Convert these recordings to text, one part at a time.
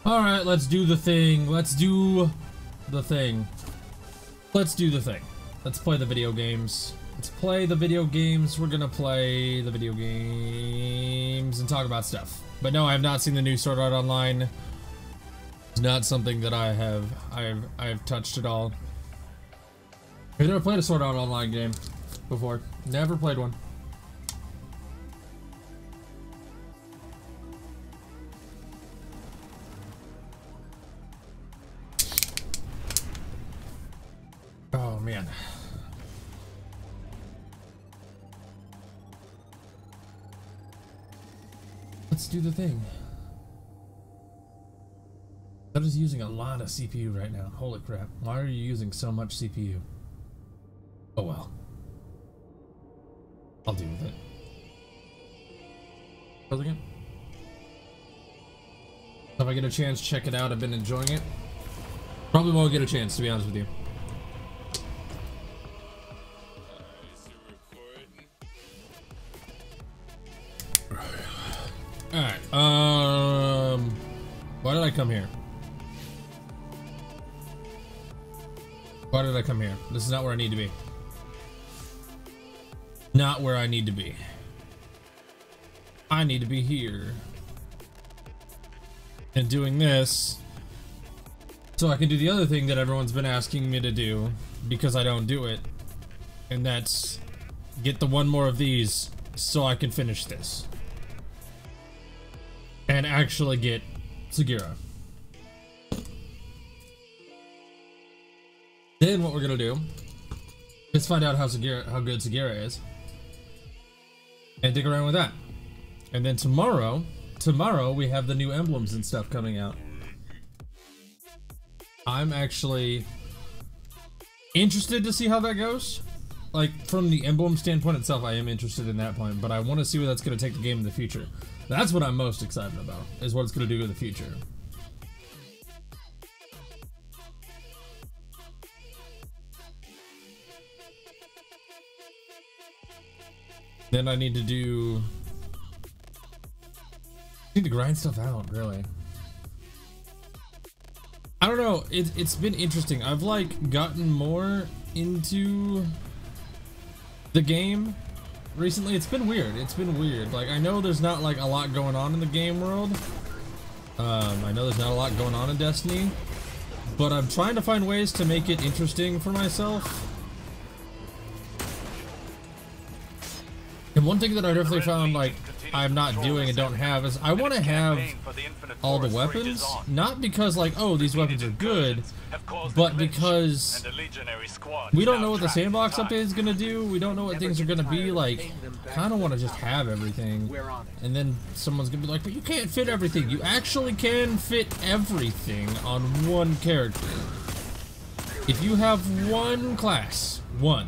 Alright, let's do the thing. Let's do the thing. Let's do the thing. Let's play the video games. Let's play the video games. We're gonna play the video games and talk about stuff. But no, I have not seen the new Sword Art Online. It's not something that I've touched at all. I've never played a Sword Art Online game before. Never played one. Oh man. Let's do the thing. That is using a lot of CPU right now. Holy crap. Why are you using so much CPU? Oh well. I'll deal with it. How's it again? If I get a chance, check it out. I've been enjoying it. Probably won't get a chance, to be honest with you. Alright, why did I come here? Why did I come here? This is not where I need to be. Not where I need to be. I need to be here. And doing this so I can do the other thing that everyone's been asking me to do because I don't do it. And that's get the one more of these so I can finish this. And actually get Sagira. Then what we're gonna do is find out how good Sagira is, and dig around with that. And then tomorrow we have the new emblems and stuff coming out. I'm actually interested to see how that goes. Like from the emblem standpoint itself, I am interested in that point, but I want to see where that's gonna take the game in the future. That's what I'm most excited about, is what it's going to do in the future. Then I need to grind stuff out, really. I don't know, it's been interesting. I've like gotten more into the game recently. It's been weird. Like, I know there's not like a lot going on in the game world. I know there's not a lot going on in Destiny, but I'm trying to find ways to make it interesting for myself. And one thing that I definitely found like I'm not doing and don't have is I want to have all the weapons, not because like, oh, these weapons are good, but because we don't know what the sandbox update is gonna do. We don't know what things are gonna be like. Kind of want to just have everything, and then someone's gonna be like, but you can't fit everything. You actually can fit everything on one character. If you have one class, one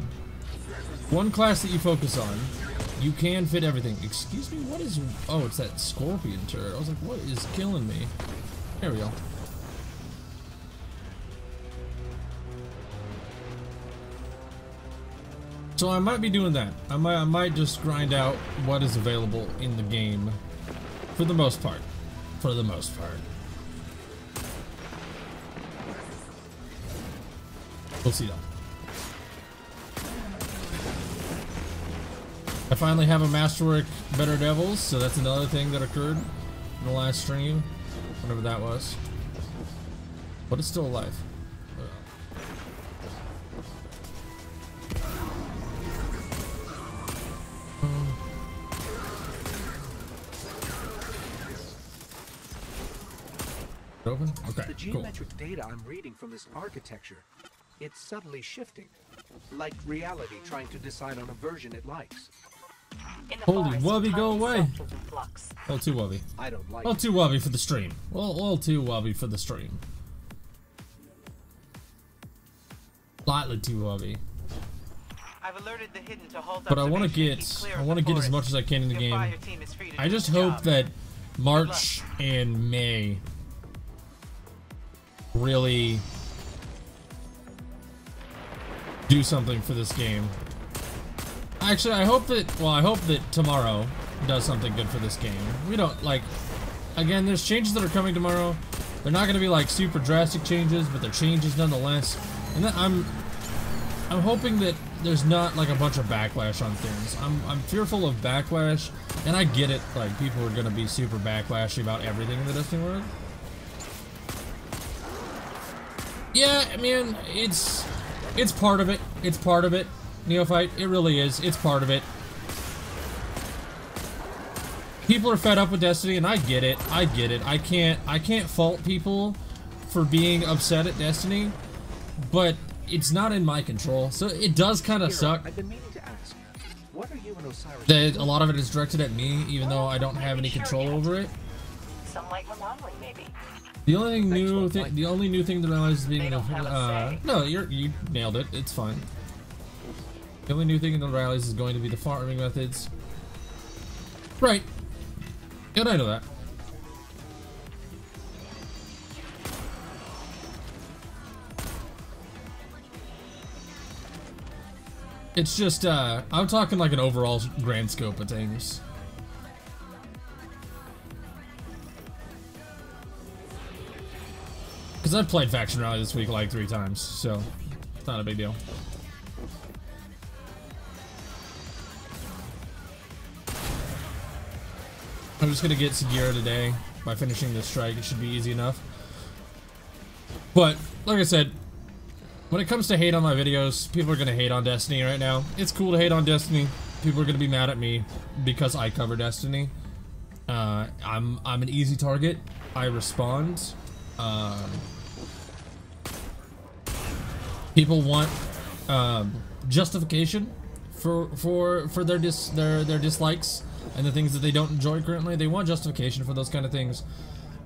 class that you focus on, you can fit everything. Excuse me, what is... Oh, it's that scorpion turret. I was like, what is killing me? There we go. So I might be doing that. I might just grind out what is available in the game. For the most part. For the most part. We'll see though. I finally have a Masterwork Better Devils, so that's another thing that occurred in the last stream, whatever that was. But it's still alive. Open? Okay, the geometric data I'm reading from this architecture, it's subtly shifting, like reality trying to decide on a version it likes. Holy wubby, go away! Oh, too wubby. I don't like Oh, too wubby for the stream. Well, too wubby for the stream. Slightly too wubby. I've alerted the hidden to hold But I want to get as much as I can in the game. I just hope that March and May really do something for this game. Actually, I hope that tomorrow does something good for this game. We don't, like, again, there's changes that are coming tomorrow. They're not gonna be like super drastic changes, but they're changes nonetheless. And I'm hoping that there's not like a bunch of backlash on things. I'm fearful of backlash, and I get it. Like, people are gonna be super backlashy about everything in the Destiny world. Yeah, I mean, it's part of it. It's part of it. Neophyte, it really is. It's part of it. People are fed up with Destiny, and I get it. I get it. I can't fault people for being upset at Destiny, but it's not in my control. So it does kind of suck. I've been meaning to ask, what are you and Osiris that a lot of it is directed at me, even though I don't have any control over it. Some light remodeling, maybe. The only new thing, the only new thing that I realized is being no, you nailed it. It's fine. The only new thing in the rallies is going to be the farming methods. Right. Good, I know that. It's just, I'm talking like an overall grand scope of things. Because I've played Faction Rally this week like 3 times, so it's not a big deal. I'm just gonna get Segura today by finishing this strike. It should be easy enough. But, like I said, when it comes to hate on my videos, people are gonna hate on Destiny right now. It's cool to hate on Destiny. People are gonna be mad at me because I cover Destiny. I'm an easy target. I respond. People want justification for their dislikes and the things that they don't enjoy currently. They want justification for those kind of things,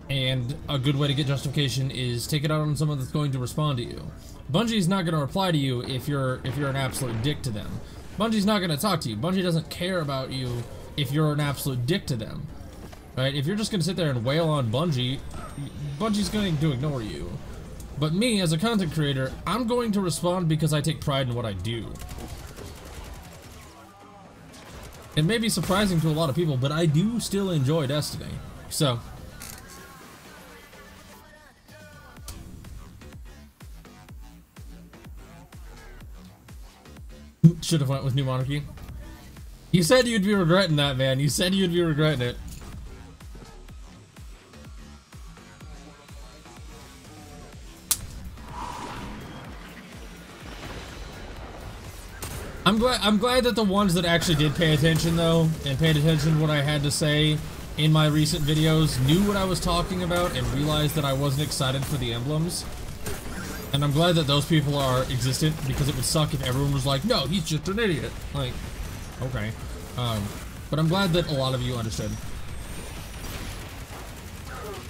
and a good way to get justification is take it out on someone that's going to respond to you. Bungie's not going to reply to you if you're an absolute dick to them. Bungie's not going to talk to you. Bungie doesn't care about you if you're an absolute dick to them, right? If you're just going to sit there and wail on Bungie, Bungie's going to ignore you. But me, as a content creator, I'm going to respond because I take pride in what I do. It may be surprising to a lot of people, but I do still enjoy Destiny. So, should have went with New Monarchy. You said you'd be regretting that, man. You said you'd be regretting it. I'm glad that the ones that actually did pay attention though, and paid attention to what I had to say in my recent videos, knew what I was talking about and realized that I wasn't excited for the emblems. And I'm glad that those people are existent, because it would suck if everyone was like, no, he's just an idiot. Like, okay. But I'm glad that a lot of you understood.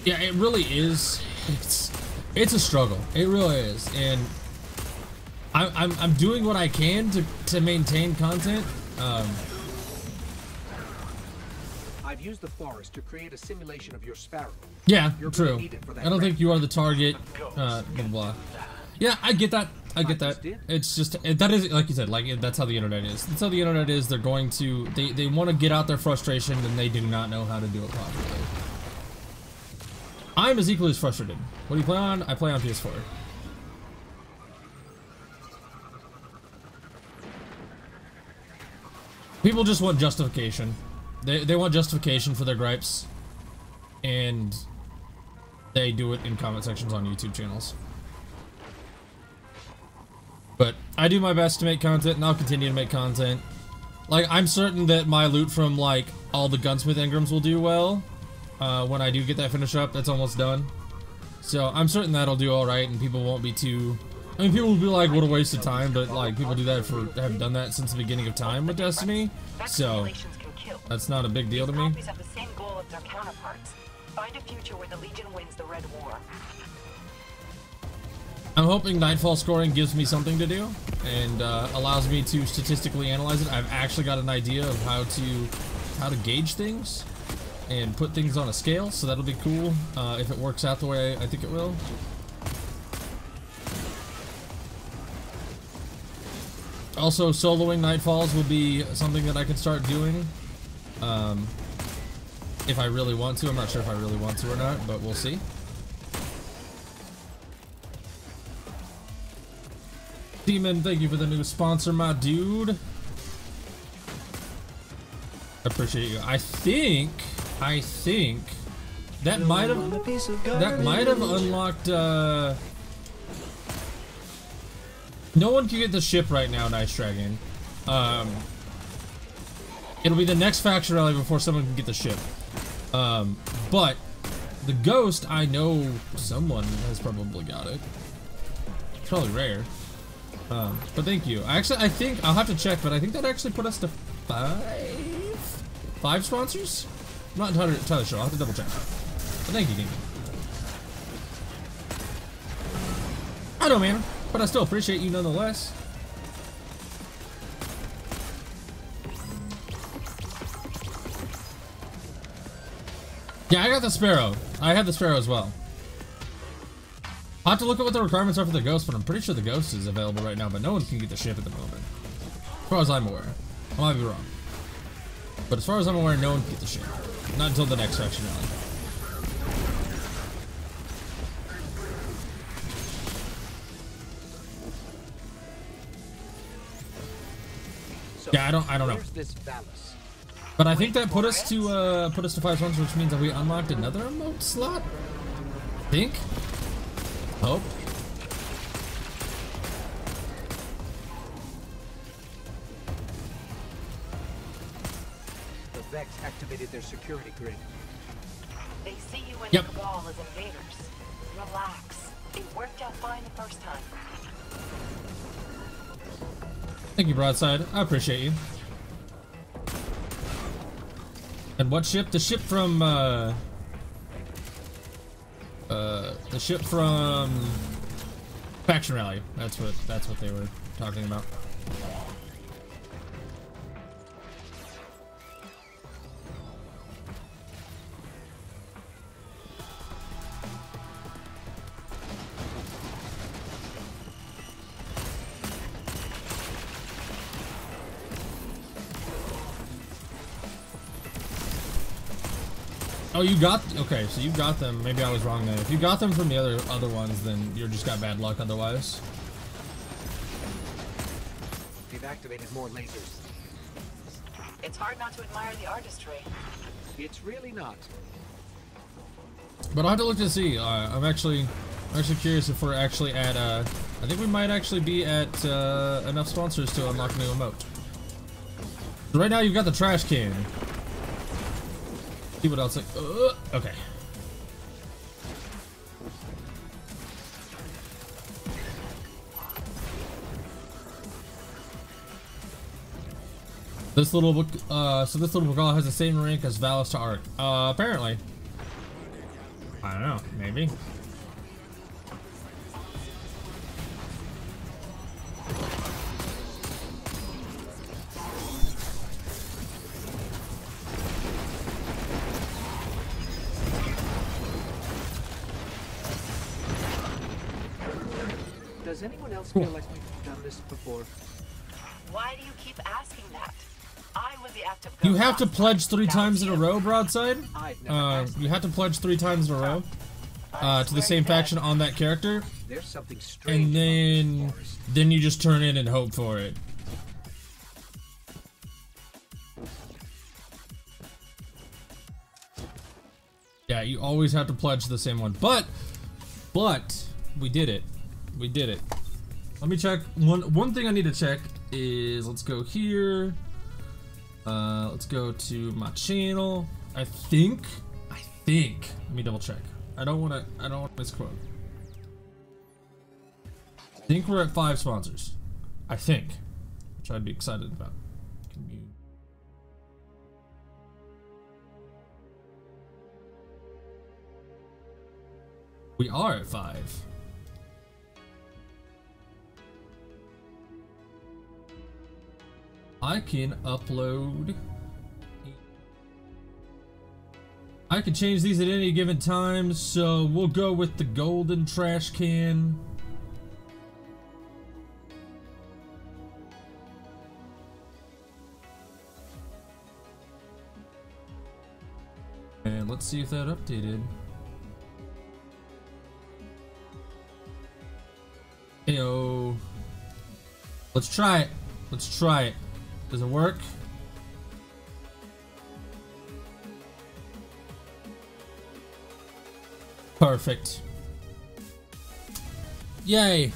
Yeah, it really is. It's a struggle. It really is. And I'm doing what I can to maintain content. I've used the forest to create a simulation of your sparrow. Yeah, true. I don't think you are the target. Blah, blah. Yeah, I get that. I get that. It's just that is, like you said, like that's how the internet is. That's how the internet is. They're going to they want to get out their frustration, and they do not know how to do it properly. I'm as equally as frustrated. What do you play on? I play on PS4. People just want justification. They want justification for their gripes, and they do it in comment sections on YouTube channels. But I do my best to make content, and I'll continue to make content. Like, I'm certain that my loot from, like, all the Gunsmith Engrams will do well when I do get that finished up. That's almost done. So I'm certain that'll do alright, and people won't be too... I mean, people will be like, what a waste of time, but, like, people do that for... have done that since the beginning of time with Destiny. So, that's not a big deal to me. Have the same goal of their counterparts. Find a future where the Legion wins the Red War. I'm hoping Nightfall scoring gives me something to do and allows me to statistically analyze it. I've actually got an idea of how to gauge things and put things on a scale, so that'll be cool if it works out the way I think it will. Also, soloing Nightfalls will be something that I can start doing if I really want to. I'm not sure if I really want to or not, but we'll see. Demon, thank you for the new sponsor, my dude. Appreciate you. I think that might have unlocked. No one can get the ship right now, Nice Dragon. It'll be the next faction rally before someone can get the ship. But the ghost, I know someone has probably got it. It's probably rare. But thank you. I think I'll have to check, but I think that actually put us to five sponsors. I'm not entirely sure. I'll have to double check. But thank you, Demon. I know, man, but I still appreciate you nonetheless. Yeah, I got the Sparrow. I had the Sparrow as well. I'll have to look at what the requirements are for the Ghost, but I'm pretty sure the Ghost is available right now, but no one can get the ship at the moment. As far as I'm aware. I might be wrong. But as far as I'm aware, no one can get the ship. Not until the next faction rally. So, yeah, I don't know. But I think that put us to 5 sponsors, which means that we unlocked another emote slot. I think. Hope. The Vex activated their security grid. They see you in Yep. the Cabal as invaders. Relax. It worked out fine the first time. Thank you, Broadside. I appreciate you. And what ship? The ship from Faction Rally. That's what they were talking about. Oh, you got, okay, so you got them. Maybe I was wrong then. If you got them from the other ones, then you're just got bad luck otherwise. They've activated more lasers. It's hard not to admire the artistry. It's really not. But I'll have to look to see. I'm actually curious if we're actually at, I think we might actually be at enough sponsors to unlock a new emote. So right now you've got the trash can. See what else? Okay. This little book, so this little book has the same rank as Valis to Arc. Apparently. I don't know. Maybe. Does anyone else feel like we've done this before? Why do you keep asking that? I was the active You have to pledge 3 times in a row, Broadside. You have to pledge 3 times in a row to the same faction on that character, There's something strange and then you just turn in and hope for it. Yeah, you always have to pledge the same one, but we did it. We did it. Let me check. One thing I need to check is, let's go here. Let's go to my channel. I think. Let me double check. I don't want to misquote. I think we're at 5 sponsors. I think, which I'd be excited about. We are at 5. I can upload. I can change these at any given time, so we'll go with the golden trash can. And let's see if that updated. Heyo. Let's try it. Let's try it. Does it work? Perfect. Yay!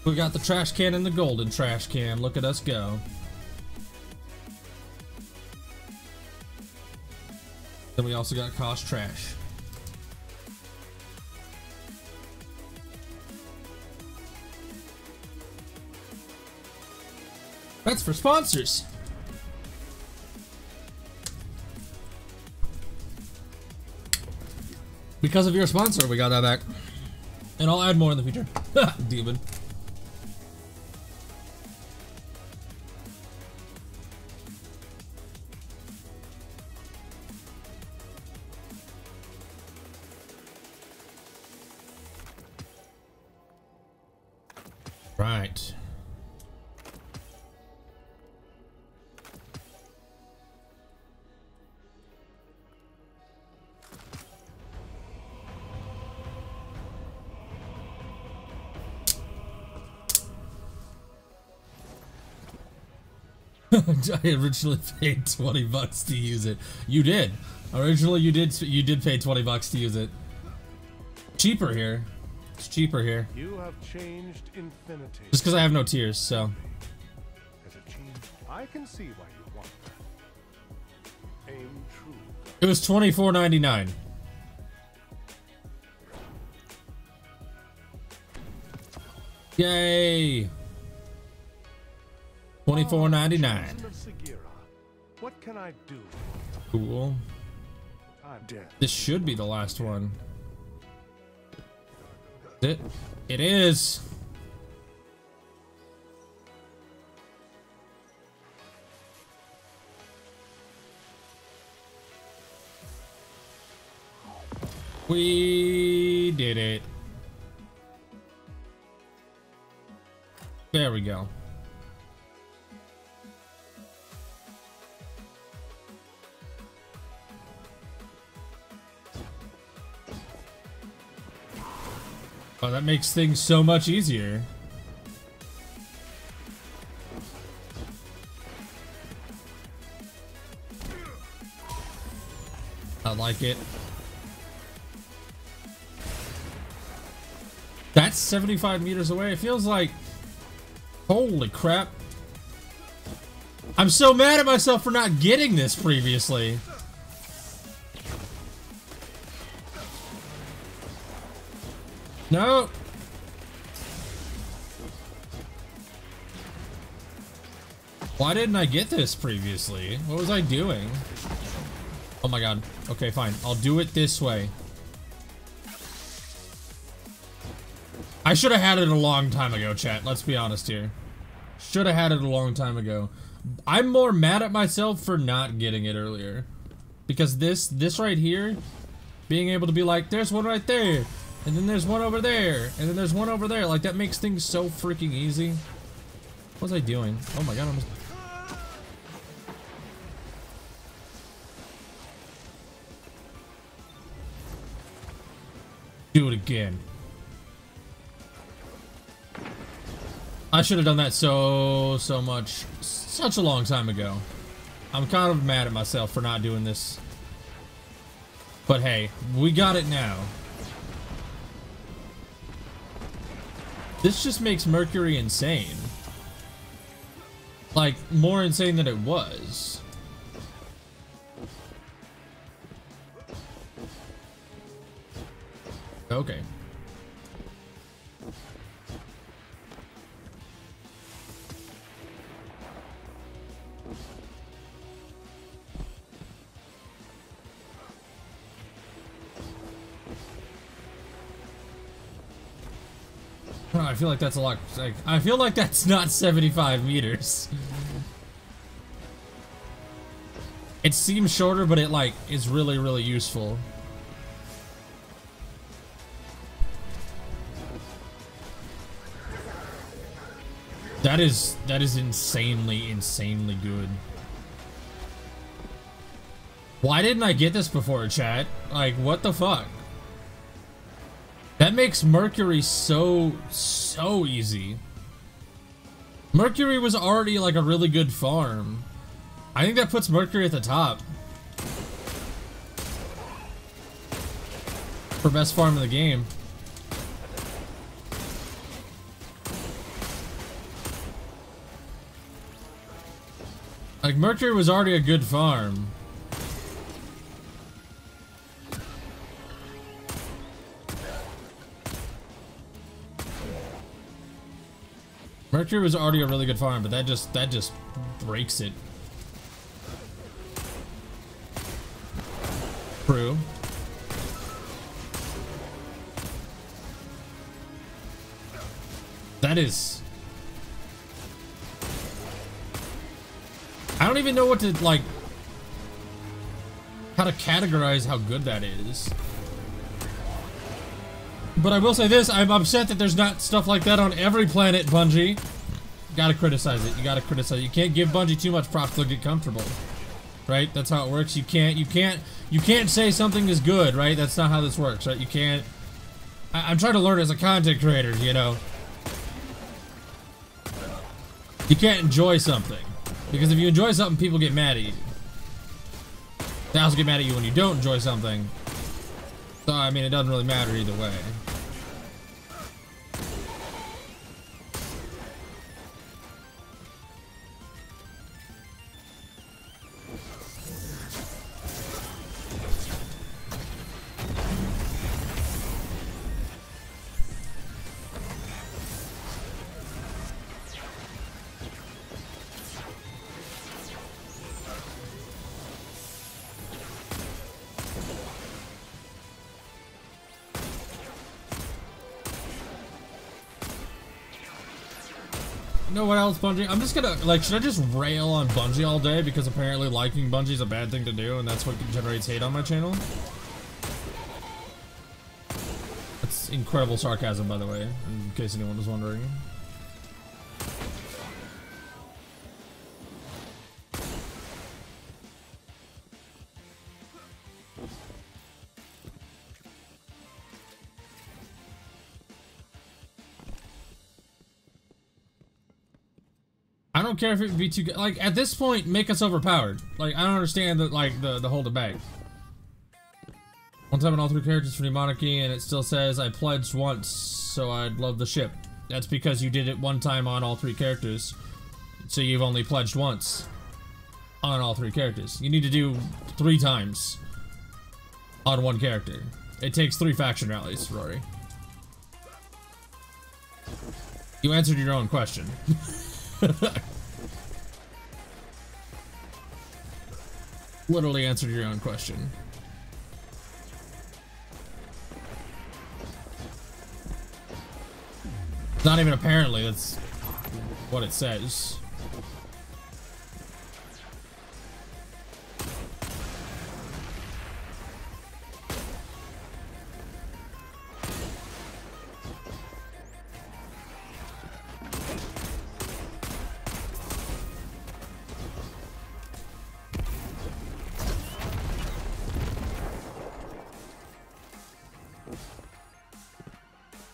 We got the trash can and the golden trash can. Look at us go. Then we also got cost trash. That's for sponsors. Because of your sponsor, we got that back. And I'll add more in the future. Demon. Right. I originally paid $20 to use it. You did. Originally you did pay $20 to use it. Cheaper here. It's cheaper here. You have changed infinity. Just because I have no tears, so. Has it changed? I can see why you want that. Aim true. It was $24.99. Yay! $24.99. What can I do? Cool. I'm dead. This should be the last one. Is it? It is. We did it. There we go. Oh, that makes things so much easier. I like it. That's 75 meters away. It feels like... Holy crap. I'm so mad at myself for not getting this previously. No. Why didn't I get this previously? What was I doing? Oh my god. Okay, fine. I'll do it this way. I should have had it a long time ago, chat. Let's be honest here. Should have had it a long time ago. I'm more mad at myself for not getting it earlier. Because this right here, being able to be like, there's one right there. And then there's one over there. And then there's one over there. Like, that makes things so freaking easy. What was I doing? Oh my god, do it again. I should have done that so much. Such a long time ago. I'm kind of mad at myself for not doing this. But hey, we got it now. This just makes Mercury insane. Like, more insane than it was. Okay. I feel like that's a lot. Like, I feel like that's not 75 meters. It seems shorter, but it like is really, really useful. That is insanely good. Why didn't I get this before, chat? Like, what the fuck? That makes Mercury so easy. Mercury was already like a really good farm. I think that puts Mercury at the top for best farm in the game. Like, Mercury was already a good farm. Mercury was already a really good farm, but that just breaks it. True. That is... I don't even know what to, like, how to categorize how good that is. But I will say this, I'm upset that there's not stuff like that on every planet, Bungie. You gotta criticize it. You gotta criticize it. You can't give Bungie too much props, they'll get comfortable. Right? That's how it works. You can't say something is good, right? That's not how this works, right? You can't... I'm trying to learn as a content creator, you know? You can't enjoy something. Because if you enjoy something, people get mad at you. They also get mad at you when you don't enjoy something. So, I mean, it doesn't really matter either way. You know what else, Bungie? I'm just gonna, like, should I just rail on Bungie all day because apparently liking Bungie is a bad thing to do and that's what generates hate on my channel? That's incredible sarcasm, by the way, in case anyone was wondering. I don't care if it would be too good. Like, at this point, make us overpowered. Like, I don't understand the, like, the hold it back. One time on all three characters for the monarchy, and it still says, I pledged once, so I'd love the ship. That's because you did it one time on all three characters. So you've only pledged once on all three characters. You need to do 3 times on one character. It takes 3 faction rallies, Rory. You answered your own question. Literally answered your own question. Not even apparently, that's what it says.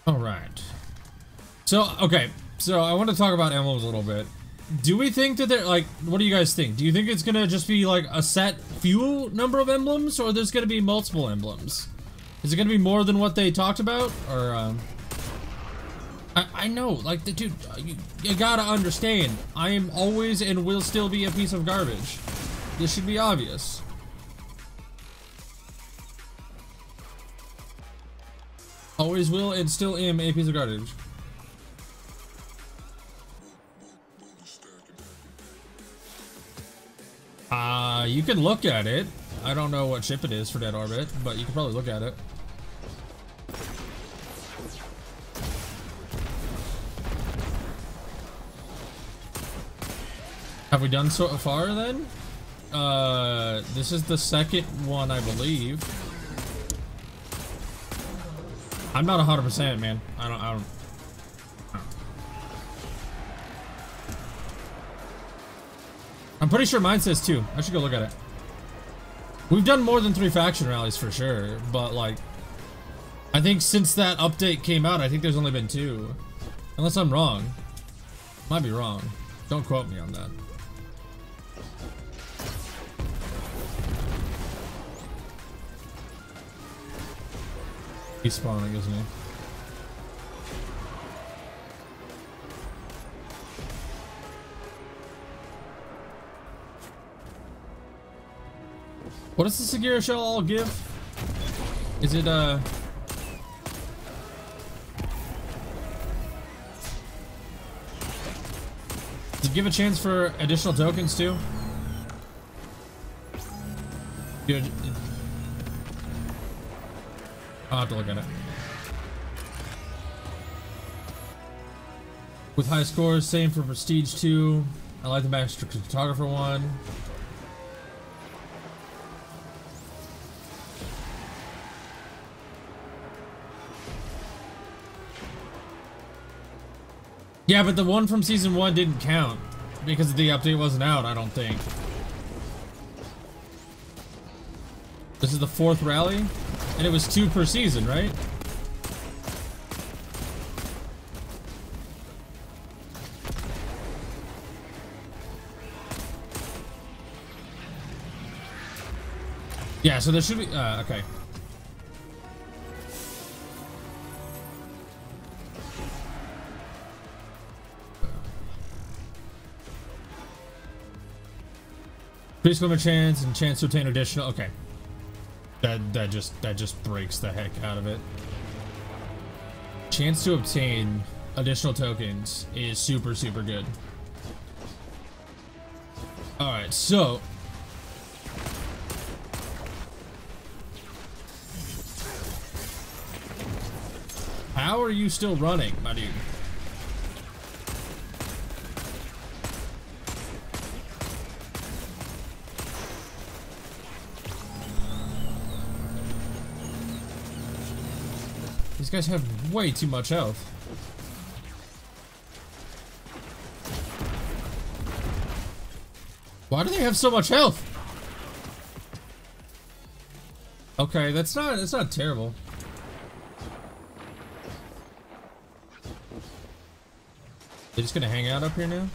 Alright. So, okay. So, I want to talk about emblems a little bit. Do we think that they're, like, what do you guys think? Do you think it's gonna just be, like, a set few number of emblems? Or there's gonna be multiple emblems? Is it gonna be more than what they talked about? Or, I know, like, dude, you gotta understand. I am always and will still be a piece of garbage. This should be obvious. Always will and still am a piece of garbage. You can look at it. I don't know what ship it is for Dead Orbit, but you can probably look at it. Have we done so far then? This is the second one, I believe. I'm not 100%, man. I don't. I'm pretty sure mine says 2. I should go look at it. We've done more than 3 faction rallies for sure, but like, I think since that update came out, I think there's only been 2. Unless I'm wrong. Might be wrong. Don't quote me on that. He's spawning, isn't he? What does the Segura shell all give? Is it does it give a chance for additional tokens too? Good. I'll have to look at it. With high scores, same for Prestige 2. I like the Master Photographer one. Yeah, but the one from Season 1 didn't count because the update wasn't out, I don't think. This is the 4th rally, and it was 2 per season, right? Yeah, so there should be, okay. Preschool chance and chance to obtain additional, okay. That just breaks the heck out of it. Chance to obtain additional tokens is super good. Alright, so how are you still running, my dude? These guys have way too much health. Why do they have so much health? Okay, that's not terrible. They're just gonna hang out up here now?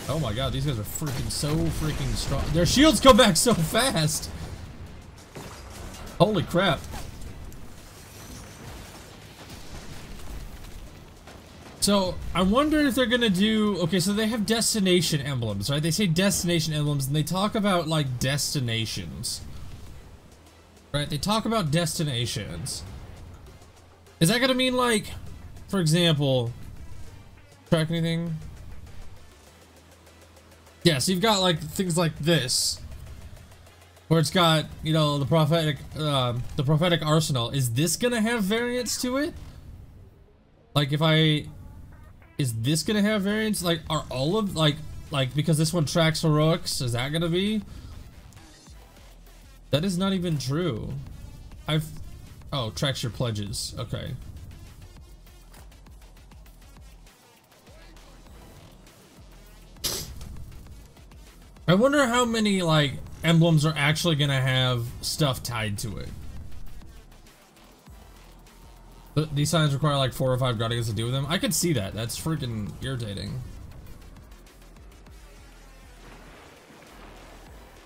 Oh my god, these guys are freaking so freaking strong. Their shields come back so fast! Holy crap. So, I wonder if they're gonna do... Okay, so they have destination emblems, right? They say destination emblems, and they talk about, like, destinations. Right? They talk about destinations. Is that gonna mean, like... For example... Track anything? Yeah, so you've got, like, things like this. Where it's got, you know, the prophetic arsenal. Is this gonna have variants to it? Like, if I... Is this gonna have variants? Like, are all of, like, because this one tracks heroics, is that gonna be? That is not even true. Oh, tracks your pledges. Okay. I wonder how many, like, emblems are actually gonna have stuff tied to it. But these signs require like 4 or 5 guardians to do with them. I could see that. That's freaking irritating.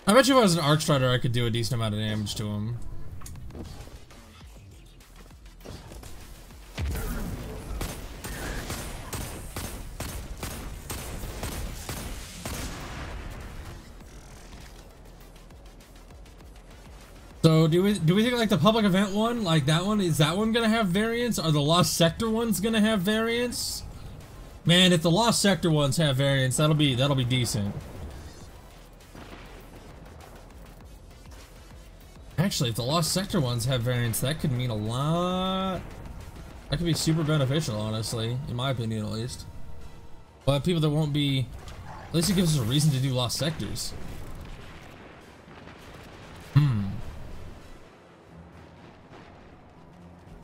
I bet you if I was an Archstrider, I could do a decent amount of damage to him. So do we think like the public event one, like that one, is that one gonna have variants? Are the Lost Sector ones gonna have variants? Man, if the Lost Sector ones have variants, that'll be decent. Actually, if the Lost Sector ones have variants, that could mean a lot. That could be super beneficial, honestly, in my opinion at least. But people that won't be, at least it gives us a reason to do Lost Sectors.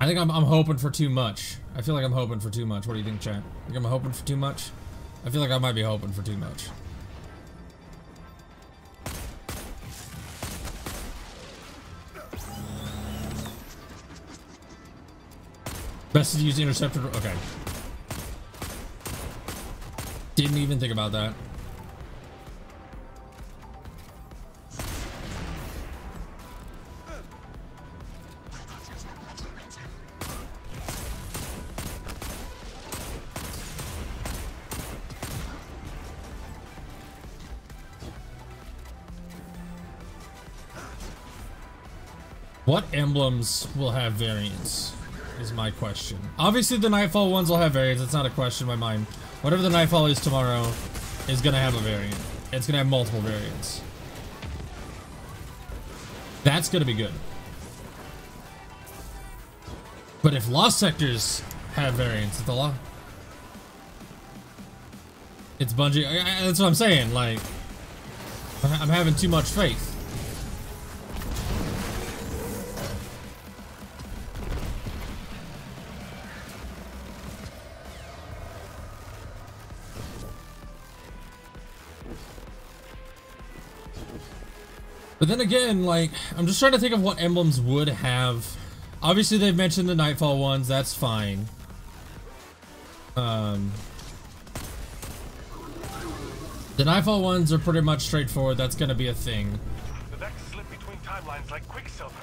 I think I'm hoping for too much. I feel like I'm hoping for too much. What do you think, chat? Think I'm hoping for too much? I feel like I might be hoping for too much. Best to use interceptor. Okay. Didn't even think about that. What emblems will have variants is my question. Obviously the Nightfall ones will have variants. It's not a question in my mind. Whatever the Nightfall is tomorrow is going to have a variant. It's going to have multiple variants. That's going to be good. But if Lost Sectors have variants, it's Bungie. That's what I'm saying. Like, I'm having too much faith. But then again, like, I'm just trying to think of what emblems would have. Obviously, they've mentioned the Nightfall ones. That's fine. The Nightfall ones are pretty much straightforward. That's going to be a thing. The Vex slip between timelines like quicksilver.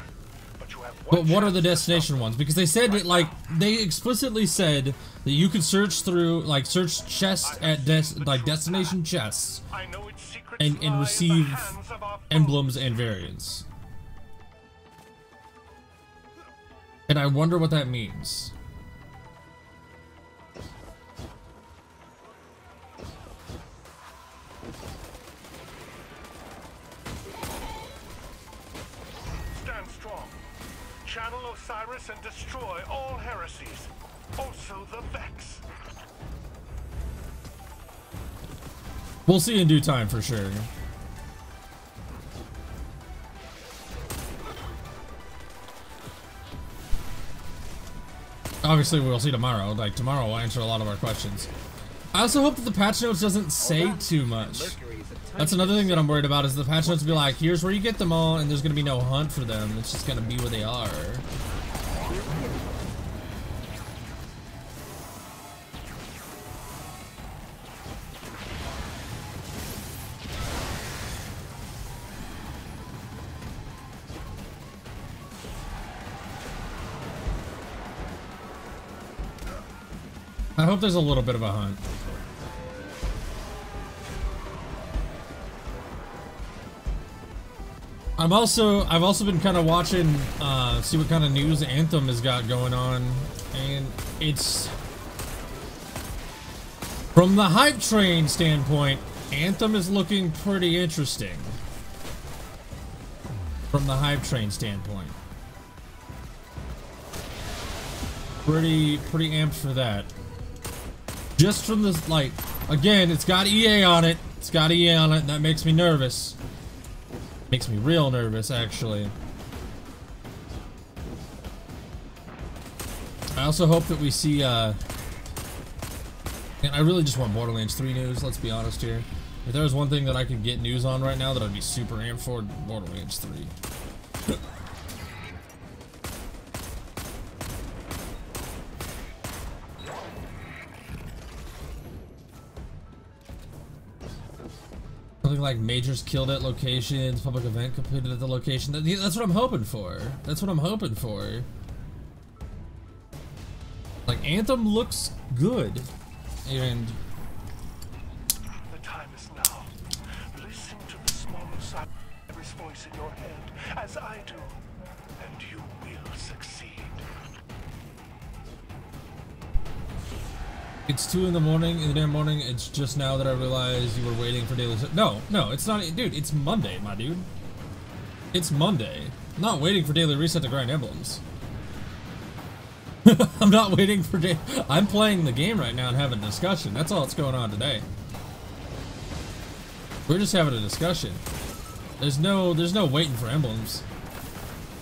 But what are the destination ones? Because they said that, like, they explicitly said that you could search through, like, search chests at destination chests and receive emblems and variants. And I wonder what that means. Stand strong. Channel Osiris and destroy all heresies. Also the Vex. We'll see in due time for sure. Obviously, we'll see tomorrow. Like, tomorrow will answer a lot of our questions. I also hope that the patch notes doesn't say too much. That's another thing that I'm worried about, is the patch notes be like, here's where you get them all, and there's going to be no hunt for them. It's just going to be where they are. I hope there's a little bit of a hunt. I've also been kind of watching, see what kind of news Anthem has got going on, and it's, from the hype train standpoint, Anthem is looking pretty interesting. From the hype train standpoint. Pretty amped for that. Just from this, like, again, it's got EA on it. It's got EA on it, and that makes me nervous. Makes me real nervous, actually. I also hope that we see, and I really just want Borderlands 3 news, let's be honest here. If there was one thing that I could get news on right now that I'd be super amped for, Borderlands 3. Something like majors killed at locations, public event completed at the location. That's what I'm hoping for. That's what I'm hoping for. Like, Anthem looks good. And the time is now. Listen to the small Osiris voice in your head, as I do, and you will succeed. it's 2 in the morning, in the damn morning. It's just now that I realized you were waiting for daily. No, it's not, dude. It's Monday, my dude. It's Monday. I'm not waiting for daily reset to grind emblems. I'm not waiting for I'm playing the game right now and having a discussion. That's all that's going on today. We're just having a discussion. There's no waiting for emblems.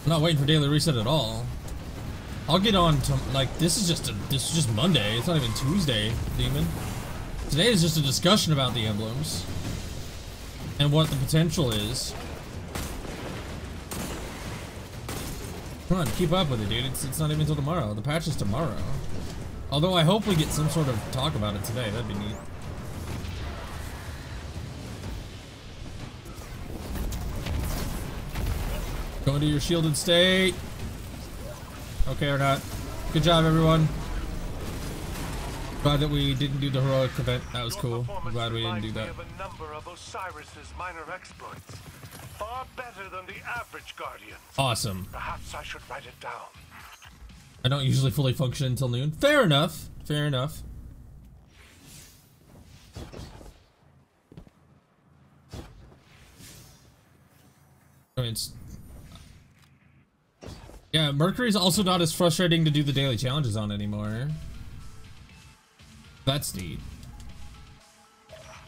I'm not waiting for daily reset at all. I'll get on to, like, this is just Monday. It's not even Tuesday, Demon. Today is just a discussion about the emblems and what the potential is. Come on, keep up with it, dude. It's not even until tomorrow. The patch is tomorrow. Although I hope we get some sort of talk about it today. That'd be neat. Going to your shielded state. Okay or not. Good job, everyone. Glad that we didn't do the heroic event. That was cool. I'm glad we didn't do that. Of a number of Osiris's minor exploits. Far better than the average Guardian. Awesome. Perhaps I should write it down. I don't usually fully function until noon. Fair enough. Fair enough. I mean, it's... Yeah, Mercury's also not as frustrating to do the daily challenges on anymore. That's neat.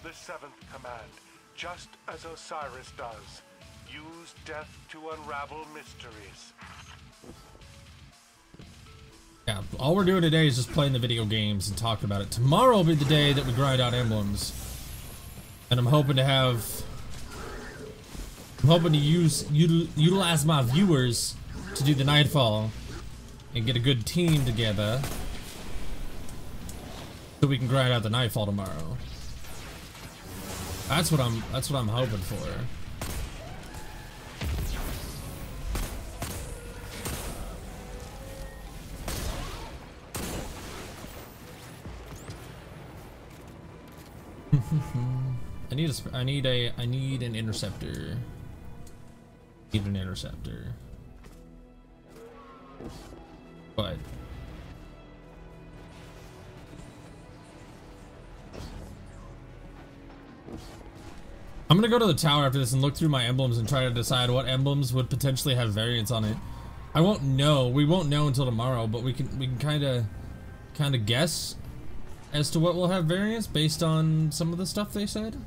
The seventh command, just as Osiris does. Use death to unravel mysteries. Yeah, all we're doing today is just playing the video games and talking about it. Tomorrow will be the day that we grind out emblems. And I'm hoping to have... I'm hoping to utilize my viewers to do the Nightfall and get a good team together so we can grind out the Nightfall tomorrow. That's what I'm hoping for. I need an interceptor. Need an interceptor. But I'm gonna go to the tower after this and look through my emblems and try to decide what emblems would potentially have variants on it. I won't know. We won't know until tomorrow, but we can kind of guess as to what will have variants based on some of the stuff they said.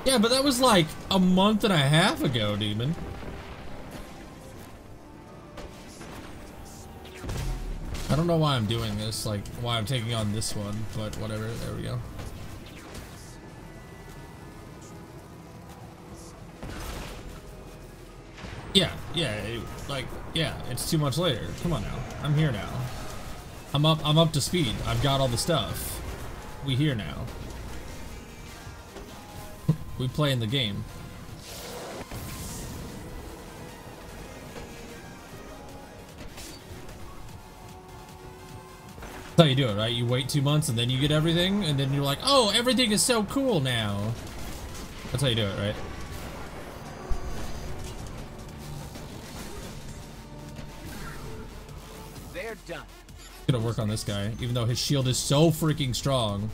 Yeah, but that was like a month and a half ago, Demon. I don't know why I'm doing this, like why I'm taking on this one, but whatever, there we go. Yeah, it's too much later. Come on now, I'm here now. I'm up to speed. I've got all the stuff. We here now. We play in the game. That's how you do it, right? You wait 2 months and then you get everything, and then you're like, oh, everything is so cool now. That's how you do it, right? They're done. Gonna work on this guy, even though his shield is so freaking strong.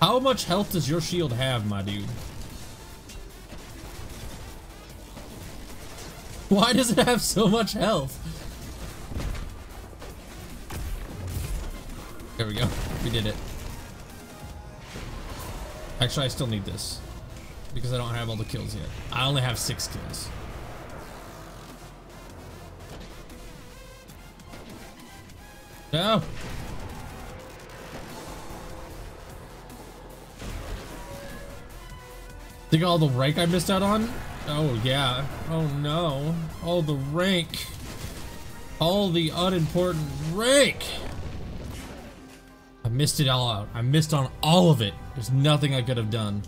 How much health does your shield have, my dude? Why does it have so much health? There we go. We did it. Actually, I still need this because I don't have all the kills yet. I only have 6 kills. No. Think all the rank I missed out on? Oh yeah. Oh no. All the rank. All the unimportant rank. I missed it all out. I missed on all of it. There's nothing I could have done.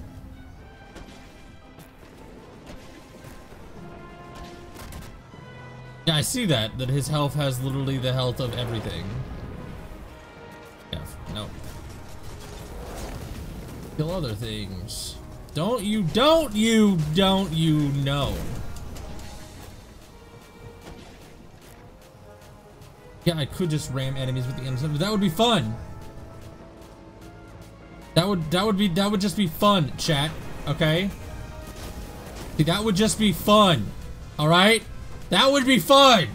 Yeah, I see that his health has literally the health of everything. Yeah, no. Kill other things. Don't you know? Yeah, I could just ram enemies with the M7, but that would be fun. That would just be fun, chat. Okay? See, that would just be fun. All right? That would be fun.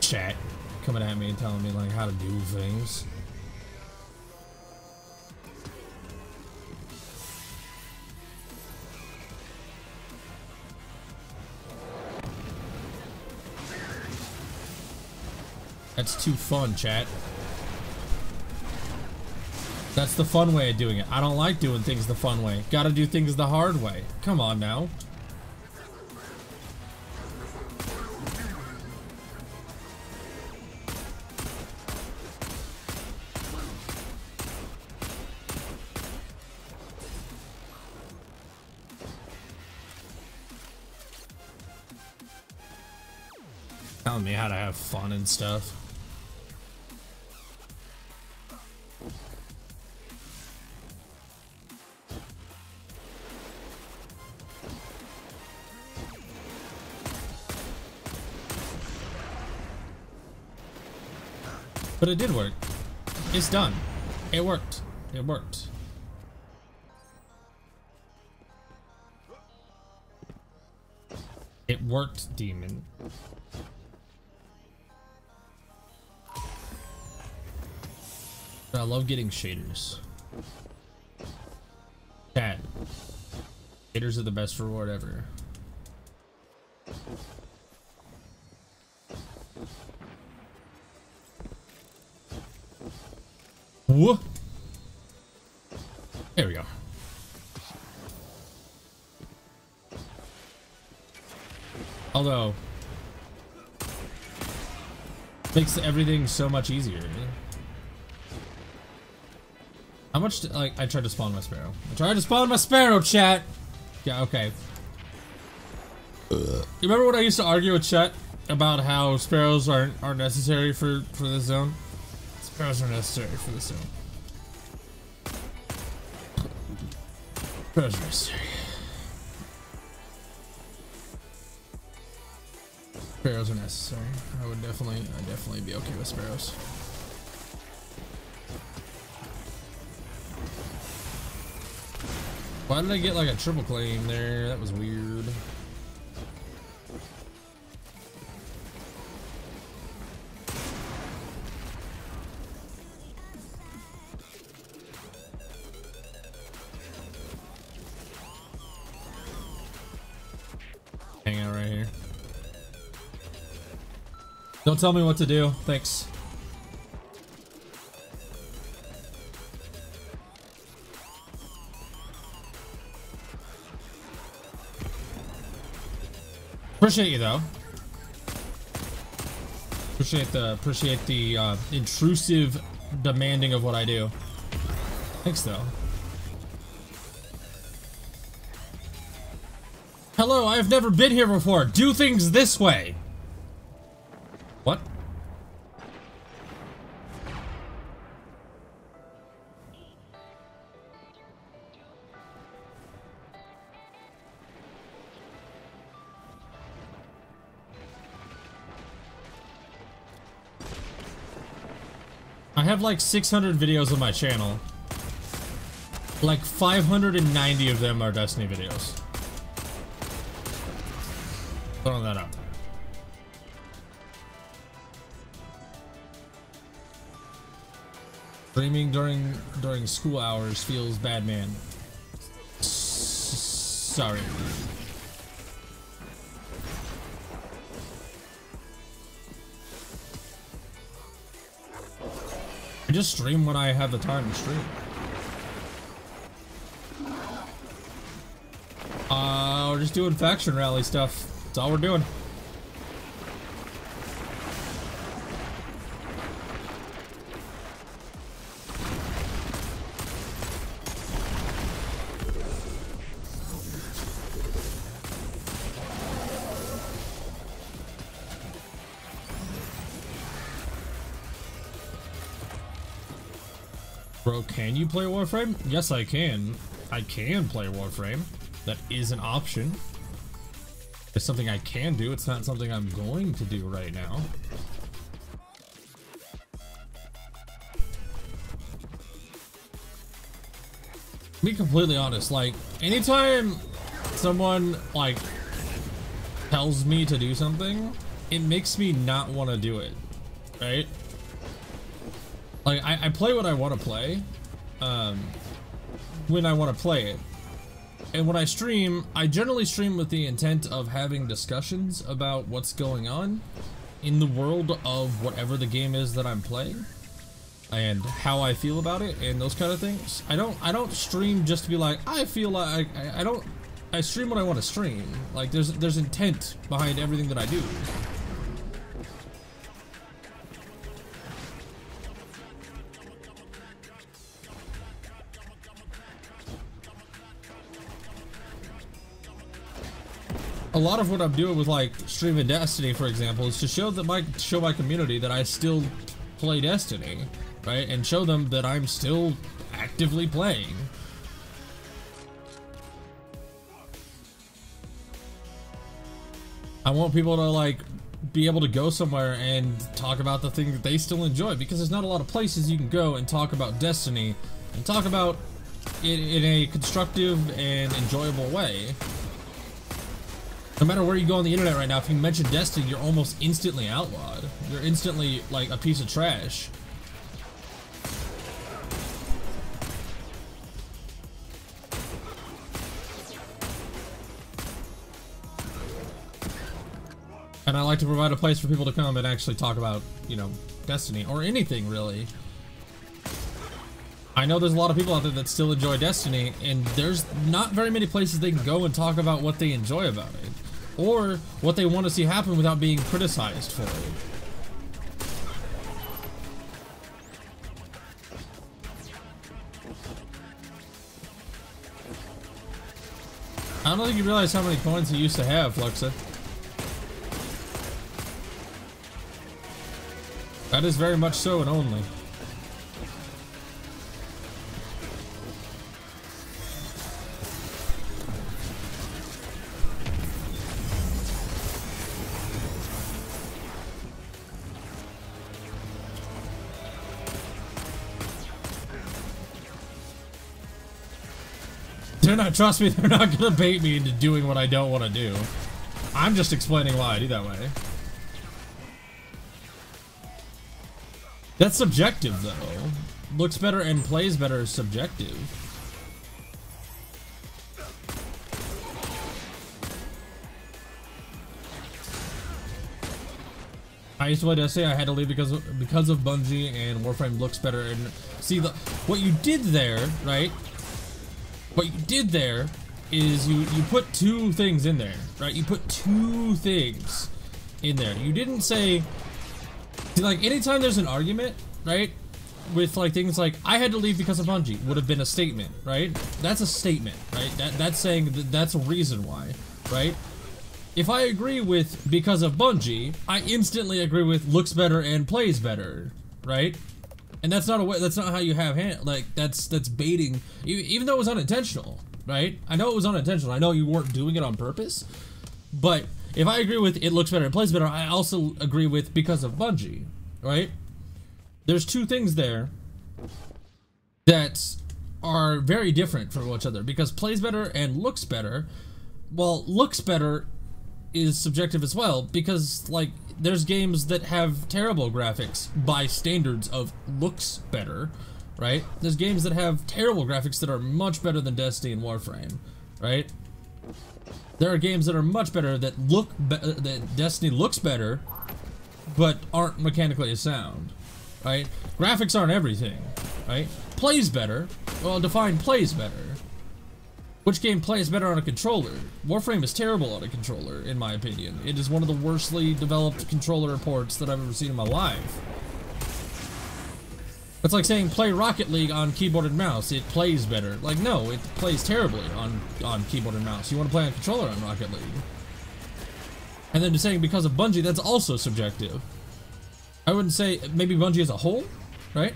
Chat coming at me and telling me like how to do things. That's too fun, chat. That's the fun way of doing it. I don't like doing things the fun way. Gotta do things the hard way. Come on now. Telling me how to have fun and stuff. But it did work. It's done. It worked. It worked. It worked, demon. I love getting shaders. Chat. Shaders are the best reward ever. Whoa. There we go. Although, makes everything so much easier. How much, like, I tried to spawn my sparrow. I tried to spawn my sparrow, chat! Yeah, okay. You remember when I used to argue with chat about how sparrows aren't necessary for this zone? Sparrows are necessary for this zone. Sparrows are necessary. Sparrows are necessary. I'd definitely be okay with sparrows. Why did I get like a triple claim there? That was weird. Hang out right here. Don't tell me what to do. Thanks. Appreciate you though. Appreciate the intrusive demanding of what I do. Thanks though. Hello, I have never been here before. Do things this way. What? I have like 600 videos on my channel. Like 590 of them are Destiny videos. Throwing that out there. Streaming during school hours feels bad, man. Sorry. I just stream when I have the time to stream. We're just doing faction rally stuff. That's all we're doing. Bro, can you play Warframe? Yes, I can. I can play Warframe. That is an option. It's something I can do. It's not something I'm going to do right now. To be completely honest, like, anytime someone, like, tells me to do something, it makes me not want to do it, right? Like, I play what I want to play, when I want to play it. And when I stream, I generally stream with the intent of having discussions about what's going on in the world of whatever the game is that I'm playing. and how I feel about it and those kind of things. I don't stream just to be like, I feel like I stream what I want to stream. Like there's intent behind everything that I do. A lot of what I'm doing with like streaming Destiny, for example, is to show my community that I still play Destiny, right? And show them that I'm still actively playing. I want people to like be able to go somewhere and talk about the thing that they still enjoy, because there's not a lot of places you can go and talk about Destiny and talk about it in a constructive and enjoyable way. No matter where you go on the internet right now, if you mention Destiny, you're almost instantly outlawed. You're instantly like a piece of trash. And I like to provide a place for people to come and actually talk about, you know, Destiny or anything really. I know there's a lot of people out there that still enjoy Destiny, and there's not very many places they can go and talk about what they enjoy about it, or what they want to see happen without being criticized for it. I don't think you realize how many coins he used to have, Fluxa. That is very much so and only. Trust me, they're not gonna bait me into doing what I don't want to do. I'm just explaining why I do that way. That's subjective, though. Looks better and plays better is subjective. I used to play Destiny. I had to leave because of Bungie, and Warframe looks better. And see, what you did there, right? What you did there is you put two things in there, right? You put two things in there. You didn't say, like, anytime there's an argument, right, with like things like I had to leave because of Bungie would have been a statement, right? That's a statement, right? That's saying that's a reason why, right? If I agree with because of Bungie, I instantly agree with looks better and plays better, right? And that's not a way. That's not how you have that's baiting. Even though it was unintentional, right? I know it was unintentional. I know you weren't doing it on purpose. But if I agree with it looks better, it plays better, I also agree with because of Bungie, right? There's two things there that are very different from each other, because plays better and looks better. Well, looks better is subjective as well, because like there's games that have terrible graphics by standards of looks better, right? There's games that have terrible graphics that are much better than Destiny and Warframe, right? There are games that are much better that that Destiny looks better, but aren't mechanically as sound, right? Graphics aren't everything, right? Plays better. Well, define plays better. Which game plays better on a controller? Warframe is terrible on a controller, in my opinion. It is one of the worstly developed controller ports that I've ever seen in my life. It's like saying play Rocket League on keyboard and mouse. It plays better. Like, no, it plays terribly on keyboard and mouse. You want to play on controller on Rocket League. And then just saying because of Bungie, that's also subjective. I wouldn't say maybe Bungie as a whole, right?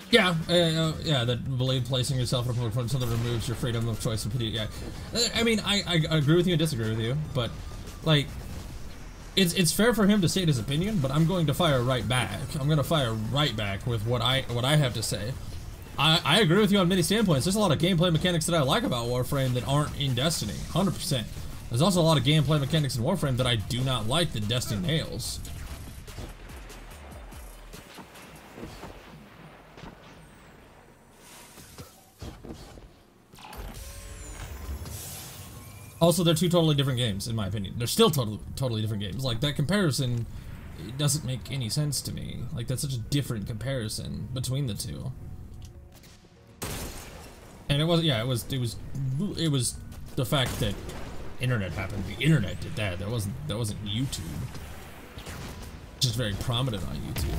Yeah, yeah, that believe placing yourself in a public front so that removes your freedom of choice and pity. Yeah, I mean, I agree with you and disagree with you, but like, it's fair for him to state his opinion, but I'm going to fire right back. I'm going to fire right back with what I have to say. I agree with you on many standpoints. There's a lot of gameplay mechanics that I like about Warframe that aren't in Destiny, 100%. There's also a lot of gameplay mechanics in Warframe that I do not like that Destiny nails. Also, they're two totally different games, in my opinion. They're still totally different games. Like, that comparison, it doesn't make any sense to me. Like, that's such a different comparison between the two. And it was, yeah, it was the fact that internet happened. The internet did that. That wasn't YouTube. Just very prominent on YouTube.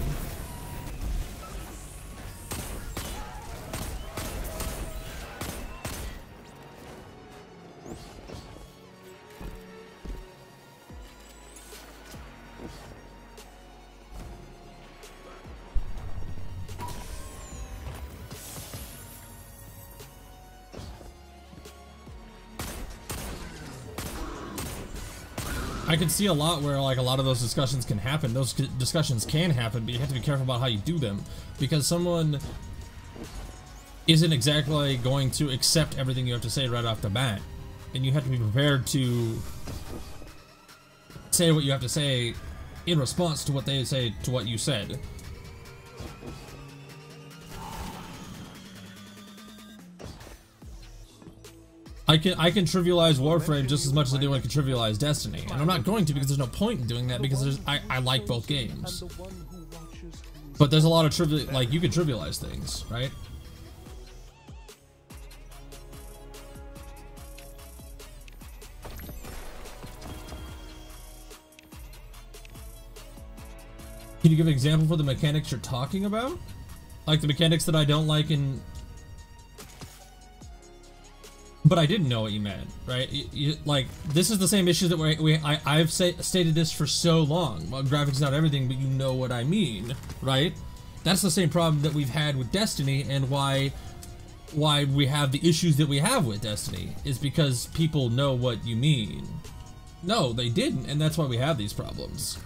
I could see a lot where like a lot of those discussions can happen. Those discussions can happen, but you have to be careful about how you do them, because someone isn't exactly going to accept everything you have to say right off the bat, and you have to be prepared to say what you have to say in response to what they say to what you said. I can trivialize Warframe just as much as anyone can trivialize Destiny, and I'm not going to, because there's no point in doing that, because I like both games. But there's a lot of like, you can trivialize things, right? Can you give an example for the mechanics you're talking about? Like the mechanics that I don't like in... But I didn't know what you meant, right? Like, this is the same issue that I've stated this for so long. Well, graphics not everything, but you know what I mean, right? That's the same problem that we've had with Destiny, and why we have the issues that we have with Destiny is because people know what you mean. No, they didn't, and that's why we have these problems.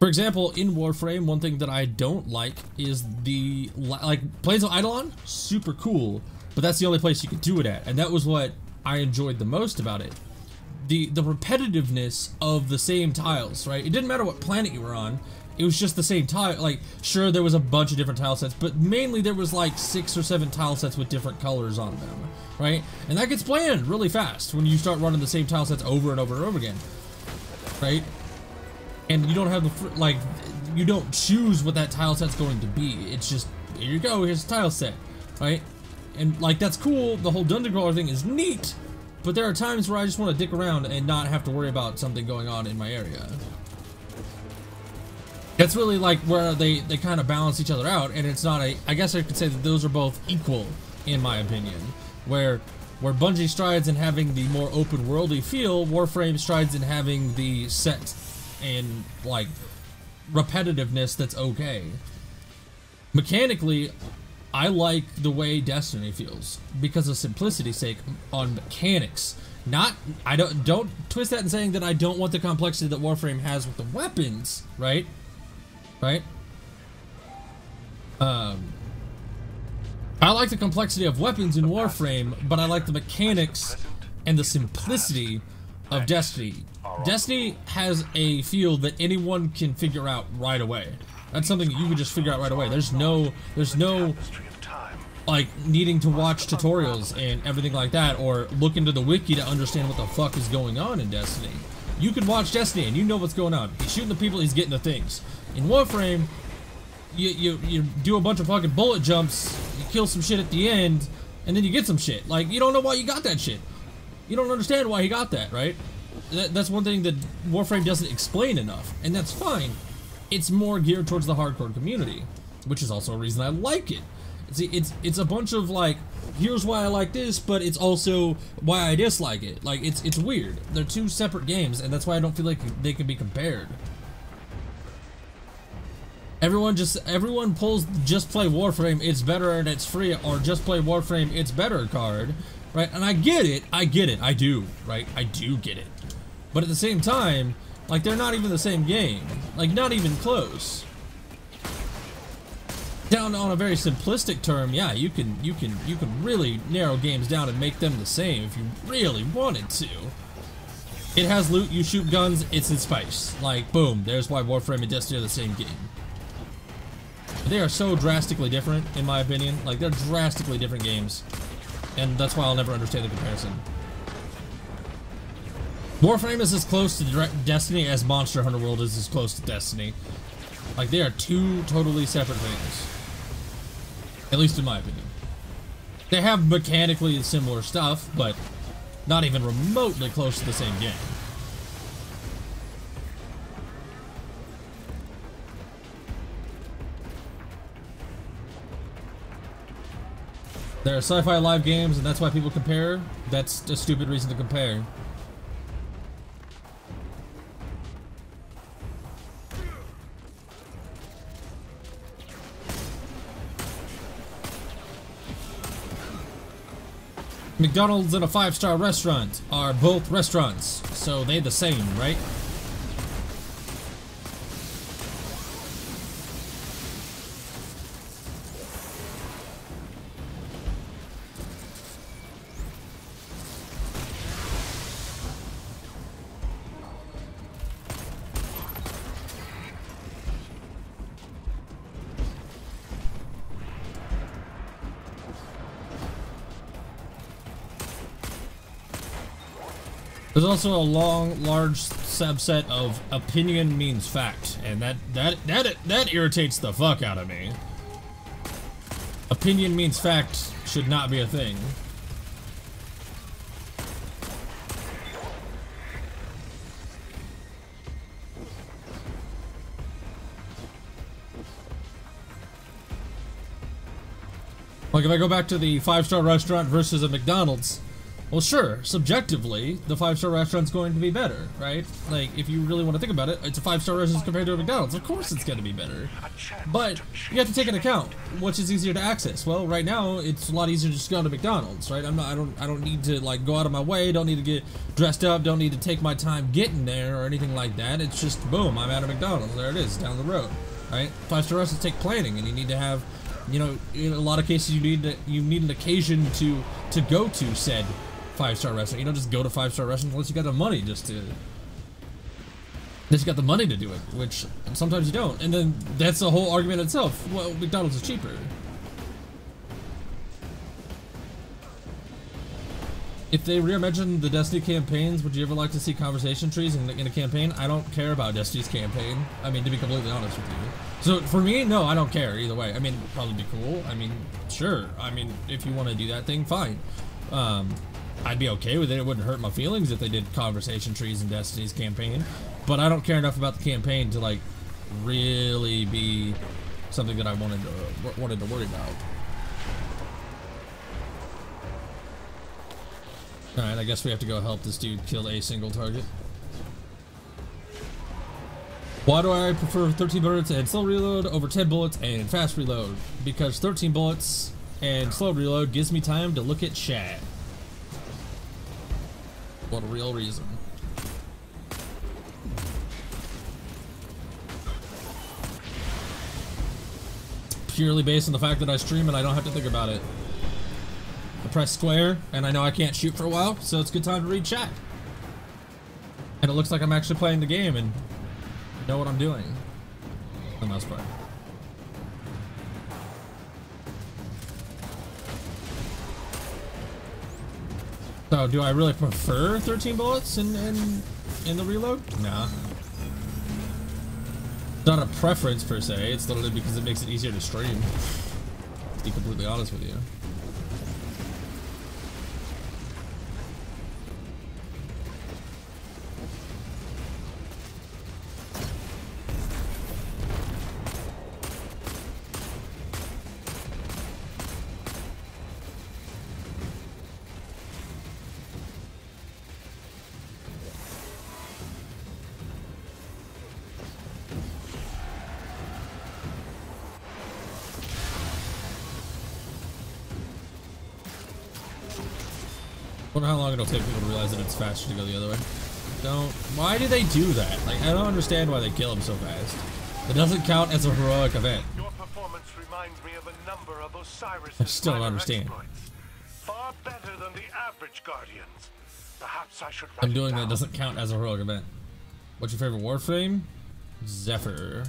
For example, in Warframe, one thing that I don't like is the, like, Plains of Eidolon, super cool, but that's the only place you could do it at, and that was what I enjoyed the most about it. The repetitiveness of the same tiles, right? It didn't matter what planet you were on, it was just the same tile. Like, sure, there was a bunch of different tile sets, but mainly there was like 6 or 7 tile sets with different colors on them, right? And that gets bland really fast when you start running the same tile sets over and over and over again, right? And you don't have the, like, you don't choose what that tile set's going to be. It's just, here you go, here's a tile set, right? And, like, that's cool, the whole dungeon crawler thing is neat, but there are times where I just want to dick around and not have to worry about something going on in my area. That's really, like, where they kind of balance each other out, and it's not a, I guess I could say that those are both equal, in my opinion. Where Bungie strides in having the more open-worldy feel, Warframe strides in having the set and like repetitiveness that's okay. Mechanically, I like the way Destiny feels because of simplicity's sake on mechanics. Not, I don't twist that in saying that I don't want the complexity that Warframe has with the weapons, right? Right? I like the complexity of weapons in Warframe, but I like the mechanics and the simplicity of Destiny. Destiny has a feel that anyone can figure out right away. That's something that you can just figure out right away. There's no like needing to watch tutorials and everything like that, or look into the wiki to understand what the fuck is going on in Destiny. You can watch Destiny and you know what's going on. He's shooting the people, he's getting the things. In Warframe, you do a bunch of fucking bullet jumps, you kill some shit at the end, and then you get some shit. Like, you don't know why you got that shit. You don't understand why he got that, right? That's one thing that Warframe doesn't explain enough, and that's fine. It's more geared towards the hardcore community, which is also a reason I like it. See, it's a bunch of like, here's why I like this, but it's also why I dislike it. Like, it's weird. They're two separate games, and that's why I don't feel like they can be compared. Everyone pulls just play Warframe, it's better and it's free, or just play Warframe, it's better card, right? And I get it, I do, right? I do get it. But at the same time, like, they're not even the same game. Like, not even close. Down on a very simplistic term, yeah, you can really narrow games down and make them the same if you really wanted to. It has loot, you shoot guns, it's in space. Like, boom, there's why Warframe and Destiny are the same game. They are so drastically different, in my opinion. Like, they're drastically different games. And that's why I'll never understand the comparison. Warframe is as close to Destiny as Monster Hunter World is as close to Destiny. Like, they are two totally separate things. At least in my opinion. They have mechanically similar stuff, but not even remotely close to the same game. There are sci-fi live games, and that's why people compare. That's a stupid reason to compare. McDonald's and a 5-star restaurant are both restaurants, so they the same, right? There's also a large subset of opinion means fact, and that irritates the fuck out of me. Opinion means fact should not be a thing. Like if I go back to the 5-star restaurant versus a McDonald's, well, sure, subjectively, the 5-star restaurant's going to be better, right? Like, if you really want to think about it, it's a 5-star restaurant compared to a McDonald's. Of course it's going to be better. But you have to take into account which is easier to access. Well, right now, it's a lot easier to just go to McDonald's, right? I don't need to, like, go out of my way, don't need to get dressed up, don't need to take my time getting there or anything like that. It's just, boom, I'm at a McDonald's. There it is, down the road, right? 5-star restaurants take planning, and you need to have, you know, in a lot of cases, you need an occasion to go to said 5-star restaurant. You don't just go to 5-star restaurants unless you got the money got the money to do it, which sometimes you don't. And then that's the whole argument itself. Well, McDonald's is cheaper. If they reimagine the Destiny campaigns, would you ever like to see conversation trees in a campaign? I don't care about Destiny's campaign. I mean, to be completely honest with you. So for me, no, I don't care either way. I mean, probably be cool. I mean, sure. I mean, if you want to do that thing, fine. I'd be okay with it. It wouldn't hurt my feelings if they did conversation trees in Destiny's campaign. But I don't care enough about the campaign to like really be something that I wanted to worry about. All right, I guess we have to go help this dude kill a single target. Why do I prefer 13 bullets and slow reload over 10 bullets and fast reload? Because 13 bullets and slow reload gives me time to look at chat. What a real reason. Purely based on the fact that I stream and I don't have to think about it. I press square and I know I can't shoot for a while, so it's a good time to read chat. And it looks like I'm actually playing the game and know what I'm doing. For the most part. So, do I really prefer 13 bullets in the reload? Nah. It's not a preference per se, it's literally because it makes it easier to stream. To be completely honest with you. I wonder how long it'll take people to realize that it's faster to go the other way. Why do they do that? Like, I don't understand why they kill him so fast. It doesn't count as a heroic event. Your performance reminds me of a number of Osiris's I still don't understand. exploits. Far better than the average Guardians. Perhaps I should write I'm doing it that down. doesn't count as a heroic event. What's your favorite Warframe? Zephyr.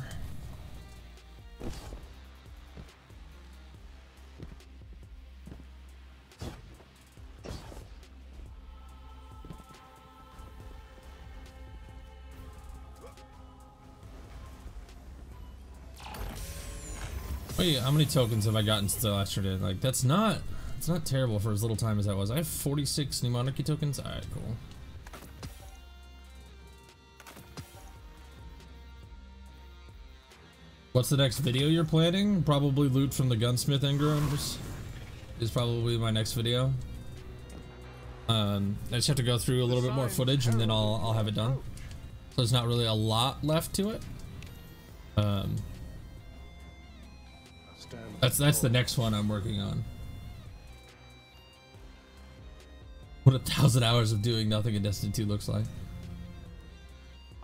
Wait, how many tokens have I gotten since I last turned in? Like, it's not terrible for as little time as that was. I have 46 new monarchy tokens. Alright, cool. What's the next video you're planning? Probably loot from the gunsmith Emblems is probably my next video. I just have to go through a little bit more footage and then I'll have it done. So there's not really a lot left to it. That's the next one I'm working on. What 1,000 hours of doing nothing in Destiny 2 looks like.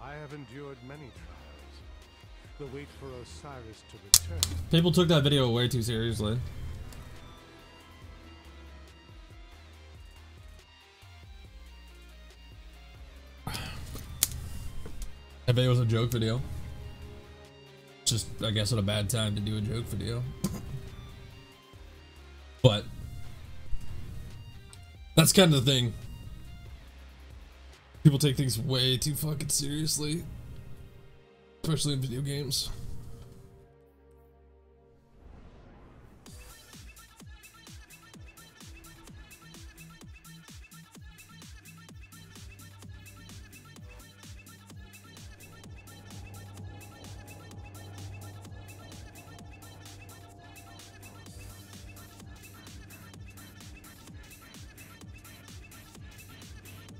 I have endured many trials. The wait for Osiris to return. People took that video way too seriously. I bet it was a joke video. Just, I guess, at a bad time to do a joke video. But that's kind of the thing. People take things way too fucking seriously, especially in video games.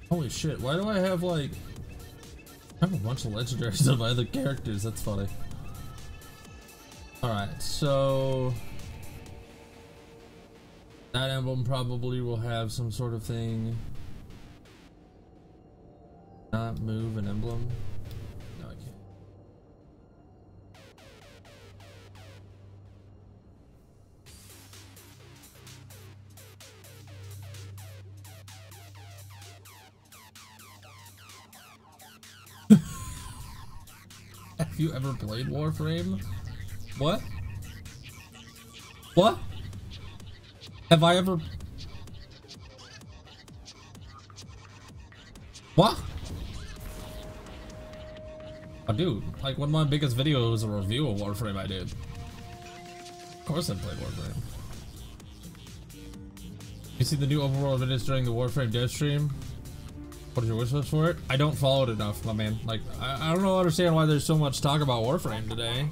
Holy shit, why do I have like... I have a bunch of legendaries of my other characters, that's funny. Alright, so... that emblem probably will have some sort of thing. Not move an emblem. No, I can't. Have you ever played Warframe? What? What? Have I ever... What? Oh, dude, like one of my biggest videos was a review of Warframe I did. Of course I played Warframe. You see the new overworld videos during the Warframe dev stream? What is your wish list for it? I don't follow it enough, my man. Like, I don't understand why there's so much talk about Warframe today.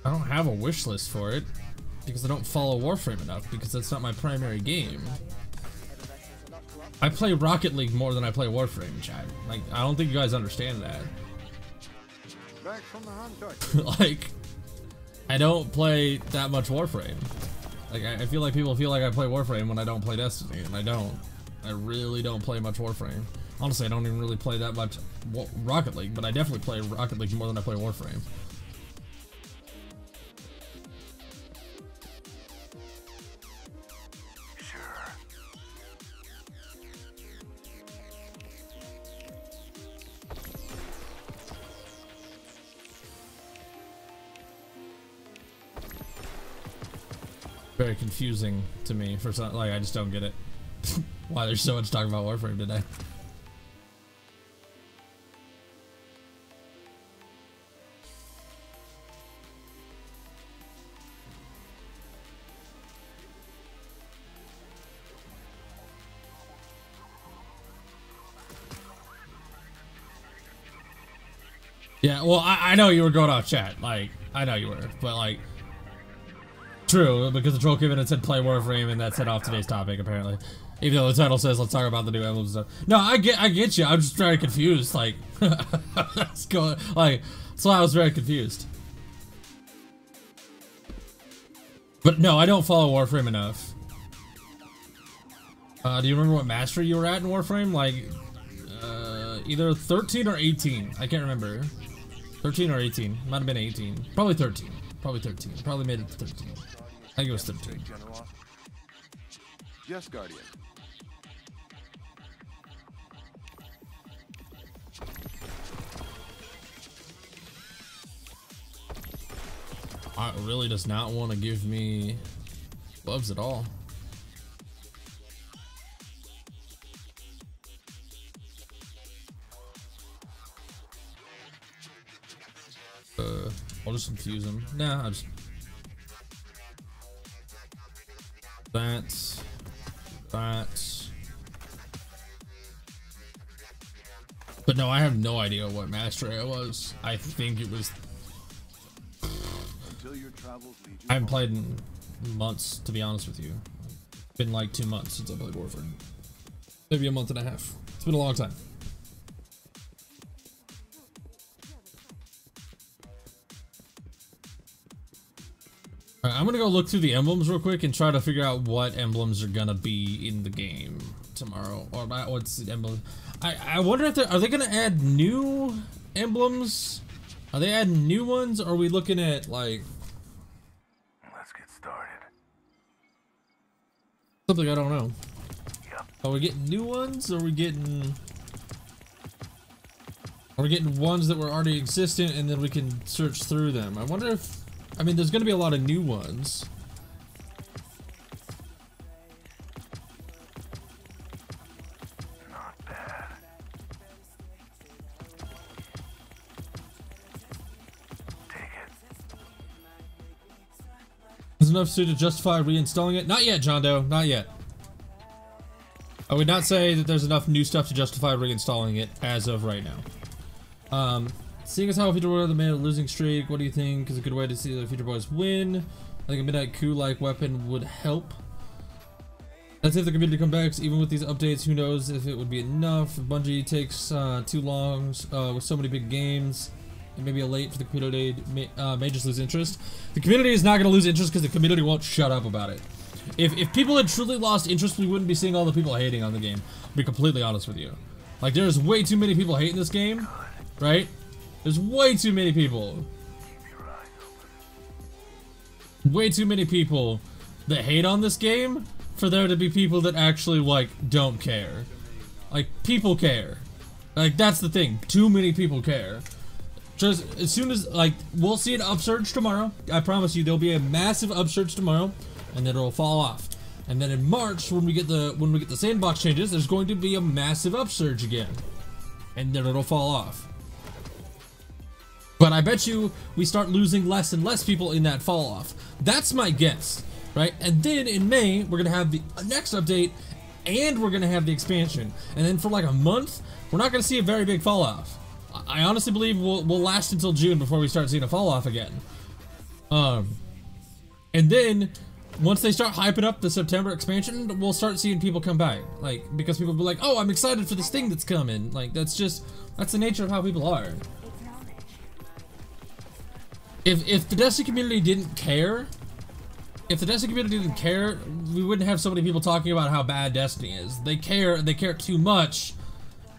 I don't have a wish list for it because I don't follow Warframe enough because that's not my primary game. I play Rocket League more than I play Warframe, chat. Like, I don't think you guys understand that. Back from the hunt. Like, I don't play that much Warframe. Like, I feel like people feel like I play Warframe when I don't play Destiny, and I don't. I really don't play much Warframe. Honestly, I don't even really play that much Rocket League, but I definitely play Rocket League more than I play Warframe. Very confusing to me for some, like, I just don't get it. Why there's so much talk about Warframe today. Yeah, well, I know you were going off chat, like, I know you were, but like, true, because the troll came in and said play Warframe, and that set off today's topic, apparently. Even though the title says let's talk about the new emblems and stuff. No, I get you. I'm just very confused. Like, that's going. Like, that's why I was very confused. But no, I don't follow Warframe enough. Do you remember what mastery you were at in Warframe? Like, either 13 or 18. I can't remember. 13 or 18. Might have been 18. Probably 13. Probably 13. Probably made it to 13. I think it was 13. Yes, Guardian. It really does not want to give me gloves at all. I'll just infuse them. Nah, I'll just... That. But no, I have no idea what mastery it was. I think it was... I haven't played in months, to be honest with you. It's been like 2 months since I played Warframe. Maybe a month and a half. It's been a long time. Alright, I'm gonna go look through the emblems real quick and try to figure out what emblems are gonna be in the game tomorrow. Or what's the emblem? I wonder if are they gonna add new emblems? Are they adding new ones? Or are we looking at like... Let's get started. Something I don't know. Yep. Are we getting new ones? Or are we getting... Are we getting ones that were already existent and then we can search through them? I wonder if... I mean, there's gonna be a lot of new ones. Not bad. Take it. Is enough to justify reinstalling it? Not yet, John Doe. Not yet. I would not say that there's enough new stuff to justify reinstalling it as of right now. Seeing as how Future Boys made a losing streak, what do you think is a good way to see the Future Boys win? I think a Midnight Coup-like weapon would help. That's if the community comes back. Even with these updates, who knows if it would be enough. If Bungie takes too long with so many big games, it may be a late for the community may just lose interest. The community is not going to lose interest because the community won't shut up about it. If people had truly lost interest, we wouldn't be seeing all the people hating on the game. I'll be completely honest with you. Like, there's way too many people hating this game, right? There's way too many people. Way too many people that hate on this game for there to be people that actually, like, don't care. Like, people care. Like, that's the thing. Too many people care. Just as soon as, like, we'll see an upsurge tomorrow. I promise you, there'll be a massive upsurge tomorrow, and then it'll fall off. And then in March, when we get the sandbox changes, there's going to be a massive upsurge again, and then it'll fall off. But I bet you we start losing less and less people in that fall off. That's my guess, right? And then in May, we're gonna have the next update, and we're gonna have the expansion. And then for like a month, we're not gonna see a very big fall off. I honestly believe we'll last until June before we start seeing a fall off again. And then once they start hyping up the September expansion, we'll start seeing people come back. Like, because people will be like, oh, I'm excited for this thing that's coming. Like, that's the nature of how people are. If the Destiny community didn't care, we wouldn't have so many people talking about how bad Destiny is. They care too much,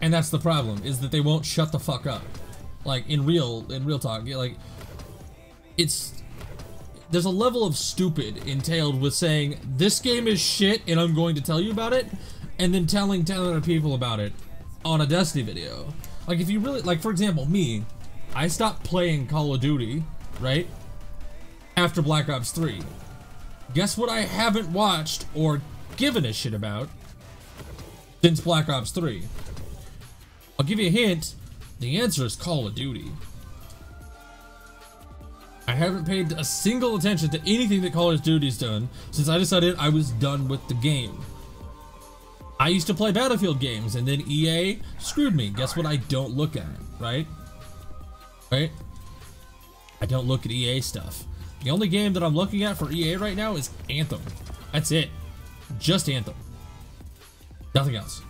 and that's the problem, is that they won't shut the fuck up. Like, in real talk, like, there's a level of stupid entailed with saying, this game is shit and I'm going to tell you about it, and then telling 10 other people about it on a Destiny video. Like, if you really, like, for example, me, I stopped playing Call of Duty, right, after Black Ops 3. Guess what I haven't watched or given a shit about since Black Ops 3? I'll give you a hint. The answer is Call of Duty. I haven't paid a single attention to anything that Call of Duty's done since I decided I was done with the game. I used to play Battlefield games, and then EA screwed me. Guess what I don't look at, right? Right? I don't look at EA stuff. The only game that I'm looking at for EA right now is Anthem. That's it. Just Anthem. Nothing else.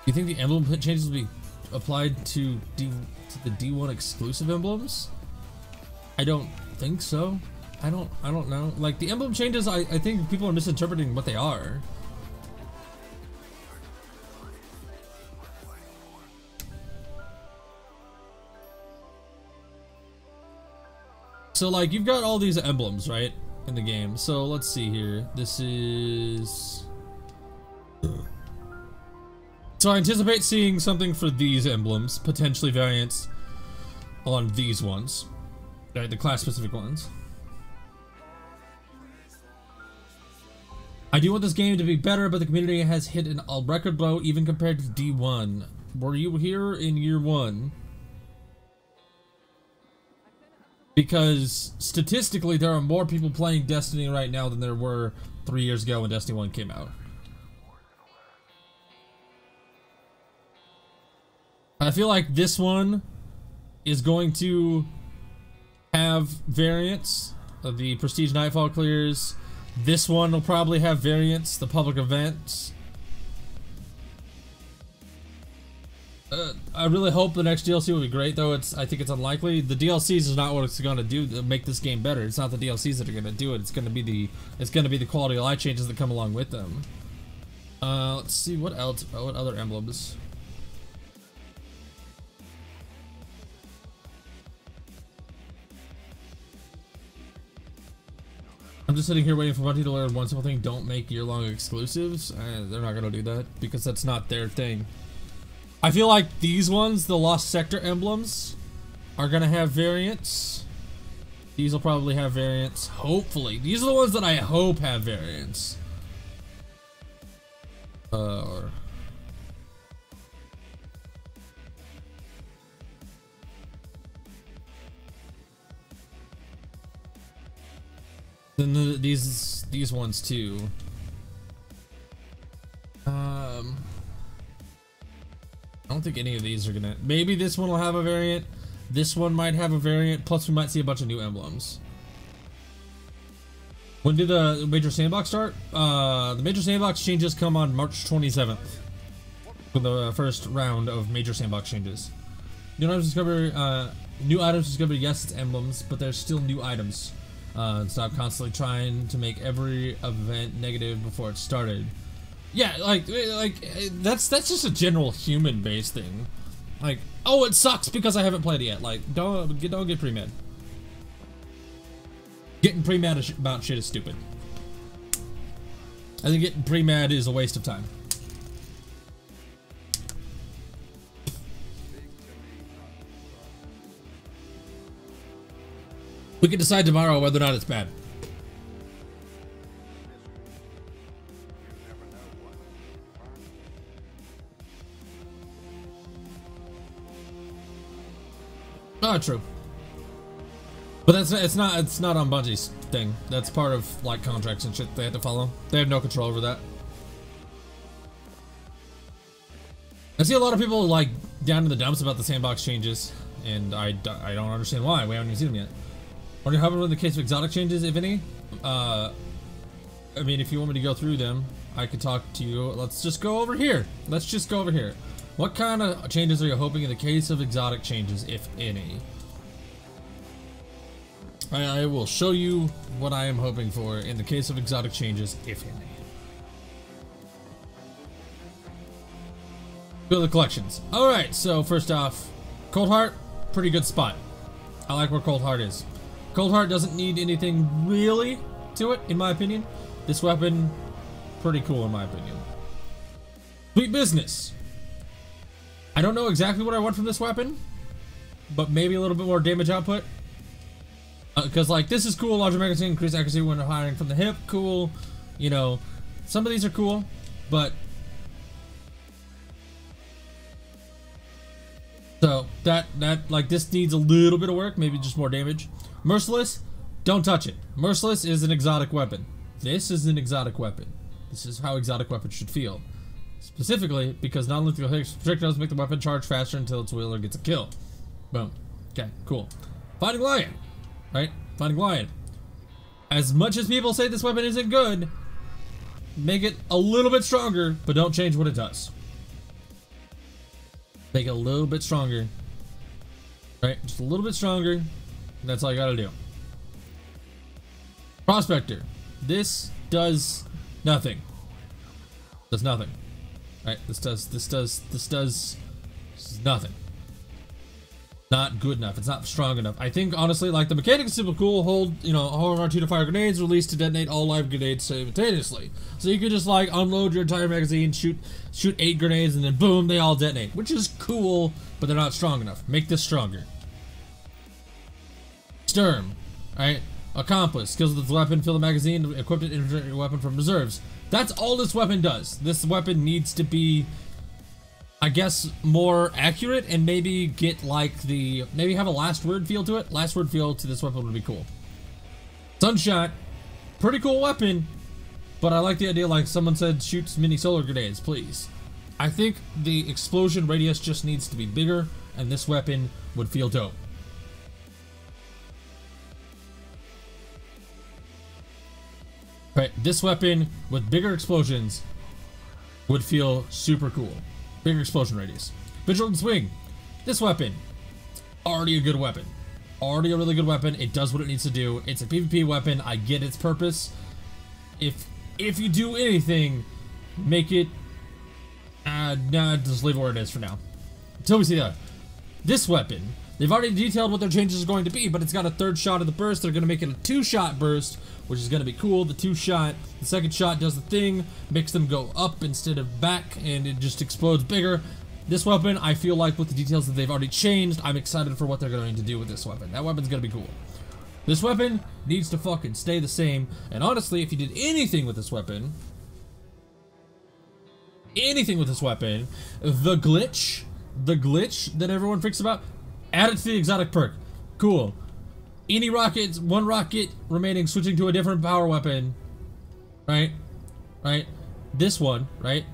You think the emblem changes will be applied to the D1 exclusive emblems? I don't think so. I don't know. Like, the emblem changes, I think people are misinterpreting what they are. So, like, you've got all these emblems, right, in the game. So, let's see here. This is... So, I anticipate seeing something for these emblems, potentially variants on these ones. Right, the class-specific ones. I do want this game to be better, but the community has hit a record low even compared to D1. Were you here in year 1? Because statistically, there are more people playing Destiny right now than there were 3 years ago when Destiny 1 came out. I feel like this one is going to have variants. The Prestige Nightfall clears. This one will probably have variants. The public events. I really hope the next DLC will be great, though I think it's unlikely. The DLCs is not what it's going to do to make this game better. It's not the DLCs that are going to do it. It's going to be the quality of life changes that come along with them. Let's see what else. What other emblems? I'm just sitting here waiting for Bungie to learn one simple thing: don't make year-long exclusives. They're not going to do that because that's not their thing. I feel like these ones, the Lost Sector emblems, are gonna have variants. These will probably have variants. Hopefully. These are the ones that I hope have variants. Then these ones too. I don't think any of these are gonna. Maybe this one will have a variant. This one might have a variant. Plus, we might see a bunch of new emblems. When did the Major Sandbox start? The Major Sandbox changes come on March 27th. For the first round of Major Sandbox changes. New items discovered. Yes, it's emblems, but there's still new items. Stop constantly trying to make every event negative before it started. Yeah, like that's just a general human-based thing. Like, oh, it sucks because I haven't played it yet. Like, don't get pre-med. Getting pre-mad about shit is stupid. I think getting pre-mad is a waste of time. We can decide tomorrow whether or not it's bad. Oh, true. But it's not on Bungie's thing. That's part of like contracts and shit they have to follow. They have no control over that. I see a lot of people like down in the dumps about the sandbox changes, and I don't understand why. We haven't even seen them yet. What happened in the case of exotic changes, if any? I mean, if you want me to go through them, I could talk to you. Let's just go over here. Let's just go over here. What kind of changes are you hoping in the case of exotic changes, if any? I will show you what I am hoping for in the case of exotic changes, if any. Go to the collections. Alright, so first off, Cold Heart, pretty good spot. I like where Cold Heart is. Cold Heart doesn't need anything really to it, in my opinion. This weapon, pretty cool in my opinion. Sweet business. I don't know exactly what I want from this weapon, but maybe a little bit more damage output. Because like this is cool, larger magazine, increased accuracy when firing from the hip, cool. You know, some of these are cool, but so that like this needs a little bit of work, maybe just more damage. Merciless, don't touch it. Merciless is an exotic weapon. This is an exotic weapon. This is how exotic weapons should feel. Specifically, because non-lethal projectiles make the weapon charge faster until its wielder gets a kill. Boom. Okay, cool. Fighting Lion. Right? Fighting Lion. As much as people say this weapon isn't good, make it a little bit stronger, but don't change what it does. Make it a little bit stronger. Right? Just a little bit stronger. That's all you gotta do. Prospector. This does nothing. Does nothing. Right, this does nothing. Not good enough. It's not strong enough. I think honestly, like the mechanic is super cool. Hold R2 to fire grenades, release to detonate all live grenades simultaneously. So you could just like unload your entire magazine, shoot 8 grenades, and then boom, they all detonate, which is cool, but they're not strong enough. Make this stronger. Sturm, right? Accomplice, skills with the weapon, fill the magazine, equip it, integrate your weapon from reserves. That's all this weapon does. This weapon needs to be I guess, more accurate and maybe get like maybe have a last word feel to it. Last word feel to this weapon would be cool. Sunshot, pretty cool weapon, but I like the idea, like someone said, shoots mini solar grenades, please. I think the explosion radius just needs to be bigger, and this weapon would feel dope. Right, this weapon with bigger explosions would feel super cool. Bigger explosion radius. Vigilant Swing. This weapon, already a good weapon. Already a really good weapon. It does what it needs to do. It's a PvP weapon. I get its purpose. If you do anything, make it... nah, just leave it where it is for now. Until we see the other. This weapon, they've already detailed what their changes are going to be, but it's got a third shot of the burst. They're going to make it a 2-shot burst, which is going to be cool. The 2-shot, the second shot does the thing, makes them go up instead of back, and it just explodes bigger. This weapon, I feel like with the details that they've already changed, I'm excited for what they're going to do with this weapon. That weapon's going to be cool. This weapon needs to fucking stay the same, and honestly, if you did anything with this weapon, the glitch that everyone freaks about, add it to the exotic perk. Cool. Any rockets, one rocket remaining, switching to a different power weapon. Right? This one, right?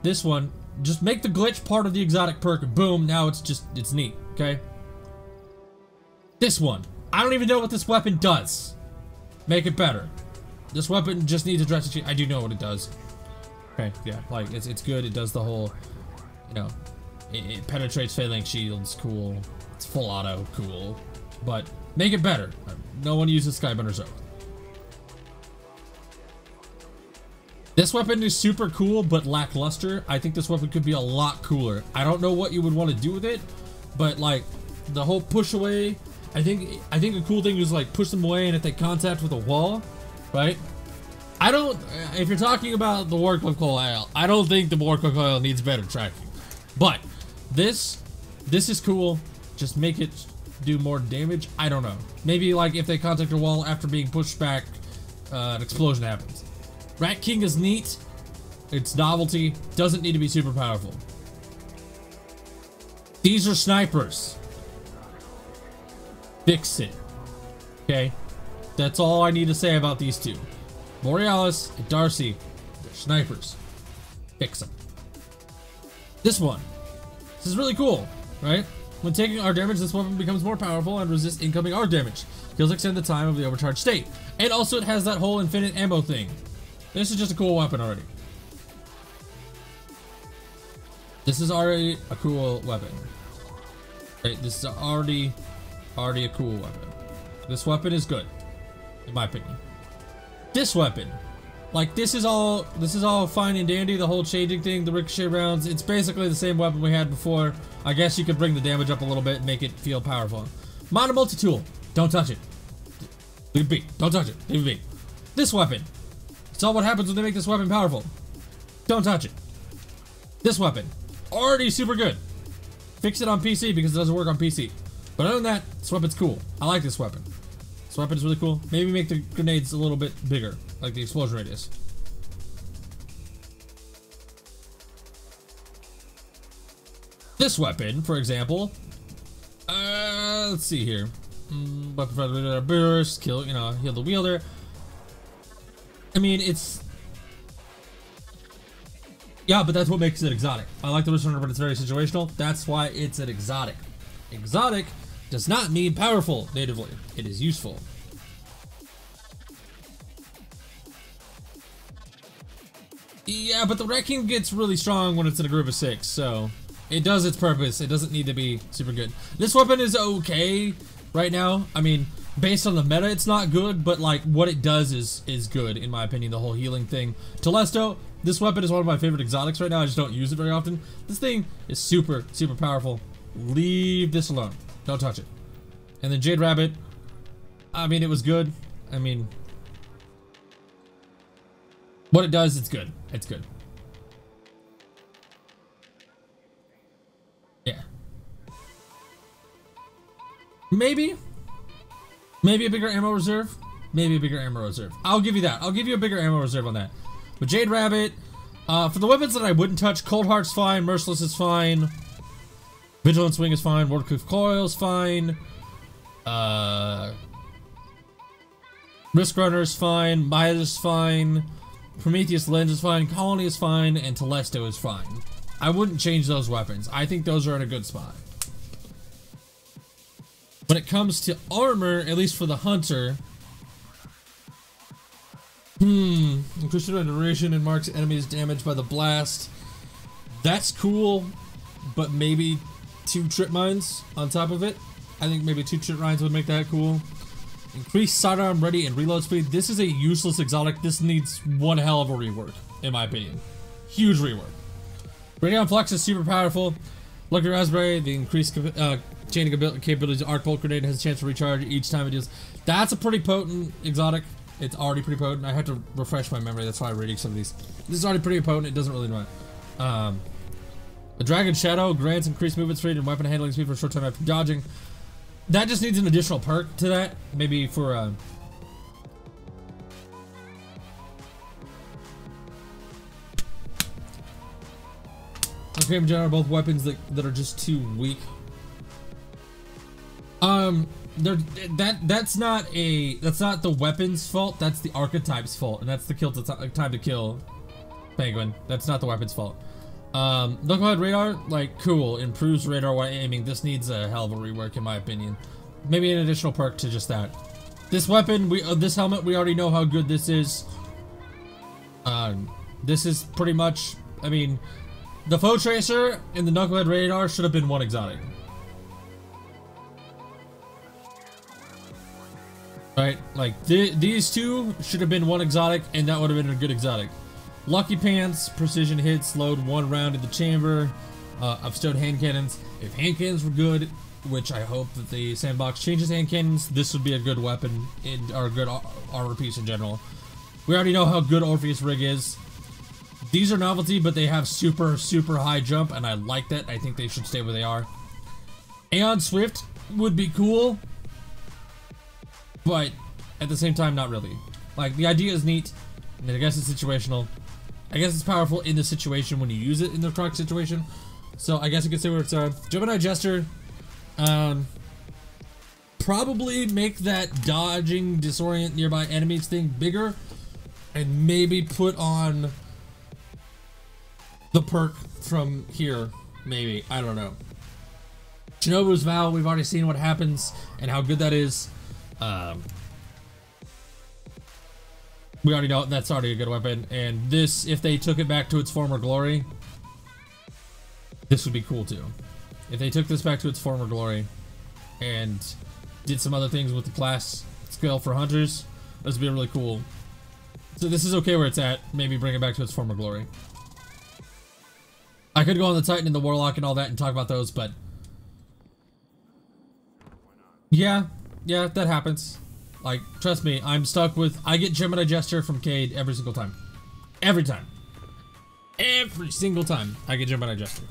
This one, just make the glitch part of the exotic perk. Boom, now it's neat, okay? This one, I don't even know what this weapon does. Make it better. This weapon just needs a drastic change. I do know what it does. Okay, yeah, like, it's good. It does the whole, you know, it penetrates phalanx shields, cool. It's full auto, cool. But make it better. No one uses Skybunder's Oath. This weapon is super cool, but lackluster. I think this weapon could be a lot cooler. I don't know what you would want to do with it, but like the whole push away. I think a cool thing is like push them away, and if they contact with a wall, right? If you're talking about the Warcliffe Coil, I don't think the Warcliffe Coil needs better tracking. But this is cool. Just make it do more damage. I don't know. Maybe like if they contact a wall after being pushed back, an explosion happens. Rat King is neat. It's novelty. Doesn't need to be super powerful. These are snipers. Fix it. Okay? That's all I need to say about these two. Borealis and Darcy, they're snipers. Fix them. This one. This is really cool, right? When taking arc damage, this weapon becomes more powerful and resists incoming arc damage. Kills extend the time of the overcharged state. And also it has that whole infinite ammo thing. This is just a cool weapon already. This is already a cool weapon. Right, this is already a cool weapon. This weapon is good, in my opinion. This weapon, like this is all fine and dandy. The whole changing thing, the ricochet rounds, it's basically the same weapon we had before. I guess you could bring the damage up a little bit and make it feel powerful. Mono multi-tool, don't touch it. Leave it be. Don't touch it. Leave it be. This weapon. Saw what happens when they make this weapon powerful. Don't touch it. This weapon. Already super good. Fix it on PC because it doesn't work on PC. But other than that, this weapon's cool. I like this weapon. This weapon is really cool. Maybe make the grenades a little bit bigger, like the explosion radius. This weapon, for example, let's see here. Weapon for burst, kill, heal the wielder. I mean, yeah, but that's what makes it exotic. I like the returner, but it's very situational. That's why it's an exotic. Exotic does not mean powerful natively. It is useful. Yeah, but the Rat King gets really strong when it's in a group of 6, so it does its purpose. It doesn't need to be super good. This weapon is okay right now. I mean, based on the meta, it's not good, but like what it does is good, in my opinion, the whole healing thing. Telesto, this weapon is one of my favorite exotics right now. I just don't use it very often. This thing is super, super powerful. Leave this alone. Don't touch it. And then Jade Rabbit, I mean, it was good. I mean, what it does, it's good. It's good. Yeah. Maybe a bigger ammo reserve. Maybe a bigger ammo reserve. I'll give you that. I'll give you a bigger ammo reserve on that. But Jade Rabbit, For the weapons that I wouldn't touch, Cold Heart's fine, Merciless is fine, Vigilant Swing is fine, Waterproof Coil is fine, Risk Runner is fine, Midas is fine, Prometheus Lens is fine, Colony is fine, and Telesto is fine. I wouldn't change those weapons. I think those are in a good spot. When it comes to armor, at least for the Hunter, increased duration and marks enemies damaged by the blast. That's cool, but maybe 2 trip mines on top of it. I think maybe 2 trip mines would make that cool. Increased sidearm ready and reload speed. This is a useless exotic. This needs one hell of a rework, in my opinion. Huge rework. Radion Flux is super powerful. Lucky Raspberry, the increased chaining capabilities of Arc Bolt Grenade has a chance to recharge each time it deals. That's a pretty potent exotic. It's already pretty potent. I have to refresh my memory. That's why I'm reading some of these. This is already pretty potent. It doesn't really run. The Dragon Shadow grants increased movement speed and weapon handling speed for a short time after dodging. That just needs an additional perk to that. Maybe for okay, in general, both weapons that are just too weak. That's not the weapon's fault. That's the archetype's fault, and that's the time to kill Penguin. That's not the weapon's fault. Knucklehead radar, like, cool, improves radar while aiming. This needs a hell of a rework, in my opinion. Maybe an additional perk to just that. This weapon, this helmet, we already know how good this is. This is pretty much, I mean, the Foe Tracer and the Knucklehead radar should have been one exotic. Right, like these two should have been one exotic, and that would have been a good exotic. Lucky Pants, precision hits, load 1 round in the chamber. Upstowed hand cannons. If hand cannons were good, which I hope that the sandbox changes hand cannons, this would be a good weapon or a good armor piece in general. We already know how good Orpheus Rig is. These are novelty, but they have super high jump, and I like that. I think they should stay where they are. Aeon Swift would be cool, but at the same time, not really. Like, the idea is neat, and I guess it's situational. I guess it's powerful in the situation when you use it in the correct situation. So I guess you could say where it's Gemini Jester. Probably make that dodging, disorient nearby enemies thing bigger, and maybe put on the perk from here. Maybe, I don't know. Shinobu's Vow, we've already seen what happens and how good that is. We already know that's already a good weapon, and this, if they took it back to its former glory, this would be cool too. If they took this back to its former glory and did some other things with the class skill for hunters, this would be really cool. So this is okay where it's at. Maybe bring it back to its former glory. I could go on the Titan and the Warlock and all that and talk about those, but yeah, that happens. Like, trust me, I'm stuck with, I get Gemini Jester from Cade every single time. Every time. Every single time I get Gemini Jester.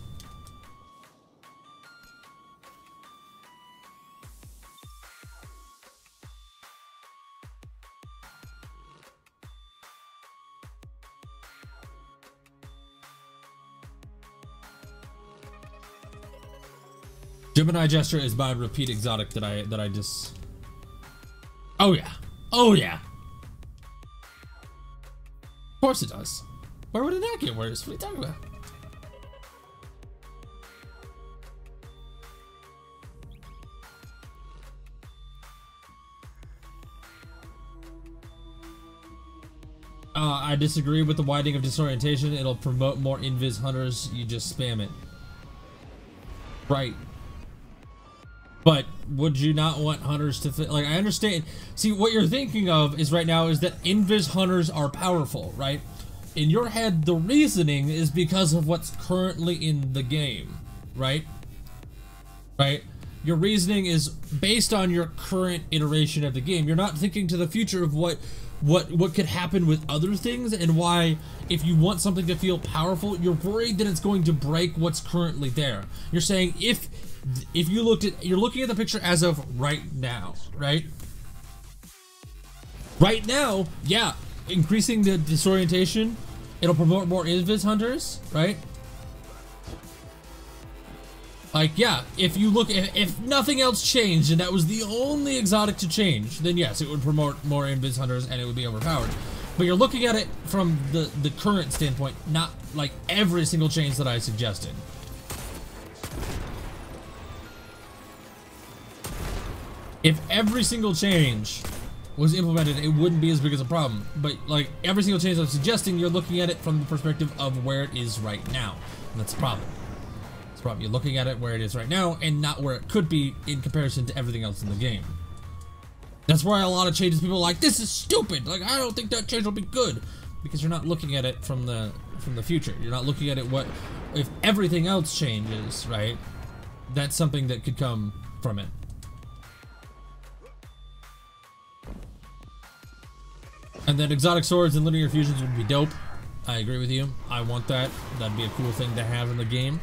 Gemini Jester is my repeat exotic that I just... Oh yeah. Oh yeah. Of course it does. Where would it not get worse? What are you talking about? I disagree with the widening of disorientation. It'll promote more invis hunters. You just spam it. Right. But would you not want hunters to like, I understand. See, what you're thinking of is right now is that invis hunters are powerful, right? In your head, the reasoning is because of what's currently in the game, right? Right? Your reasoning is based on your current iteration of the game. You're not thinking to the future of what could happen with other things, and why, if you want something to feel powerful, you're worried that it's going to break what's currently there. You're saying if you you're looking at the picture as of right now, right? Right now, yeah, increasing the disorientation It'll promote more invis hunters, right? Like, yeah, if you look, if nothing else changed and that was the only exotic to change, then yes, it would promote more invis hunters and it would be overpowered. But you're looking at it from the current standpoint, not like every single change that I suggested. If every single change was implemented, it wouldn't be as big as a problem. But like every single change I'm suggesting, you're looking at it from the perspective of where it is right now. And that's the problem. That's the problem. You're looking at it where it is right now and not where it could be in comparison to everything else in the game. That's why a lot of changes people are like, this is stupid. Like, I don't think that change will be good. Because you're not looking at it from the future. You're not looking at it what if everything else changes, right? That's something that could come from it. And then exotic swords and linear fusions would be dope. I agree with you. I want that. That'd be a cool thing to have in the game.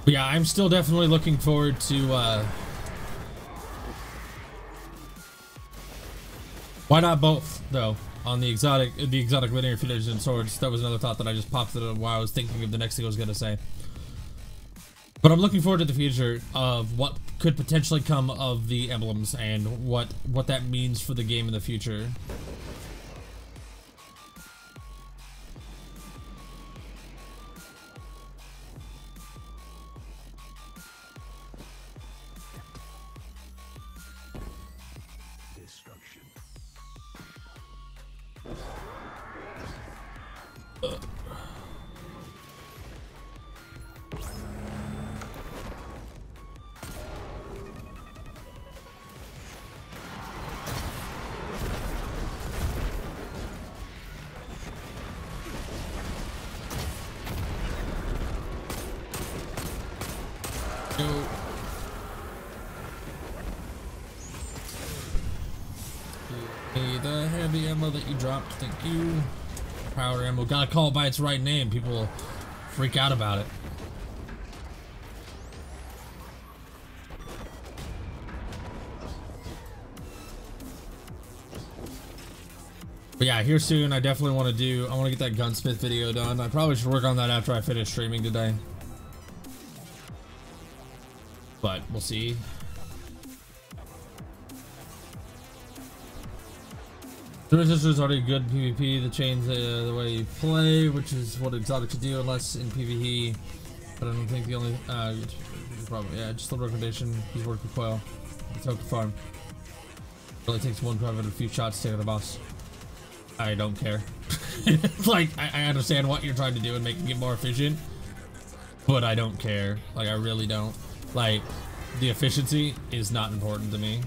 But yeah, I'm still definitely looking forward to, why not both, though, on the exotic linear fusion swords? That was another thought that I just popped into while I was thinking of the next thing I was going to say. But I'm looking forward to the future of what could potentially come of the emblems and what that means for the game in the future. Hey, the heavy ammo that you dropped, thank you. Power ammo, gotta call it by its right name. People freak out about it. But yeah, here soon, I definitely want to I want to get that gunsmith video done. I probably should work on that after I finish streaming today. But we'll see. The resistance is already good in PvP. The change the way you play, which is what exotic should do, unless in PvE. But I don't think the only probably just the recommendation. He's working well. The token farm. It only takes one private and a few shots to take out the boss. I don't care. Like I understand what you're trying to do and making it more efficient, but I don't care. Like I really don't. Like the efficiency is not important to me.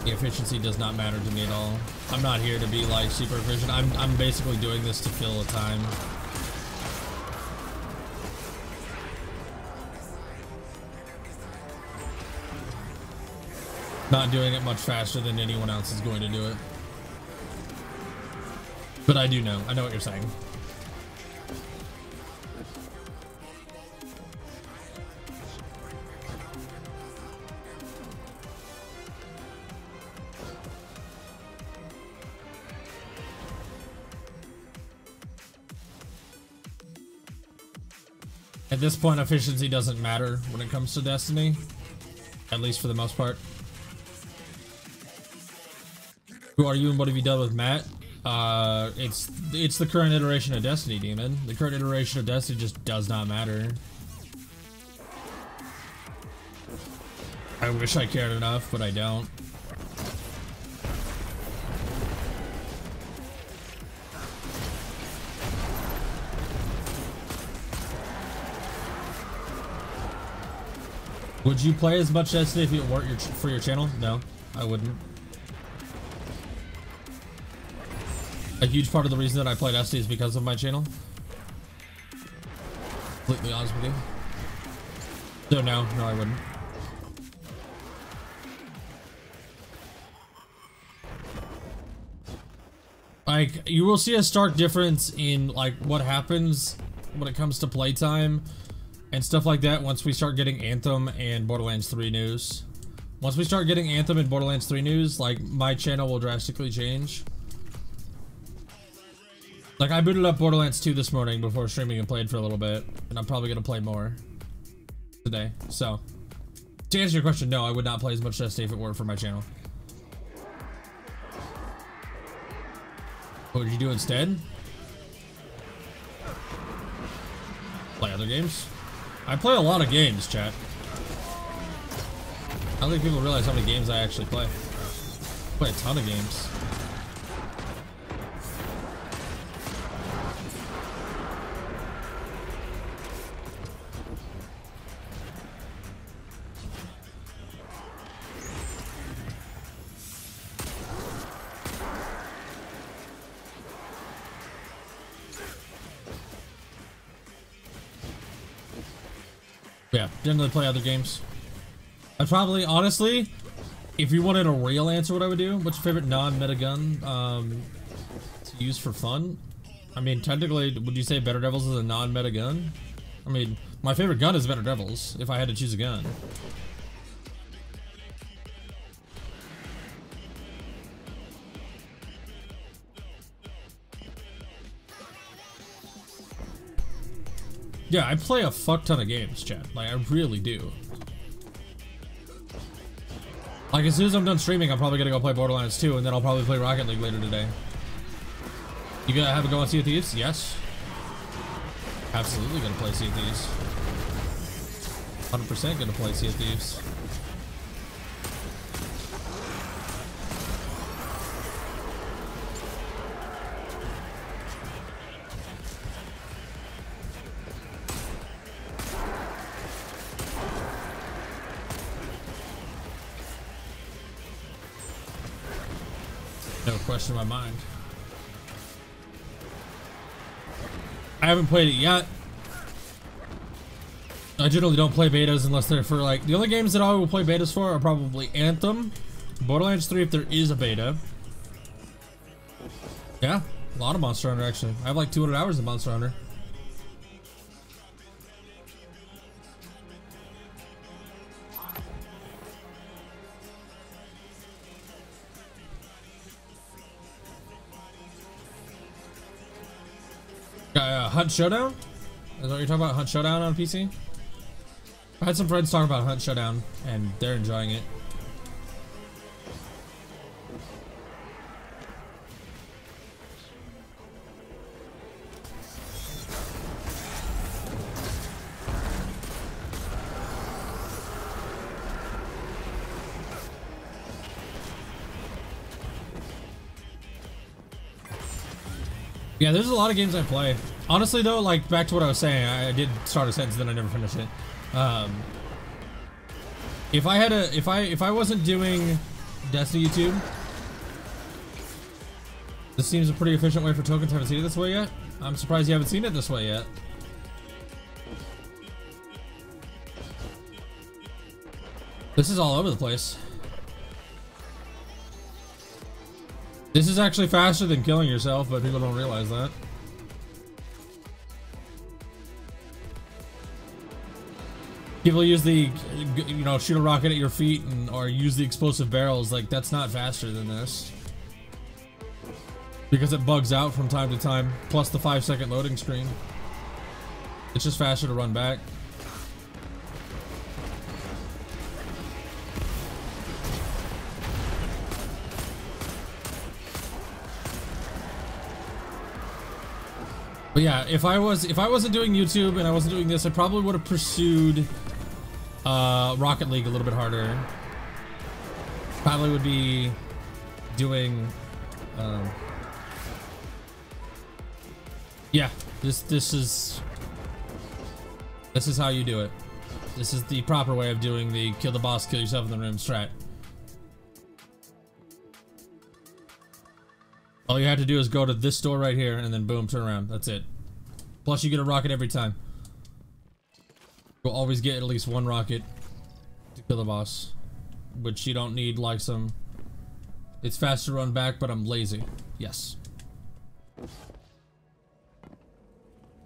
The efficiency does not matter to me at all. I'm not here to be like super efficient. I'm basically doing this to fill a time. Not doing it much faster than anyone else is going to do it. But I do know. I know what you're saying. At this point, efficiency doesn't matter when it comes to Destiny, at least for the most part. Who are you and what have you done with Matt? It's the current iteration of Destiny, Demon. The current iteration of Destiny just does not matter. I wish I cared enough, but I don't. Would you play as much Destiny if it weren't for your channel? No, I wouldn't. A huge part of the reason that I play Destiny is because of my channel. Completely honest with you. So no, I wouldn't. Like, you will see a stark difference in, like, what happens when it comes to playtime and stuff like that once we start getting Anthem and Borderlands 3 news. Once we start getting Anthem and Borderlands 3 news, like, my channel will drastically change. Like, I booted up Borderlands 2 this morning before streaming and played for a little bit, and I'm probably gonna play more today. So, to answer your question, no, I would not play as much Destiny if it weren't for my channel. What would you do instead? Play other games? I play a lot of games, chat. I don't think people realize how many games I actually play. I play a ton of games. Yeah, generally play other games. I'd probably, honestly, if you wanted a real answer, what I would do, what's your favorite non-meta gun to use for fun? I mean, technically, would you say Better Devils is a non-meta gun? I mean, my favorite gun is Better Devils, if I had to choose a gun. Yeah, I play a fuck ton of games, chat. Like, I really do. Like, as soon as I'm done streaming, I'm probably gonna go play Borderlands 2, and then I'll probably play Rocket League later today. You gonna have a go on Sea of Thieves? Yes. Absolutely gonna play Sea of Thieves. 100% gonna play Sea of Thieves. No question in my mind. I haven't played it yet. I generally don't play betas unless they're for, like, the only games that I will play betas for are probably Anthem, Borderlands 3 if there is a beta. Yeah, a lot of Monster Hunter actually. I have like 200 hours of Monster Hunter. Hunt Showdown? Is that what you're talking about? Hunt Showdown on PC? I had some friends talk about Hunt Showdown, and they're enjoying it. Yeah, there's a lot of games I play. Honestly though, like, back to what I was saying, I did start a sentence, then I never finished it. If I wasn't doing Destiny YouTube, this seems a pretty efficient way for tokens. Haven't seen it this way yet. I'm surprised you haven't seen it this way yet. This is all over the place. This is actually faster than killing yourself, but people don't realize that. People use the, you know, shoot a rocket at your feet and, or use the explosive barrels. Like, that's not faster than this. Because it bugs out from time to time, plus the 5-second loading screen. It's just faster to run back. But yeah, if I wasn't doing YouTube and I wasn't doing this, I probably would have pursued Rocket League a little bit harder. Probably would be doing yeah, this is how you do it. This is the proper way of doing the kill the boss, kill yourself in the room strat. All you have to do is go to this door right here and then boom, turn around. That's it. Plus you get a rocket every time. We'll always get at least one rocket to kill the boss, which you don't need like some. It's fast to run back, but I'm lazy. Yes.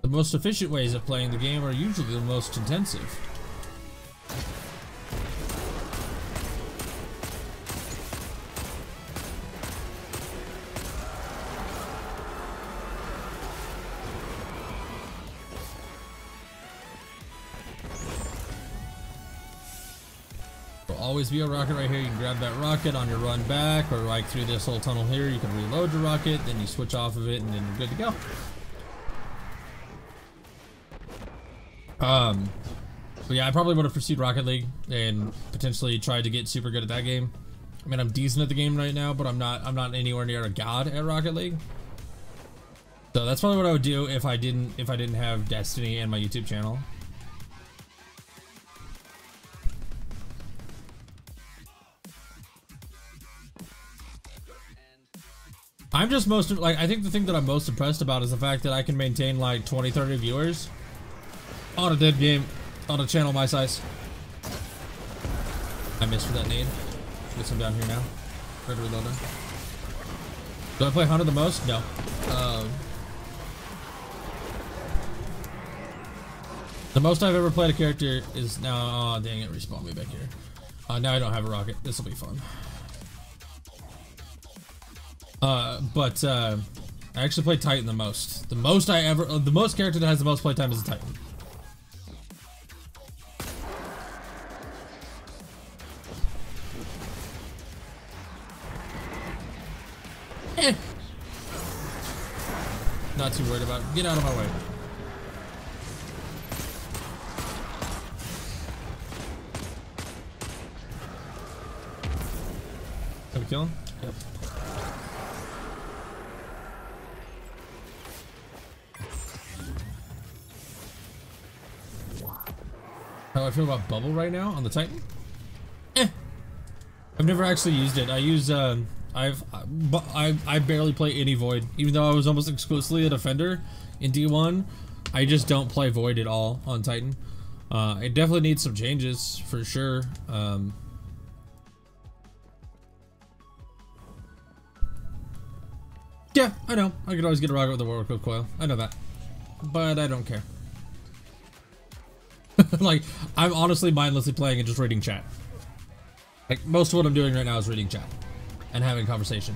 The most efficient ways of playing the game are usually the most intensive. Always be a rocket right here. You can grab that rocket on your run back, or like through this whole tunnel here. You can reload your rocket, then you switch off of it, and then you're good to go. But yeah, I probably would have pursued Rocket League and potentially tried to get super good at that game. I mean, I'm decent at the game right now, but I'm not anywhere near a god at Rocket League. So that's probably what I would do if I didn't have Destiny and my YouTube channel. I'm just I think the thing that I'm most impressed about is the fact that I can maintain like 20-30 viewers on a dead game on a channel my size. I missed for that nade. Get some down here now. Try to reload it. Do I play Hunter the most? No. The most I've ever played a character is now. Oh, dang it! Respawn me back here. Now I don't have a rocket. This will be fun. I actually play Titan the most. The most character that has the most playtime is a Titan. Not too worried about it. Get out of my way. Have we kill him? Yep. How do I feel about Bubble right now on the Titan? I've never actually used it. I use I barely play any Void, even though I was almost exclusively a defender in D1. I just don't play Void at all on Titan. It definitely needs some changes for sure. Yeah, I know. I could always get a rocket with a Warwick coil. I know that, but I don't care. Like, I'm honestly mindlessly playing and just reading chat. Like, most of what I'm doing right now is reading chat and having conversation.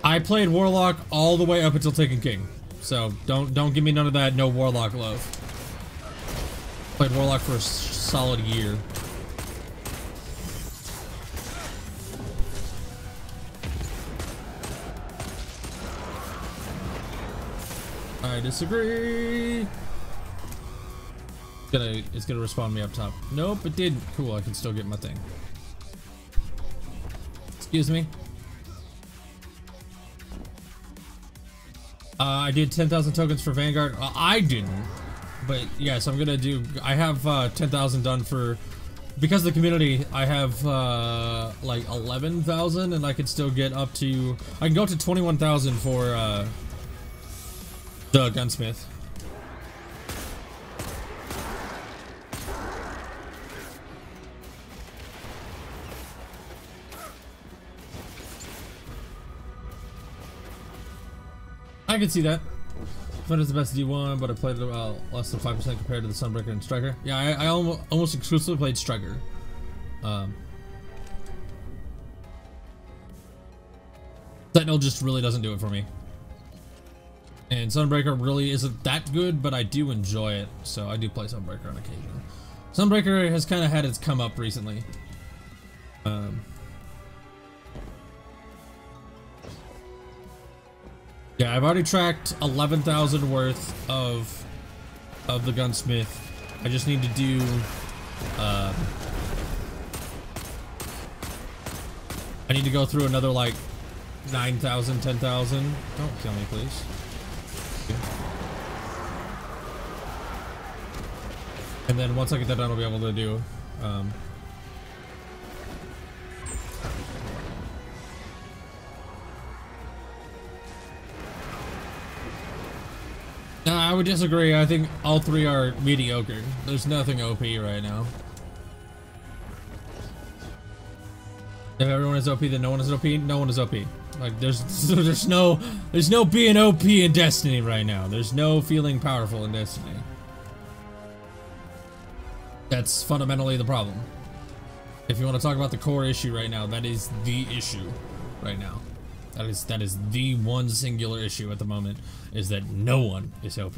I played Warlock all the way up until taking King, so don't give me none of that no Warlock love. Played Warlock for a solid year. I disagree. It's gonna respawn me up top. Nope, it didn't. Cool, I can still get my thing. Excuse me. I did 10,000 tokens for Vanguard. I didn't, but yes, I'm gonna do. I have 10,000 done for, because of the community. I have like 11,000, and I can still get up to. I can go up to 21,000 for the gunsmith. I can see that. Defender's the best D1, but I played it less than 5% compared to the Sunbreaker and Striker. Yeah, I almost exclusively played Striker. Sentinel just really doesn't do it for me. And Sunbreaker really isn't that good, but I do enjoy it, so I do play Sunbreaker on occasion. Sunbreaker has kind of had its come up recently. Yeah, I've already tracked 11,000 worth of the gunsmith. I just need to do I need to go through another like 9,000, 10,000. Don't kill me, please. And then once I get that done, I'll be able to do No, I would disagree. I think all three are mediocre. There's nothing OP right now. If everyone is OP, then no one is OP. No one is OP. Like there's no being OP in Destiny right now. There's no feeling powerful in Destiny. That's fundamentally the problem. If you want to talk about the core issue right now, that is the issue right now. That is the one singular issue at the moment, is that no one is OP.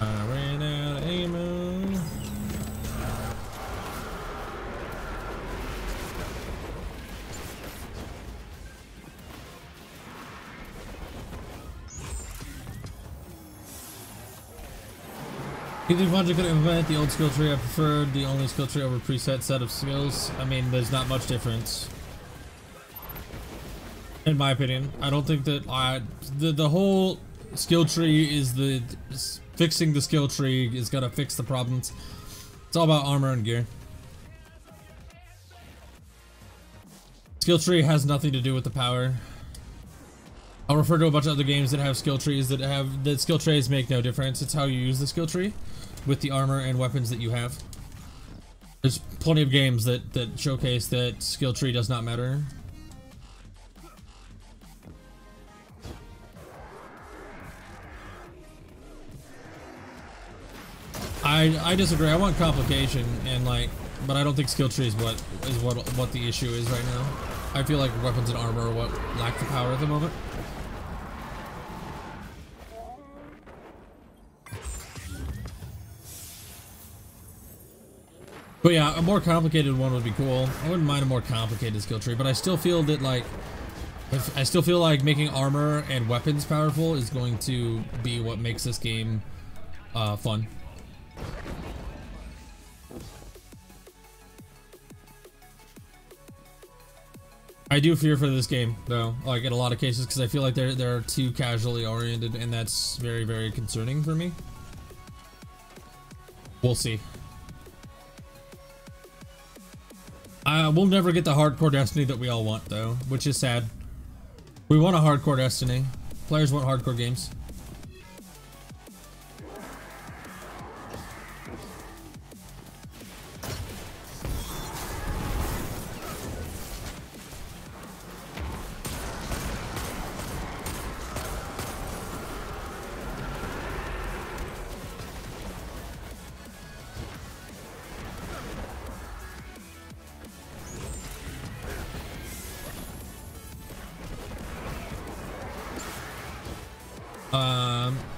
I ran out of ammo. Either project could implement the old skill tree. I preferred the only skill tree over preset set of skills. I mean, there's not much difference. In my opinion, I don't think that the whole skill tree is fixing the skill tree is gonna fix the problems. It's all about armor and gear. Skill tree has nothing to do with the power. I'll refer to a bunch of other games that have skill trees that skill trees make no difference. It's how you use the skill tree with the armor and weapons that you have. There's plenty of games that showcase that skill tree does not matter. I disagree. I want complication and but I don't think skill tree is what the issue is right now. I feel like weapons and armor are what lack the power at the moment. But yeah, a more complicated one would be cool. I wouldn't mind a more complicated skill tree, but I still feel that I still feel like making armor and weapons powerful is going to be what makes this game fun. I do fear for this game, though, like in a lot of cases, because I feel like they're too casually oriented, and that's very, very concerning for me. We'll see. We'll never get the hardcore Destiny that we all want, though, which is sad. We want a hardcore Destiny. Players want hardcore games.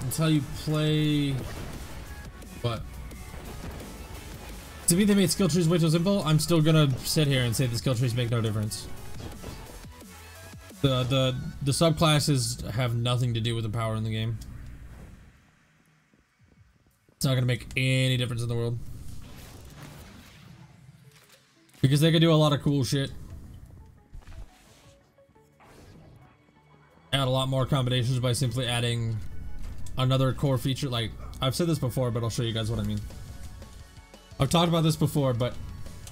It's how you play. What? To me, they made skill trees way too simple. I'm still gonna sit here and say the skill trees make no difference. The subclasses have nothing to do with the power in the game. It's not gonna make any difference in the world. Because they can do a lot of cool shit. Add a lot more combinations by simply adding another core feature. Like, I've said this before, but I'll show you guys what I mean. I've talked about this before, but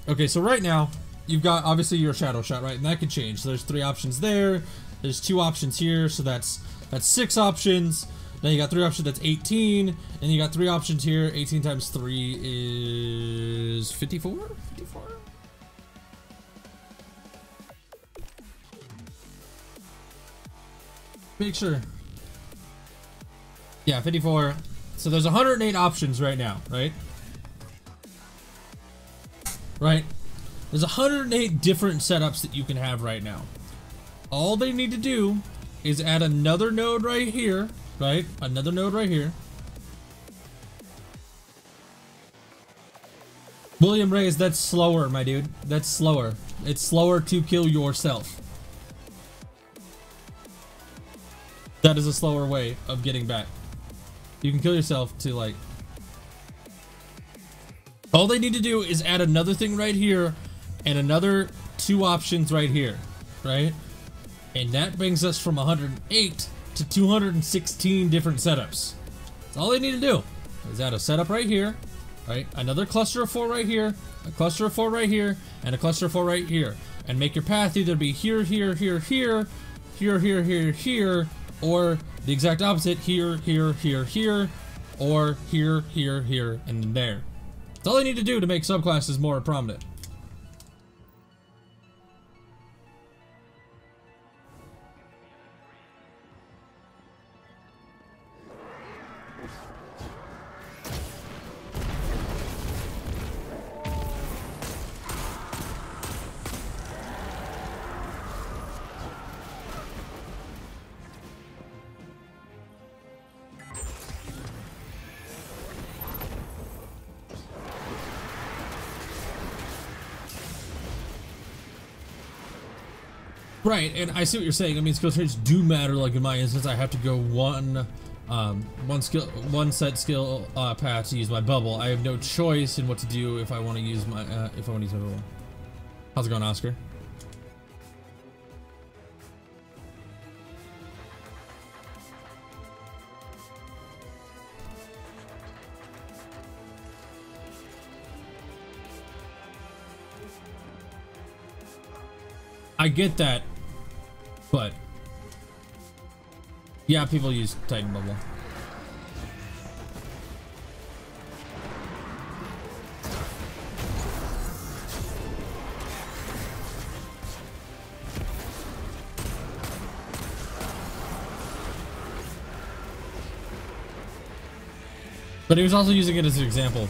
okay, so right now you've got obviously your shadow shot, right? And that could change. So there's 3 options there, there's 2 options here, so that's 6 options. Then you got 3 options, that's 18, and you got 3 options here. 18 times 3 is 54? 54? Make sure. Yeah, 54. So there's 108 options right now, right? Right? There's 108 different setups that you can have right now. All they need to do is add another node right here, right? Another node right here. William Reyes, that's slower, my dude. That's slower. It's slower to kill yourself. That is a slower way of getting back. You can kill yourself to like... All they need to do is add another thing right here and another 2 options right here, right? And that brings us from 108 to 216 different setups. That's all they need to do is add a setup right here, right? Another cluster of 4 right here, a cluster of 4 right here, and a cluster of 4 right here. And make your path either be here, here, here, here, here, here, here, here, or the exact opposite, here, here, here, here, or here, here, here, and then there. That's all they need to do to make subclasses more prominent. Right, and I see what you're saying. I mean, skill traits do matter. Like in my instance, I have to go one set skill path to use my bubble. I have no choice in what to do if I want to use my bubble. How's it going, Oscar? I get that. But yeah, people use Titan Bubble. But he was also using it as an example.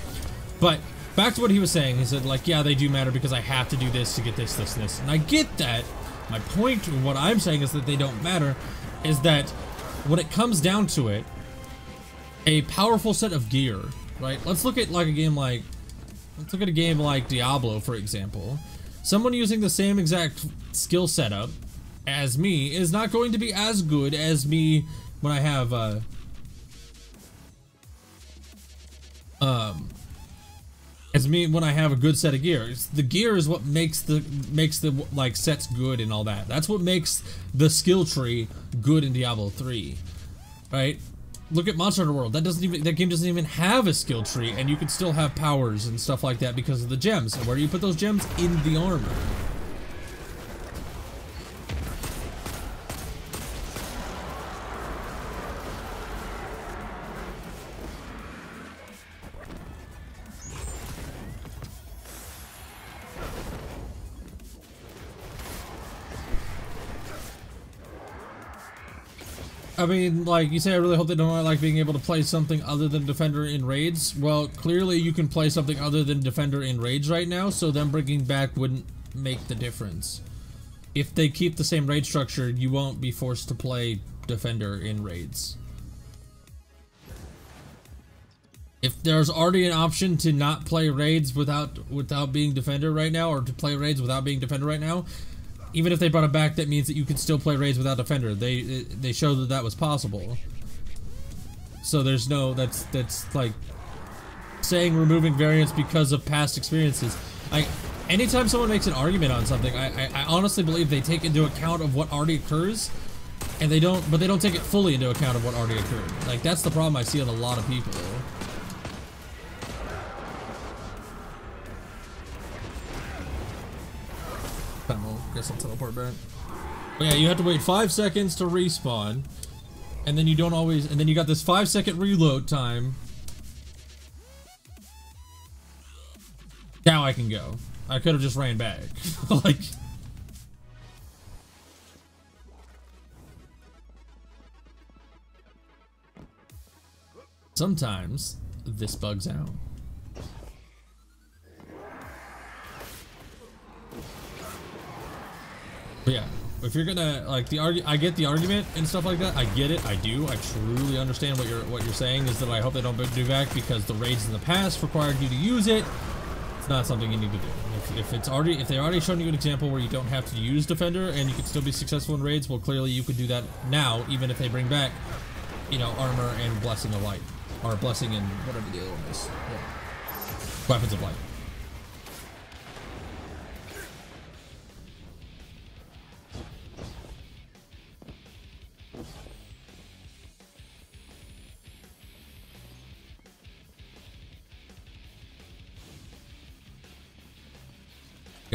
But back to what he was saying, he said, like, yeah, they do matter because I have to do this to get this, this, and this. And I get that. My point, what I'm saying is that they don't matter, is that when it comes down to it, a powerful set of gear, right? Let's look at like a game like Diablo, for example. Someone using the same exact skill setup as me is not going to be as good as me when I have a good set of gear. The gear is what makes the like sets good and all that. That's what makes the skill tree good in Diablo 3, right? Look at Monster Hunter World. That game doesn't even have a skill tree, and you can still have powers and stuff like that because of the gems. And where do you put those gems? In the armor. I mean, like, you say, I really hope they don't like being able to play something other than Defender in raids. Well, clearly you can play something other than Defender in raids right now, so them bringing back wouldn't make the difference. If they keep the same raid structure, you won't be forced to play Defender in raids. If there's already an option to not play raids without being Defender right now, or to play raids without being Defender right now, even if they brought it back, that means that you can still play raids without Defender. They showed that that was possible. So there's no, that's like saying removing variants because of past experiences. Like, anytime someone makes an argument on something, I honestly believe they take into account of what already occurs, and they don't take it fully into account of what already occurred. Like, that's the problem I see in a lot of people. Guess I'll teleport back. But yeah, you have to wait 5 seconds to respawn, and then you don't always, and then you got this 5-second reload time. Now I can go. I could have just ran back. Like, sometimes this bugs out. But yeah, if you're gonna like I get the argument and stuff like that. I get it. I do. I truly understand what you're saying. Is that I hope they don't do back because the raids in the past required you to use it. It's not something you need to do. If they already shown you an example where you don't have to use Defender and you can still be successful in raids, well, clearly you could do that now, even if they bring back, you know, Armor and Blessing of Light, or Blessing and whatever the other one is. Yeah. Weapons of Light.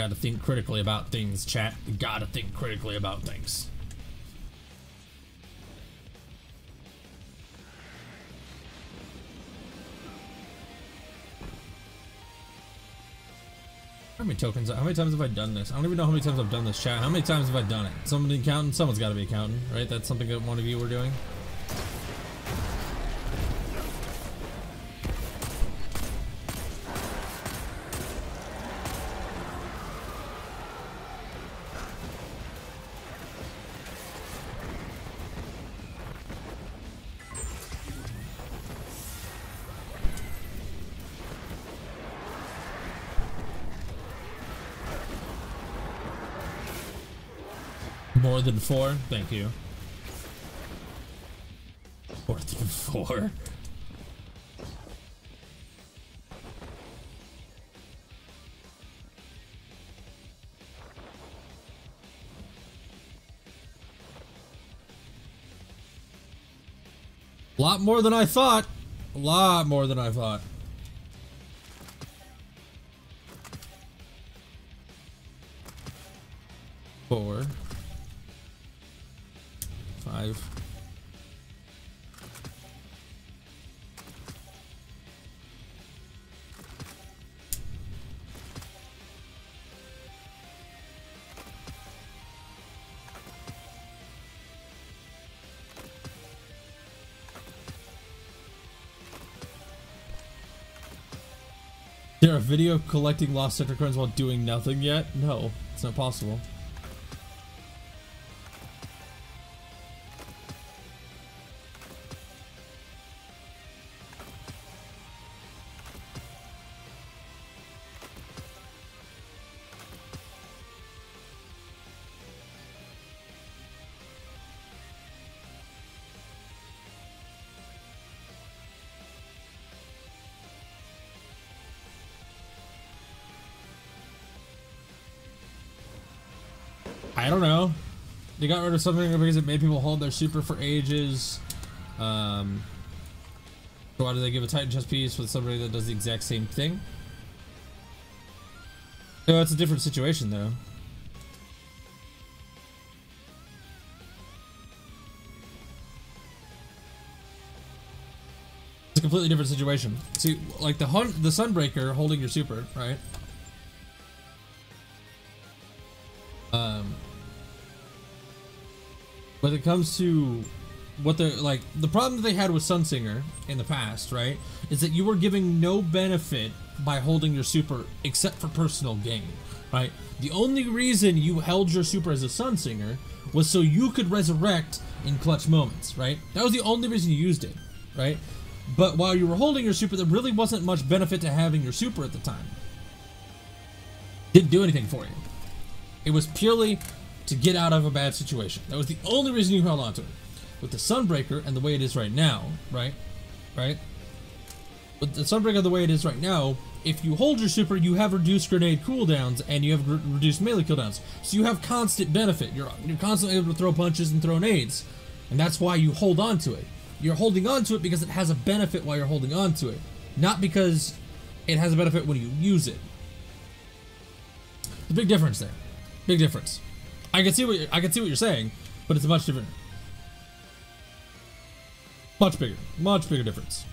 Gotta think critically about things, chat. You gotta think critically about things. How many tokens? How many times have I done this? I don't even know how many times I've done this, chat. How many times have I done it? Somebody counting? Someone's got to be counting, right? That's something that one of you were doing. More than 4? Thank you. More than 4? A lot more than I thought. A lot more than I thought. Four. 5. There a video collecting lost sector coins while doing nothing yet? No, it's not possible. I don't know. They got rid of something because it made people hold their super for ages. So why do they give a Titan chest piece with somebody that does the exact same thing? No, it's a different situation though. It's a completely different situation. See, like the Sunbreaker holding your super, right? When it comes to what they're like, the problem that they had with Sunsinger in the past, right, is that you were giving no benefit by holding your super except for personal gain, right? The only reason you held your super as a Sunsinger was so you could resurrect in clutch moments, right? That was the only reason you used it, right? But while you were holding your super, there really wasn't much benefit to having your super at the time. Didn't do anything for you. It was purely to get out of a bad situation. That was the only reason you held on to it. With the Sunbreaker and the way it is right now, right? With the Sunbreaker the way it is right now, if you hold your super, you have reduced grenade cooldowns and you have reduced melee cooldowns. So you have constant benefit. You're constantly able to throw punches and throw nades. And that's why you hold on to it. You're holding on to it because it has a benefit while you're holding on to it. Not because it has a benefit when you use it. There's a big difference there. Big difference. I can see what you're saying, but it's a much different, much bigger difference.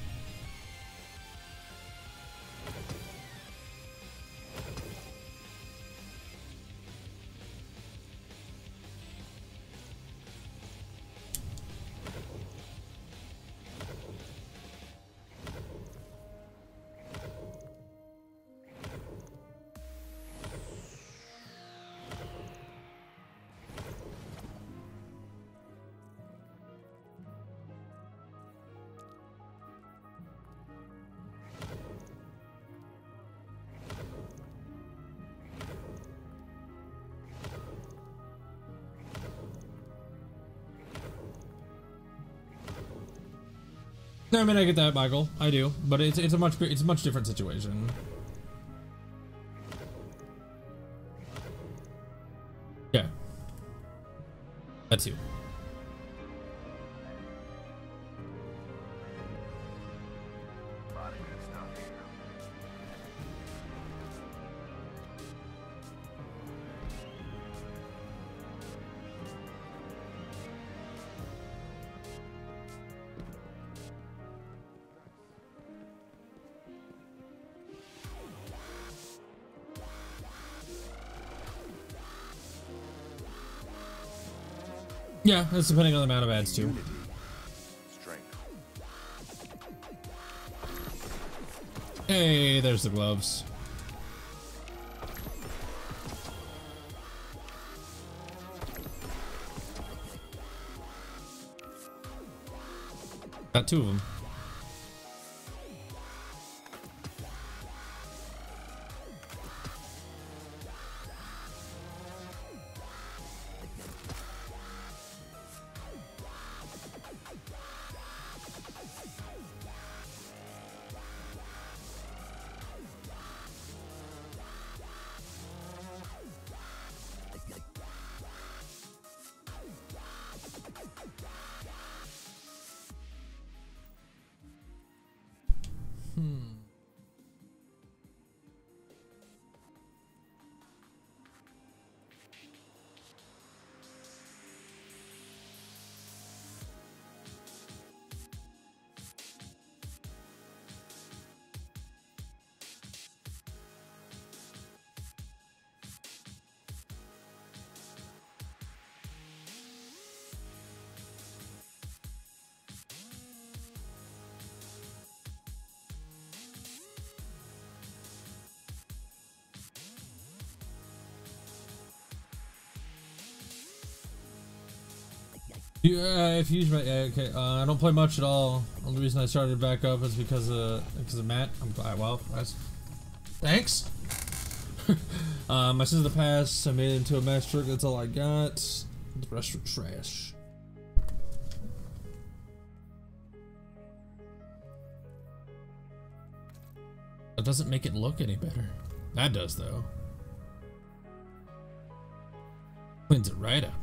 No, I mean I get that, Michael. I do, but it's a much different situation. Yeah, that's you. Yeah, that's depending on the amount of ads too. Unity. Strength. Hey, there's the gloves. Got 2 of them. If you use my okay, I don't play much at all. Only reason I started back up is because of Matt. I'm glad. Well, thanks. My sins of the past. I made it into a master. That's all I got. The rest are trash. That doesn't make it look any better. That does though. Cleans it right up.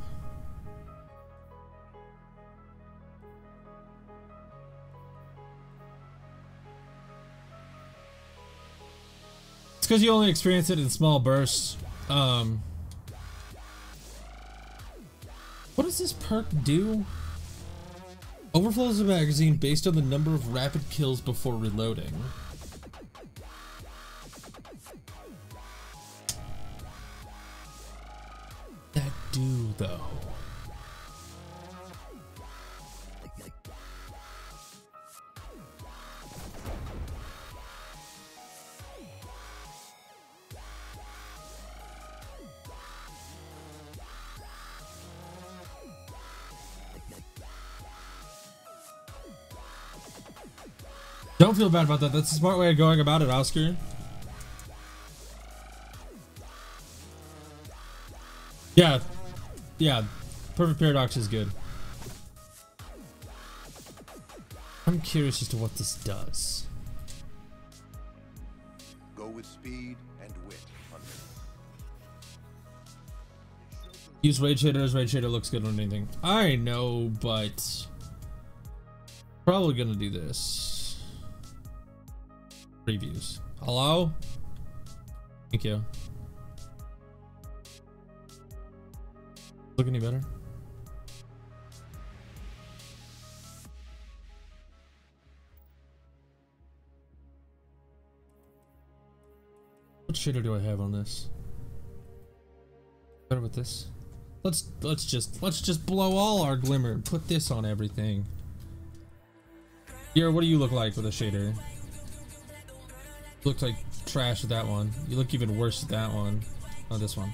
It's because you only experience it in small bursts. What does this perk do? Overflows the magazine based on the number of rapid kills before reloading. That do though. Don't feel bad about that. That's a smart way of going about it, Oscar. Yeah. Yeah. Perfect Paradox is good. I'm curious as to what this does. Go with speed and wit, Hunter. Use Raid Shaders. Raid Shader looks good on anything. I know, but probably gonna do this. Previews. Hello? Thank you. Look any better? What shader do I have on this? Better with this. Let's just blow all our glimmer and put this on everything. Here, what do you look like with a shader? Looks like trash with that one. You look even worse with that one. Oh, this one.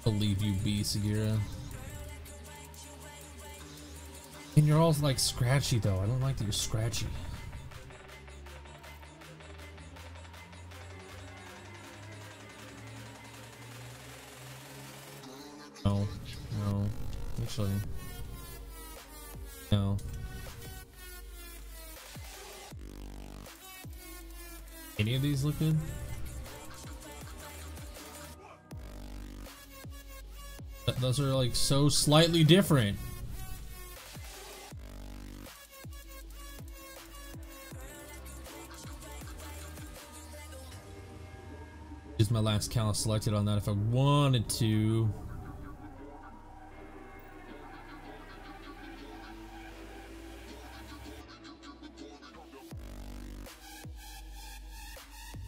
Believe you be, Segura. And you're all like scratchy though. I don't like that you're scratchy. No, no, actually, no. Any of these look good? Those are like so slightly different. Use my last count selected on that if I wanted to.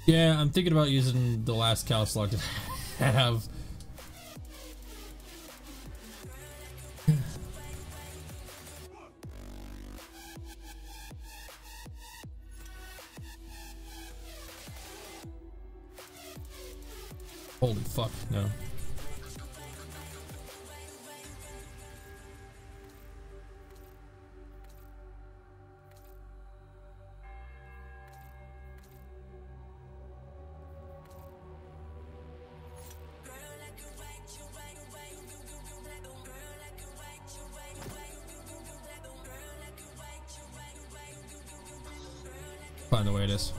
Yeah, I'm thinking about using the last cow slug to have. Holy fuck, no. Find the way it is.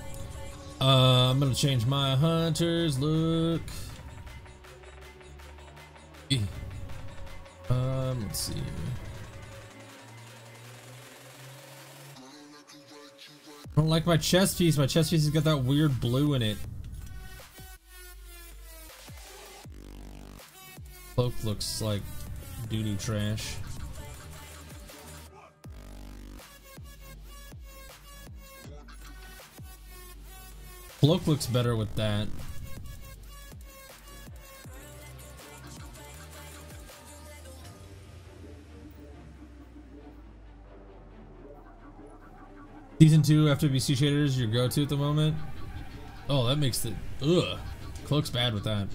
I'm gonna change my hunter's look. Let's see. I don't like my chest piece. My chest piece has got that weird blue in it. Cloak looks like doo-doo trash. Cloak looks better with that. Season 2 FWC shaders your go-to at the moment. Oh, that makes it ugh. Cloak's bad with that.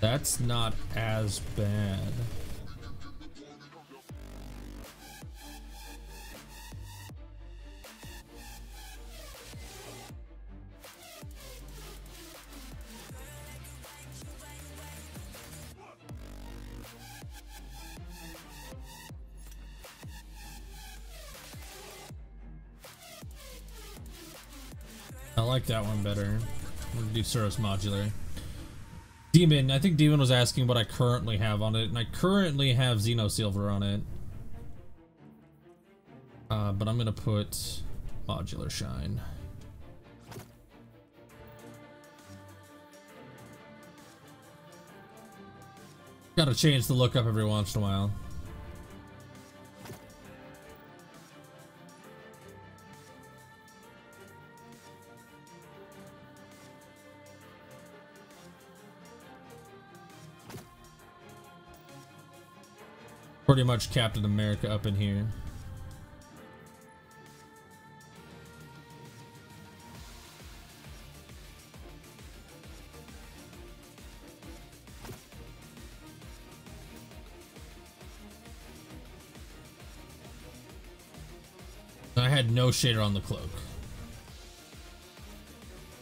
That's not as bad. I like that one better. I'm gonna do Suros modular. Demon, I think Demon was asking what I currently have on it, and I currently have Xeno Silver on it. But I'm gonna put modular shine. Gotta change the look up every once in a while. Pretty much Captain America up in here. I had no shader on the cloak.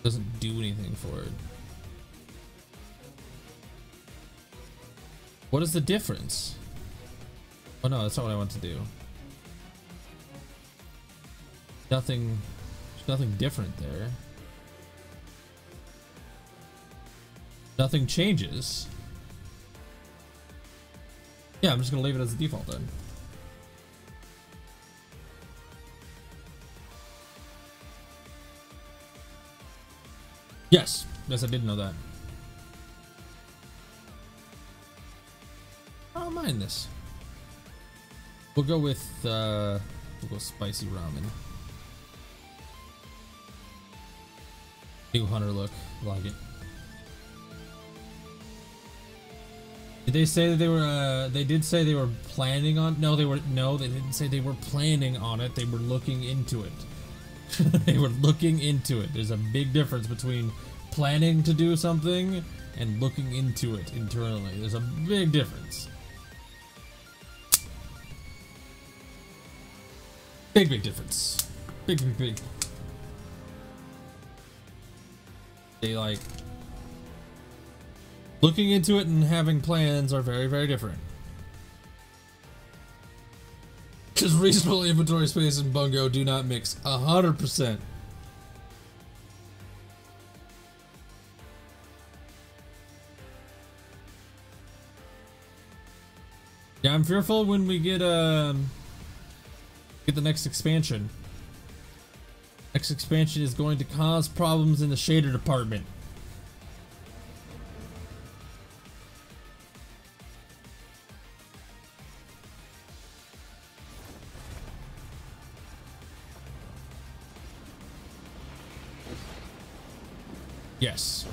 Doesn't do anything for it. What is the difference? Oh no, that's not what I want to do. Nothing, there's nothing different there. Nothing changes. Yeah, I'm just gonna leave it as the default then. Yes, yes, I did know that. I don't mind this. We'll go with spicy ramen. New hunter look, like it. Did they say that they were? They did say they were planning on. No, they were. No, they didn't say they were planning on it. They were looking into it. They were looking into it. There's a big difference between planning to do something and looking into it internally. There's a big difference. Big difference. Big. They like looking into it and having plans are very different. Because reasonable inventory space and bungo do not mix 100%. Yeah, I'm fearful when we get the next expansion. Next expansion is going to cause problems in the shader department. Yes.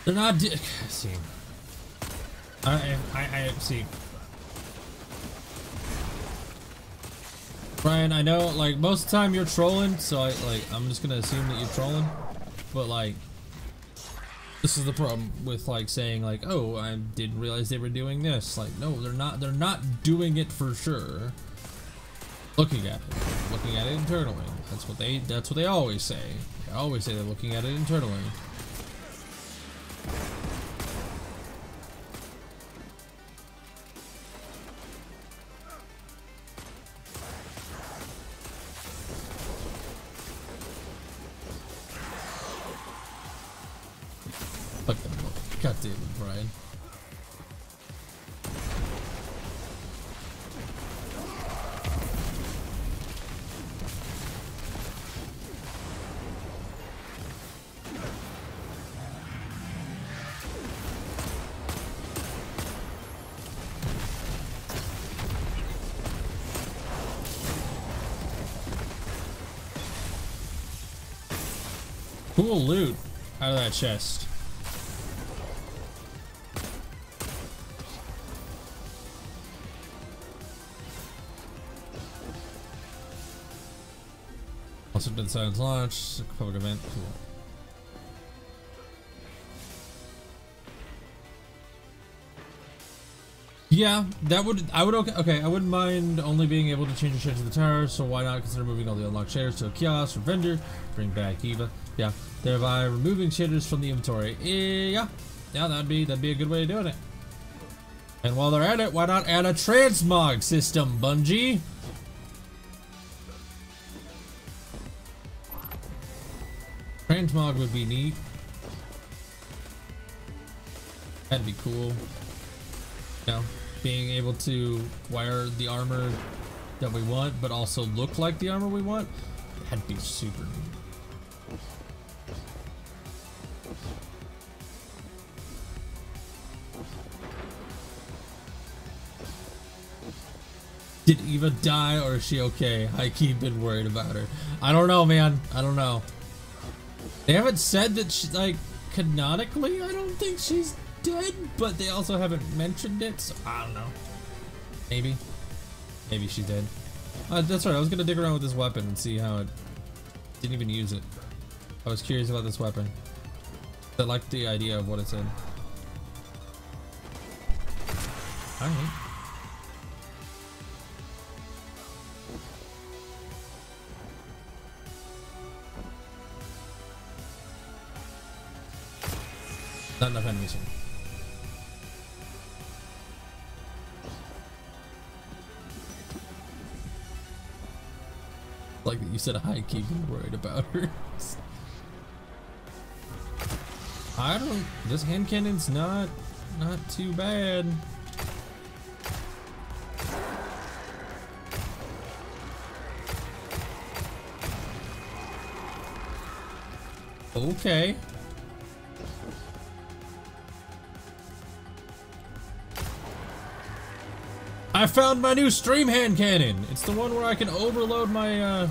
They're not. See. I see. Brian, I know, like, most of the time you're trolling, so I'm just gonna assume that you're trolling. But like, this is the problem with like saying like, oh, I didn't realize they were doing this. Like, no, they're not. They're not doing it for sure. Looking at it internally. That's what they always say. They always say they're looking at it internally. God damn it, Brian. Cool loot out of that chest. Also did science launch, public event. Cool. Yeah, that would I wouldn't mind only being able to change the shade to the tower, so why not consider moving all the unlocked shaders to a kiosk or vendor, bring back Eva. Yeah, thereby removing shaders from the inventory. Yeah, that'd be a good way of doing it. And while they're at it, why not add a transmog system, Bungie? Transmog would be neat. That'd be cool. You know, being able to wire the armor that we want, but also look like the armor we want. That'd be super neat. Did Eva die or is she okay? I keep been worried about her. I don't know, man. I don't know. They haven't said that she, like, canonically, I don't think she's dead, but they also haven't mentioned it, so I don't know. Maybe. Maybe she's dead. That's right, I was gonna dig around with this weapon and see how it... Didn't even use it. I was curious about this weapon. I liked the idea of what it said. Alright. Not enough enemies here. Like that you said, I keep worried about her. I don't. This hand cannon's not too bad. Okay. I found my new stream hand cannon. It's the one where I can overload my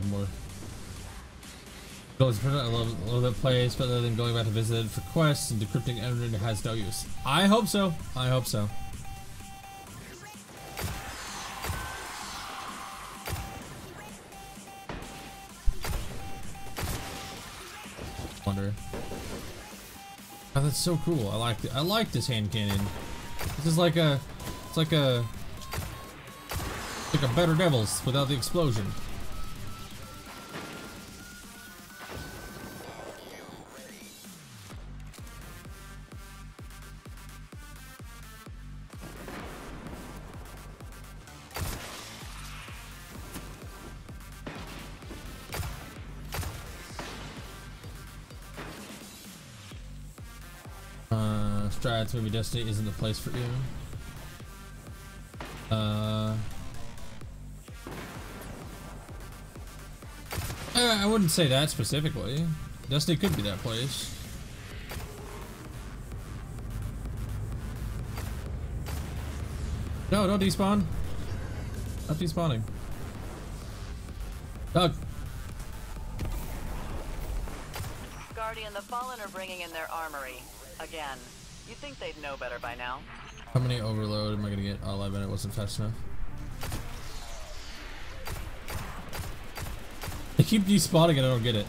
more. I love that place, but other than going back to visit it for quests and decrypting internet has no use. I hope so. I hope so. Wonder. Oh, that's so cool. I like it. I like this hand cannon. This is like a, it's like a Like a better Devils without the explosion. Strats, maybe Destiny isn't the place for you. I wouldn't say that specifically. Destiny could be that place. No, don't despawn. Not despawning. Doug. Guardian, the Fallen are bringing in their armory. Again. You'd think they'd know better by now. How many overload am I gonna get? 11, it wasn't fast enough. They keep despawning and I don't get it.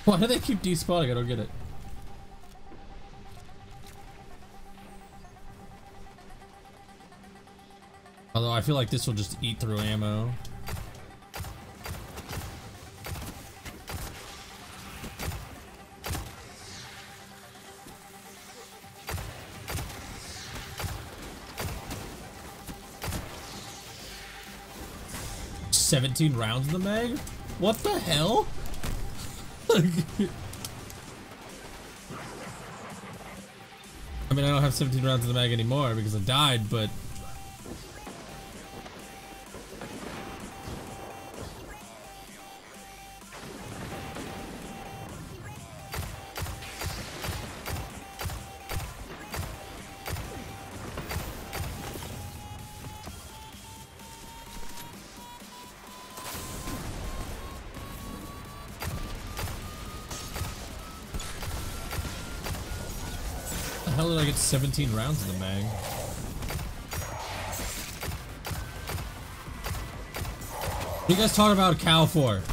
Why do they keep despawning? I don't get it. Although I feel like this will just eat through ammo. $17 rounds in the mag? What the hell? I mean, I don't have 17 rounds in the mag anymore because I died, but... How did I get 17 rounds in the mag? What are you guys talking about a cow for?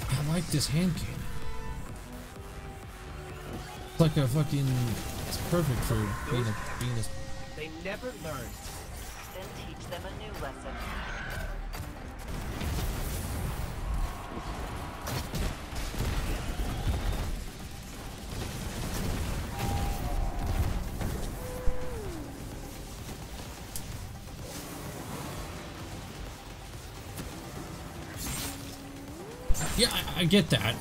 I like this hand cannon. It's like a fucking... It's perfect for being a... They never learn. Then teach them a new lesson. Yeah, I get that,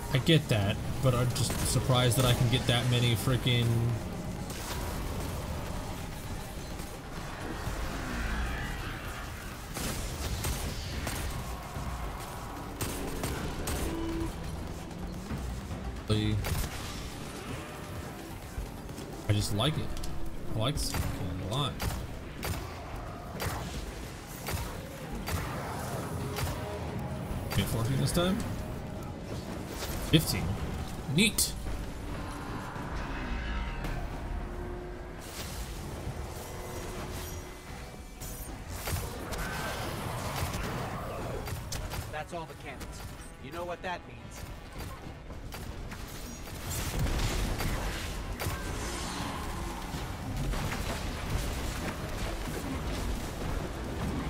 but I'm just surprised that I can get that many freaking... I just like it. I like this a lot. Get 14 this time? 15. Neat. That's all the cannons. You know what that means.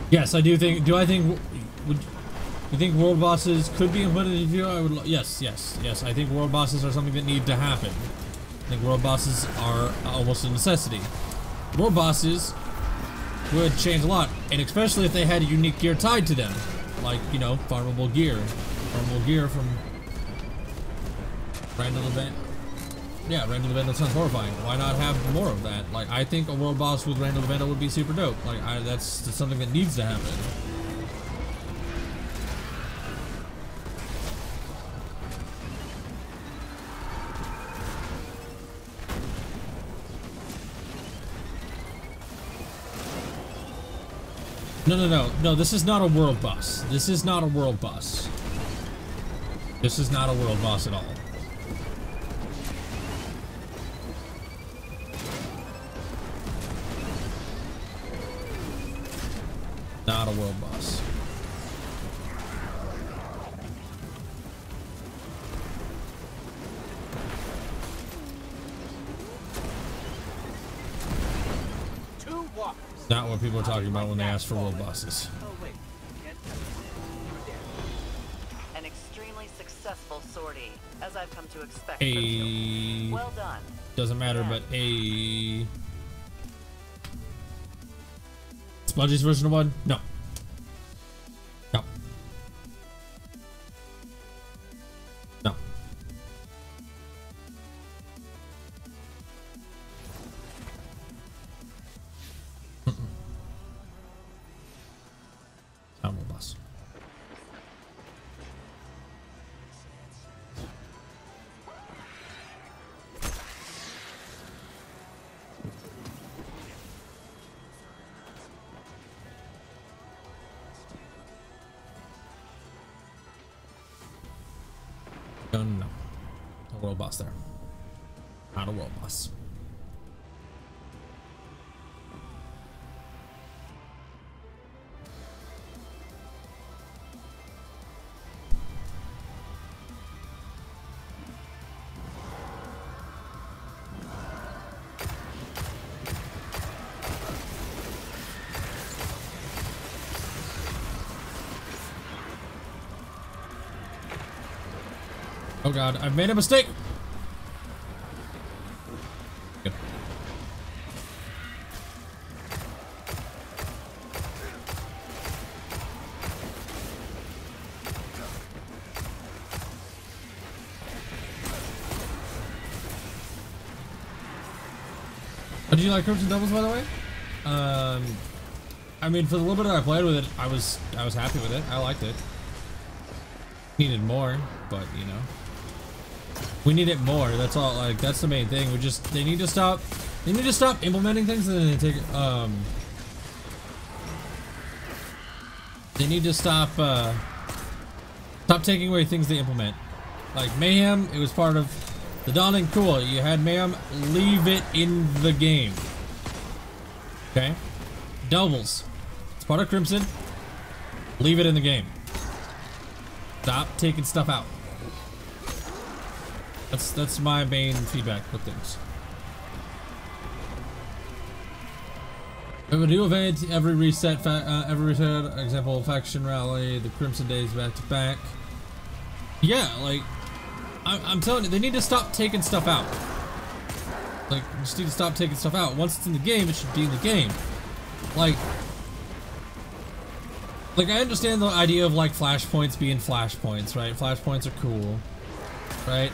Yes, I do think. Do I think? Would you think world bosses could be implemented in view? I would. Yes. I think world bosses are something that need to happen. I think world bosses are almost a necessity. World bosses would change a lot, and especially if they had unique gear tied to them, like, you know, farmable gear from random event. Yeah, Randall the Vandal sounds horrifying. Why not have more of that? Like, I think a world boss with Randall the Vandal would be super dope. Like, that's something that needs to happen. No, this is not a world boss. This is not a world boss. This is not a world boss at all. Not a world boss. Not what people are talking about when they ask for world bosses. An extremely successful sortie, as I've come to expect. Well done. Doesn't matter, but Spongy's version of one? No. No. No. Not a boss. No. A world boss there. Not a world boss. Oh god, I've made a mistake! Good. Did you like Crimson Doubles, by the way? I mean, for the little bit that I played with it, I was happy with it. I liked it. Needed more, but you know. We need it more. That's all. Like, that's the main thing. They need to stop implementing things and then they need to stop taking away things they implement. Like Mayhem, it was part of the Dawning. Cool. You had Mayhem. Leave it in the game. Okay. Doubles. It's part of Crimson. Leave it in the game. Stop taking stuff out. That's my main feedback with things. We have a new event every reset. Example, faction rally, the Crimson Days back to back. Yeah, like I'm telling you, they need to stop taking stuff out. Like, you just need to stop taking stuff out. Once it's in the game, it should be in the game. Like I understand the idea of like flashpoints being flashpoints, right? Flashpoints are cool, right?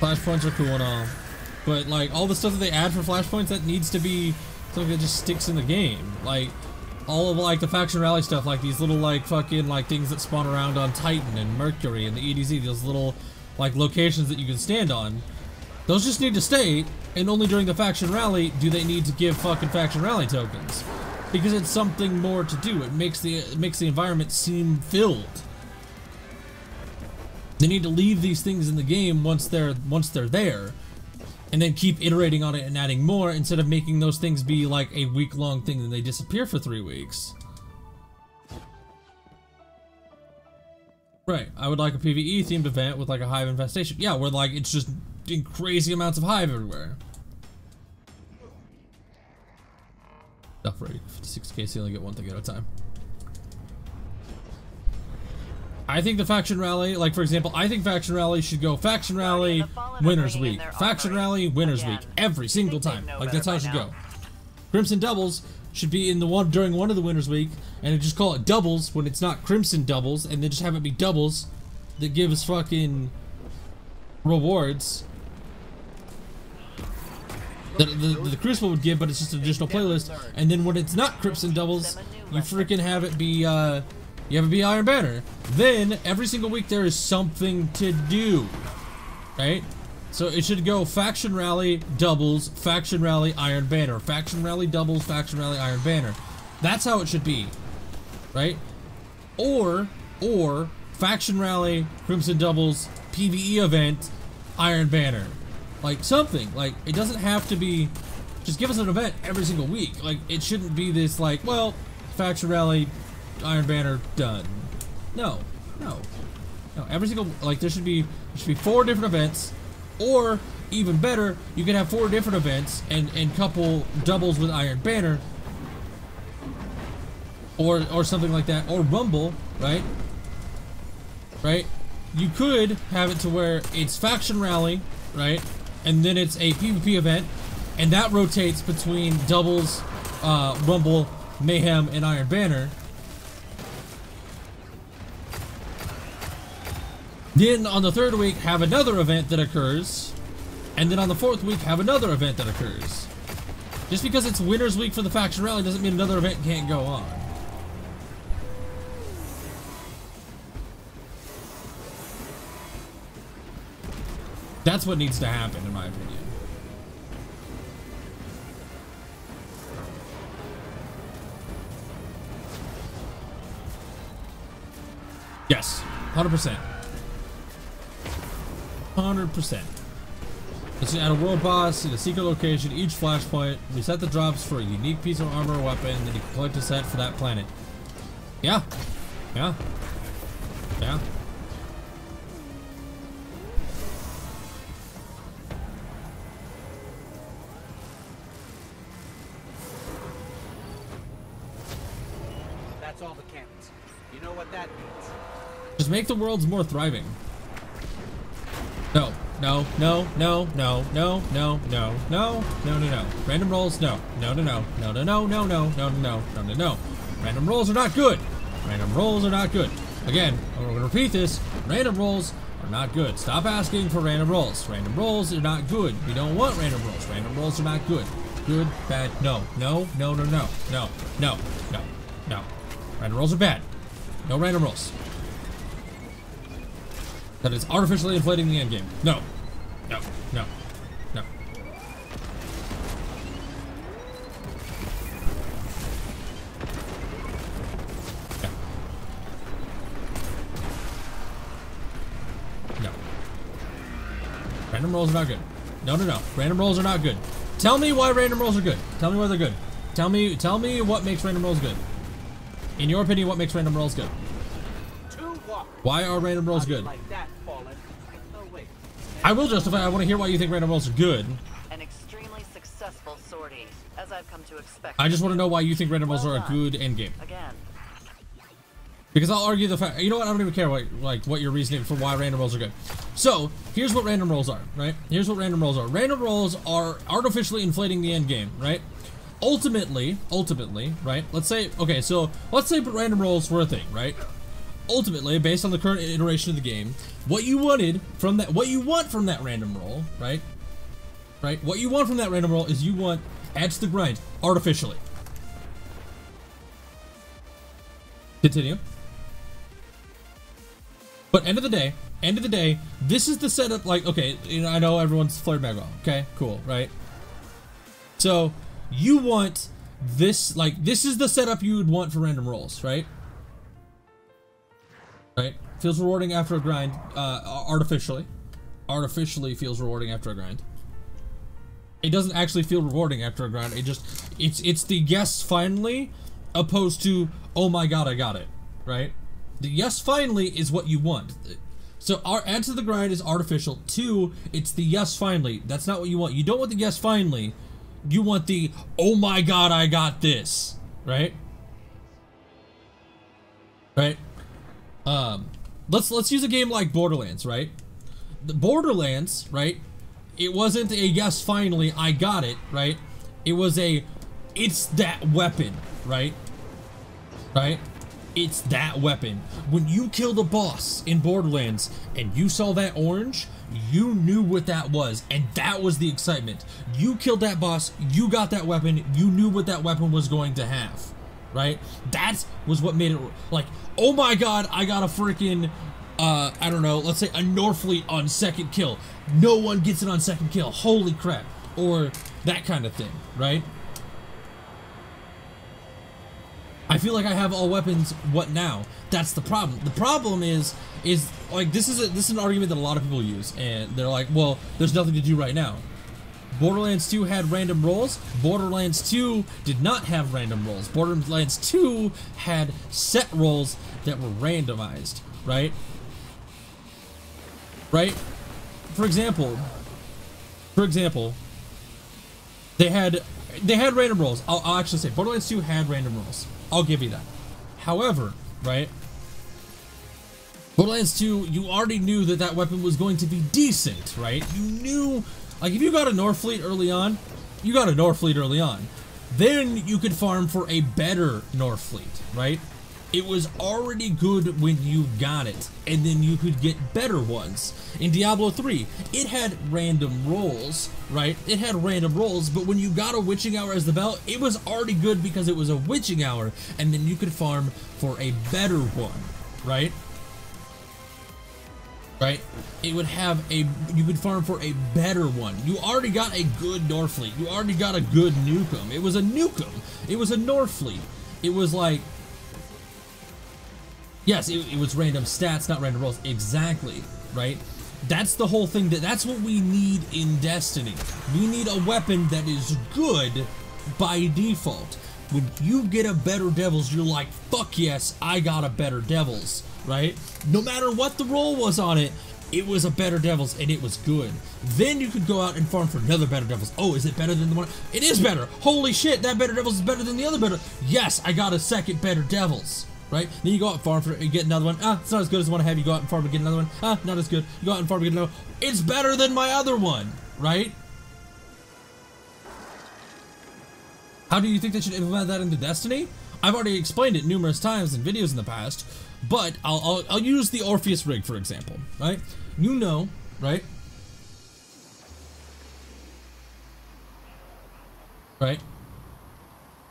Flashpoints are cool and all, but like all the stuff that they add for flashpoints, that needs to be something that just sticks in the game. Like all of like the faction rally stuff, like these little like fucking like things that spawn around on Titan and Mercury and the EDZ, those little like locations that you can stand on. Those just need to stay, and only during the faction rally do they need to give fucking faction rally tokens, because it's something more to do. It makes the environment seem filled. They need to leave these things in the game once they're there, and then keep iterating on it and adding more, instead of making those things be like a week-long thing and they disappear for 3 weeks. Right, I would like a PvE themed event with like a hive infestation. Yeah, where like it's just in crazy amounts of hive everywhere. Stuff ready. 56k, so you only get one thing at a time. I think the faction rally, like for example, I think faction rally should go faction rally, winners week, faction rally, winners week, every single time. Like that's how it should go. Crimson doubles should be in the one during one of the winners week, and they just call it doubles when it's not crimson doubles, and then just have it be doubles that gives fucking rewards that the Crucible would give, but it's just an additional playlist. And then when it's not crimson doubles, you freaking have it be you have it be Iron Banner. Then every single week there is something to do, right? So it should go Faction Rally doubles, Faction Rally Iron Banner, Faction Rally doubles, Faction Rally Iron Banner. That's how it should be, right? Or Faction Rally Crimson doubles PvE event Iron Banner, like something. Like it doesn't have to be. Just give us an event every single week. Like it shouldn't be this like, well, Faction Rally Iron Banner done. No. Every single there should be 4 different events. Or, even better, you can have 4 different events and couple doubles with Iron Banner. Or something like that. Or Rumble, right? Right? You could have it to where it's Faction Rally, right? And then it's a PvP event. And that rotates between doubles, Rumble, Mayhem, and Iron Banner. Then on the 3rd week, have another event that occurs. And then on the 4th week, have another event that occurs. Just because it's Winner's Week for the Faction Rally doesn't mean another event can't go on. That's what needs to happen, in my opinion. Yes, 100%. 100%. It's at a world boss in a secret location. Each flashpoint, we set the drops for a unique piece of armor or weapon, then you can collect a set for that planet. Yeah. Yeah. Yeah. That's all the cannons. You know what that means. Just make the worlds more thriving. No. Random rolls, no. Random rolls are not good. Random rolls are not good. Again, I'm going to repeat this. Random rolls are not good. Stop asking for random rolls. Random rolls are not good. We don't want random rolls. Random rolls are not good. Good, bad, no. Random rolls are bad. No random rolls. That is artificially inflating the endgame. No. Yeah. No. Random rolls are not good. No. Random rolls are not good. Tell me why random rolls are good. Tell me why they're good. Tell me what makes random rolls good. In your opinion, what makes random rolls good? Why are random rolls good? I will justify. I want to hear why you think random rolls are good. An extremely successful sortie, as I've come to expect. I just want to know why you think random rolls are a good endgame. Again. Because I'll argue the fact. You know what? I don't even care what your reasoning for why random rolls are good. So here's what random rolls are. Right? Here's what random rolls are. Random rolls are artificially inflating the endgame. Right? Ultimately, right? Let's say random rolls were a thing. Right? Ultimately, based on the current iteration of the game, what you want from that random roll, right? What you want from that random roll is you want add to the grind artificially. Continue. But end of the day, this is the setup. Like, okay, you know, I know everyone's flared back well. Okay, cool, right? So you want this, like, this is the setup you would want for random rolls, right? Right? Feels rewarding after a grind, artificially feels rewarding after a grind. It doesn't actually feel rewarding after a grind. It's the yes finally opposed to oh my god I got it, right? The yes finally is what you want. So our add to the grind is artificial. 2, it's the yes finally. That's not what you want. You don't want the yes finally. You want the oh my god I got this, right? Right? Let's use a game like Borderlands, right? The Borderlands, right? It wasn't a yes, finally, I got it, right? It was a It's that weapon, right? Right? It's that weapon. When you killed a boss in Borderlands and you saw that orange, you knew what that was, and that was the excitement. You killed that boss, you got that weapon, you knew what that weapon was going to have, right? That was what made it like, oh my god, I got a freaking, I don't know, let's say a Norfleet on second kill. No one gets it on second kill, holy crap. Or that kind of thing, right? I feel like I have all weapons, what now? That's the problem. The problem is like, this is an argument that a lot of people use, and they're like, well, there's nothing to do right now. Borderlands 2 had random rolls. Borderlands 2 did not have random rolls. Borderlands 2 had set rolls that were randomized, right? Right? For example, they had random rolls. I'll actually say Borderlands 2 had random rolls. I'll give you that. However, right? Borderlands 2, you already knew that that weapon was going to be decent, right? You knew, like, if you got a Norfleet early on, you got a Norfleet early on. Then you could farm for a better Norfleet, right? It was already good when you got it, and then you could get better ones. In Diablo 3, it had random rolls, right? It had random rolls, but when you got a Witching Hour as the belt, it was already good because it was a Witching Hour, and then you could farm for a better one, right? Right? It would have a, you could farm for a better one. You already got a good Norfleet. You already got a good Nukem. It was a Nukem. It was a Norfleet. It was like, yes, it was random stats, not random rolls. Exactly, right? That's the whole thing. That's what we need in Destiny. We need a weapon that is good by default. When you get a better Devils, you're like, fuck yes, I got a better Devils, right? No matter what the roll was on it, it was a better Devils, and it was good. Then you could go out and farm for another better Devils. Oh, is it better than the one? It is better. Holy shit, that better Devils is better than the other better. Yes, I got a second better Devils. Right? Then you go out and farm for it, you get another one. Ah, it's not as good as the one I have. You go out and farm and get another one. Ah, not as good. You go out and farm and get another one. It's better than my other one, right? How do you think they should implement that into Destiny? I've already explained it numerous times in videos in the past, but I'll use the Orpheus rig for example, right? You know, right? Right?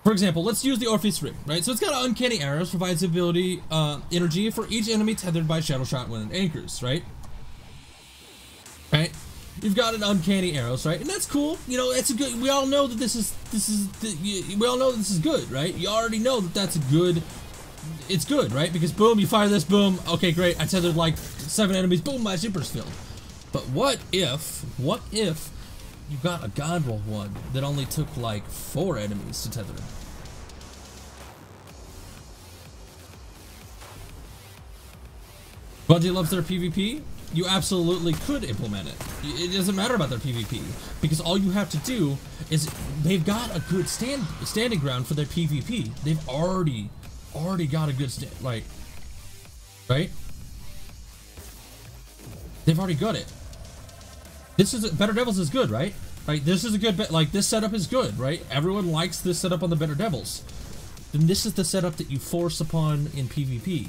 For example, let's use the Orpheus rig, right? So it's got uncanny arrows, provides ability energy for each enemy tethered by shadow shot when it anchors, right? Right? You've got an uncanny arrows, right? And that's cool. You know, it's a good. We all know that we all know that this is good, right? You already know that that's a good. It's good, right? Because boom, you fire this, boom. Okay, great. I tethered like 7 enemies. Boom, my super's filled. But what if you got a God Roll one that only took like 4 enemies to tether? Bungie loves their PvP. You absolutely could implement it. It doesn't matter about their PvP because all you have to do is they've got a good standing ground for their PvP. They've already got a good right? They've already got it. This is Better Devils is good, right? Like this is a good like this setup is good, right? Everyone likes this setup on the Better Devils. Then this is the setup that you force upon in PvP.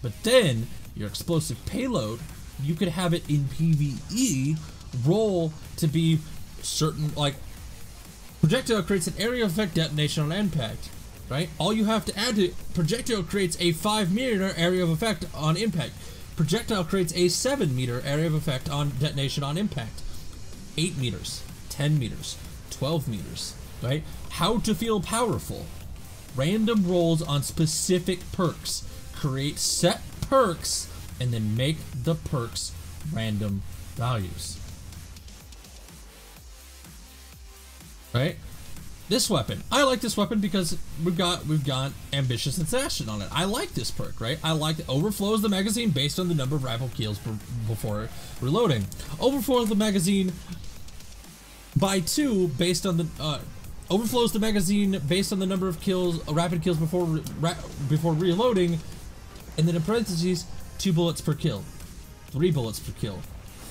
But then your explosive payload, you could have it in PvE roll to be certain like projectile creates an area of effect detonation on impact, right? All you have to add to projectile creates a 5-meter area of effect on impact. Projectile creates a 7-meter area of effect on detonation on impact. 8 meters, 10 meters, 12 meters, right? How to feel powerful. Random rolls on specific perks. Create set perks and then make the perks random values. Right? This weapon. I like this weapon because we've got Ambitious Assassin on it. I like this perk, right? I like it. Overflows the magazine based on the number of rifle kills before reloading. Overflows the magazine by 2 based on the overflows the magazine based on the number of kills, rapid kills before reloading, and then in parentheses 2 bullets per kill, 3 bullets per kill,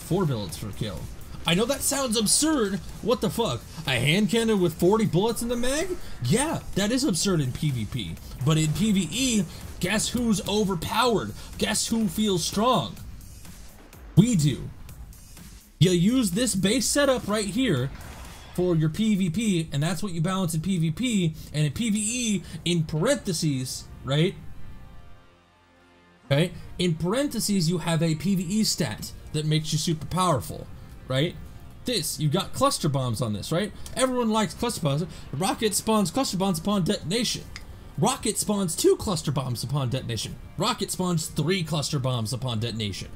4 bullets per kill. I know that sounds absurd. What the fuck? A hand cannon with 40 bullets in the mag? Yeah, that is absurd in PvP. But in PvE, guess who's overpowered? Guess who feels strong? We do. You use this base setup right here for your PvP, and that's what you balance in PvP. And in PvE, in parentheses, right? Okay? In parentheses, you have a PvE stat that makes you super powerful. Right? This, you've got cluster bombs on this, right? Everyone likes cluster bombs. Rocket spawns cluster bombs upon detonation. Rocket spawns 2 cluster bombs upon detonation. Rocket spawns 3 cluster bombs upon detonation.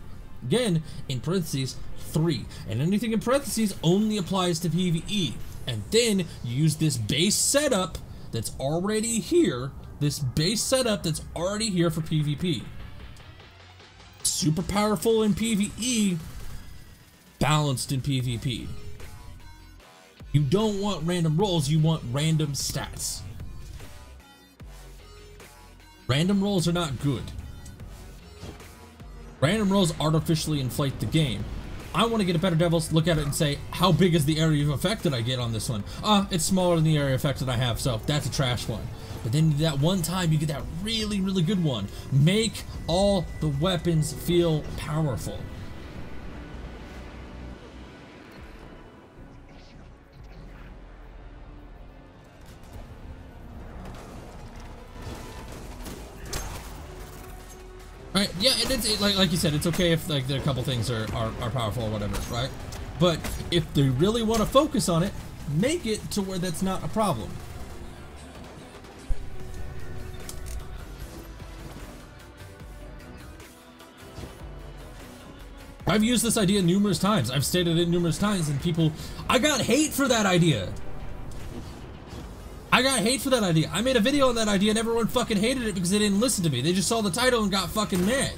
Again, in parentheses, 3. And anything in parentheses only applies to PvE. And then you use this base setup that's already here. This base setup that's already here for PvP. Super powerful in PvE. Balanced in PvP. You don't want random rolls, you want random stats. Random rolls are not good. Random rolls artificially inflate the game. I want to get a better Devils, look at it and say, how big is the area of effect that I get on this one? It's smaller than the area of effect that I have, so that's a trash one. But then that one time you get that really, really good one. Make all the weapons feel powerful. Right, yeah, and like you said, it's okay if like there are a couple things are powerful or whatever, right? But if they really want to focus on it, make it to where that's not a problem. I've used this idea numerous times. I've stated it numerous times, and people, I got hate for that idea. I got hate for that idea. I made a video on that idea and everyone fucking hated it because they didn't listen to me. They just saw the title and got fucking mad.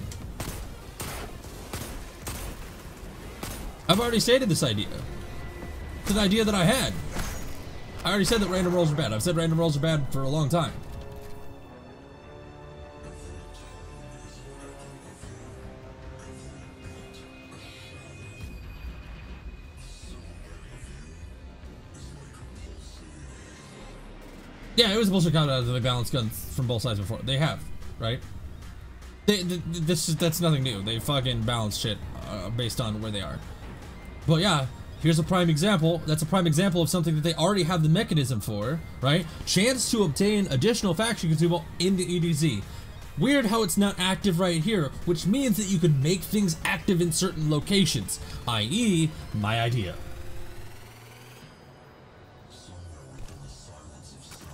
I've already stated this idea. It's an idea that I had. I already said that random rolls are bad. I've said random rolls are bad for a long time. Yeah, it was a bullshit count out of the balanced guns from both sides before. They have, right? That's nothing new. They fucking balance shit based on where they are. But yeah, here's a prime example. That's a prime example of something that they already have the mechanism for, right? Chance to obtain additional faction consumable in the EDZ. Weird how it's not active right here, which means that you could make things active in certain locations, i.e., my idea.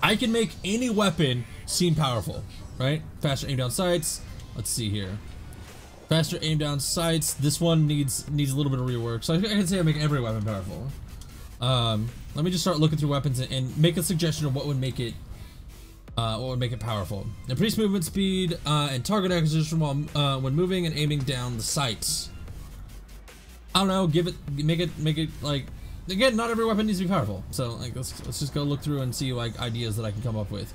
I can make any weapon seem powerful, right? Faster aim down sights. Let's see here. Faster aim down sights. This one needs a little bit of rework. So I can say I make every weapon powerful. Let me just start looking through weapons and make a suggestion of what would make it powerful. Increase movement speed and target acquisition while when moving and aiming down the sights. I don't know. Make it like. Again, not every weapon needs to be powerful, so like let's just go look through and see like ideas that I can come up with.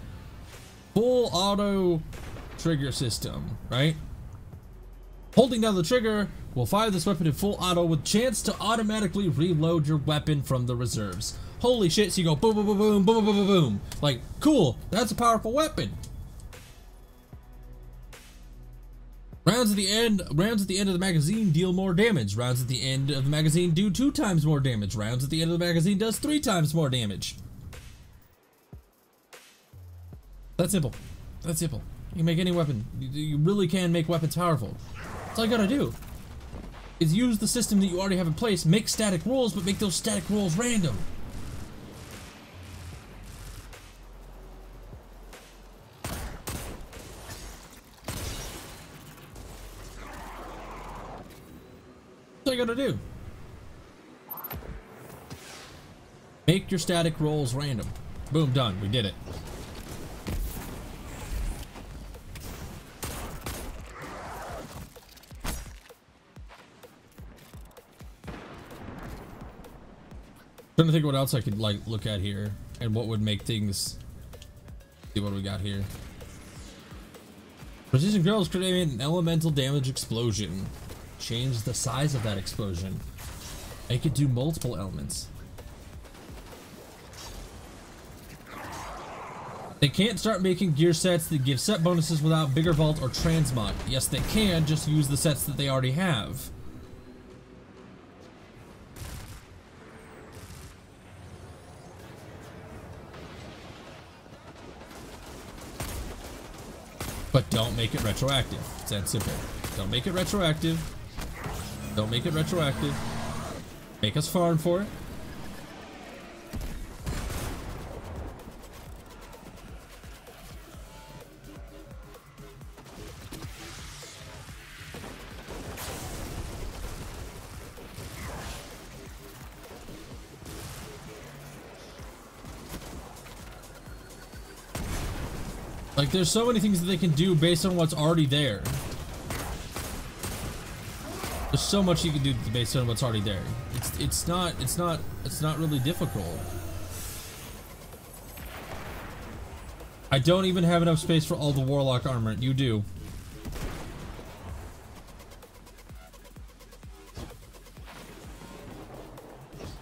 Full auto trigger system, right? Holding down the trigger will fire this weapon in full auto with chance to automatically reload your weapon from the reserves. Holy shit! So you go boom, boom, boom, boom, boom, boom, boom, boom. Like cool, that's a powerful weapon. Rounds at the end of the magazine deal more damage. Rounds at the end of the magazine do 2 times more damage. Rounds at the end of the magazine does 3 times more damage. That's simple. That's simple. You can make any weapon. You really can make weapons powerful. That's all you gotta do. Is use the system that you already have in place, make static rolls, but make those static rolls random. That's all you gotta do. Make your static rolls random. Boom, done. We did it. Trying to think what else I could like look at here and what would make things. See what we got here. Precision drills create an elemental damage explosion. Change the size of that explosion. Make it do multiple elements. They can't start making gear sets that give set bonuses without bigger vault or transmog. Yes, they can, just use the sets that they already have. But don't make it retroactive. It's that simple. Don't make it retroactive. Don't make it retroactive. Make us farm for it. Like, there's so many things that they can do based on what's already there. There's so much you can do based on what's already there. It's not really difficult. I don't even have enough space for all the warlock armor. You do.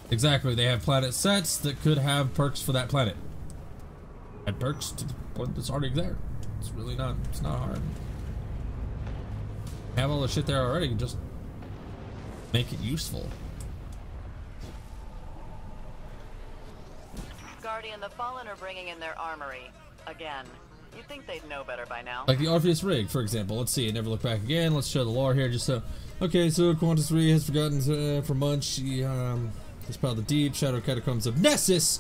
Exactly. They have planet sets that could have perks for that planet. Add perks to the point that's already there. It's really not. It's not hard. Have all the shit there already. Just make it useful. Guardian, the Fallen are bringing in their armory. Again. You'd think they'd know better by now. Like the Orpheus rig, for example. Let's see. Never look back again. Let's show the lore here. Just so. Okay, so Quantus 3 has forgotten for Munch. He is part of the deep shadow catacombs of Nessus.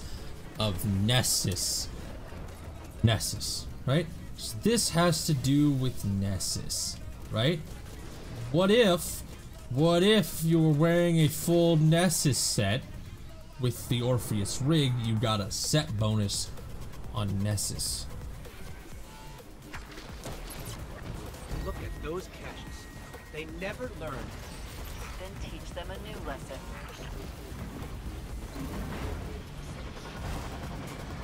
Nessus, right? So this has to do with Nessus, right? What if you were wearing a full Nessus set with the Orpheus rig? You got a set bonus on Nessus. Look at those caches. They never learn. Then teach them a new lesson.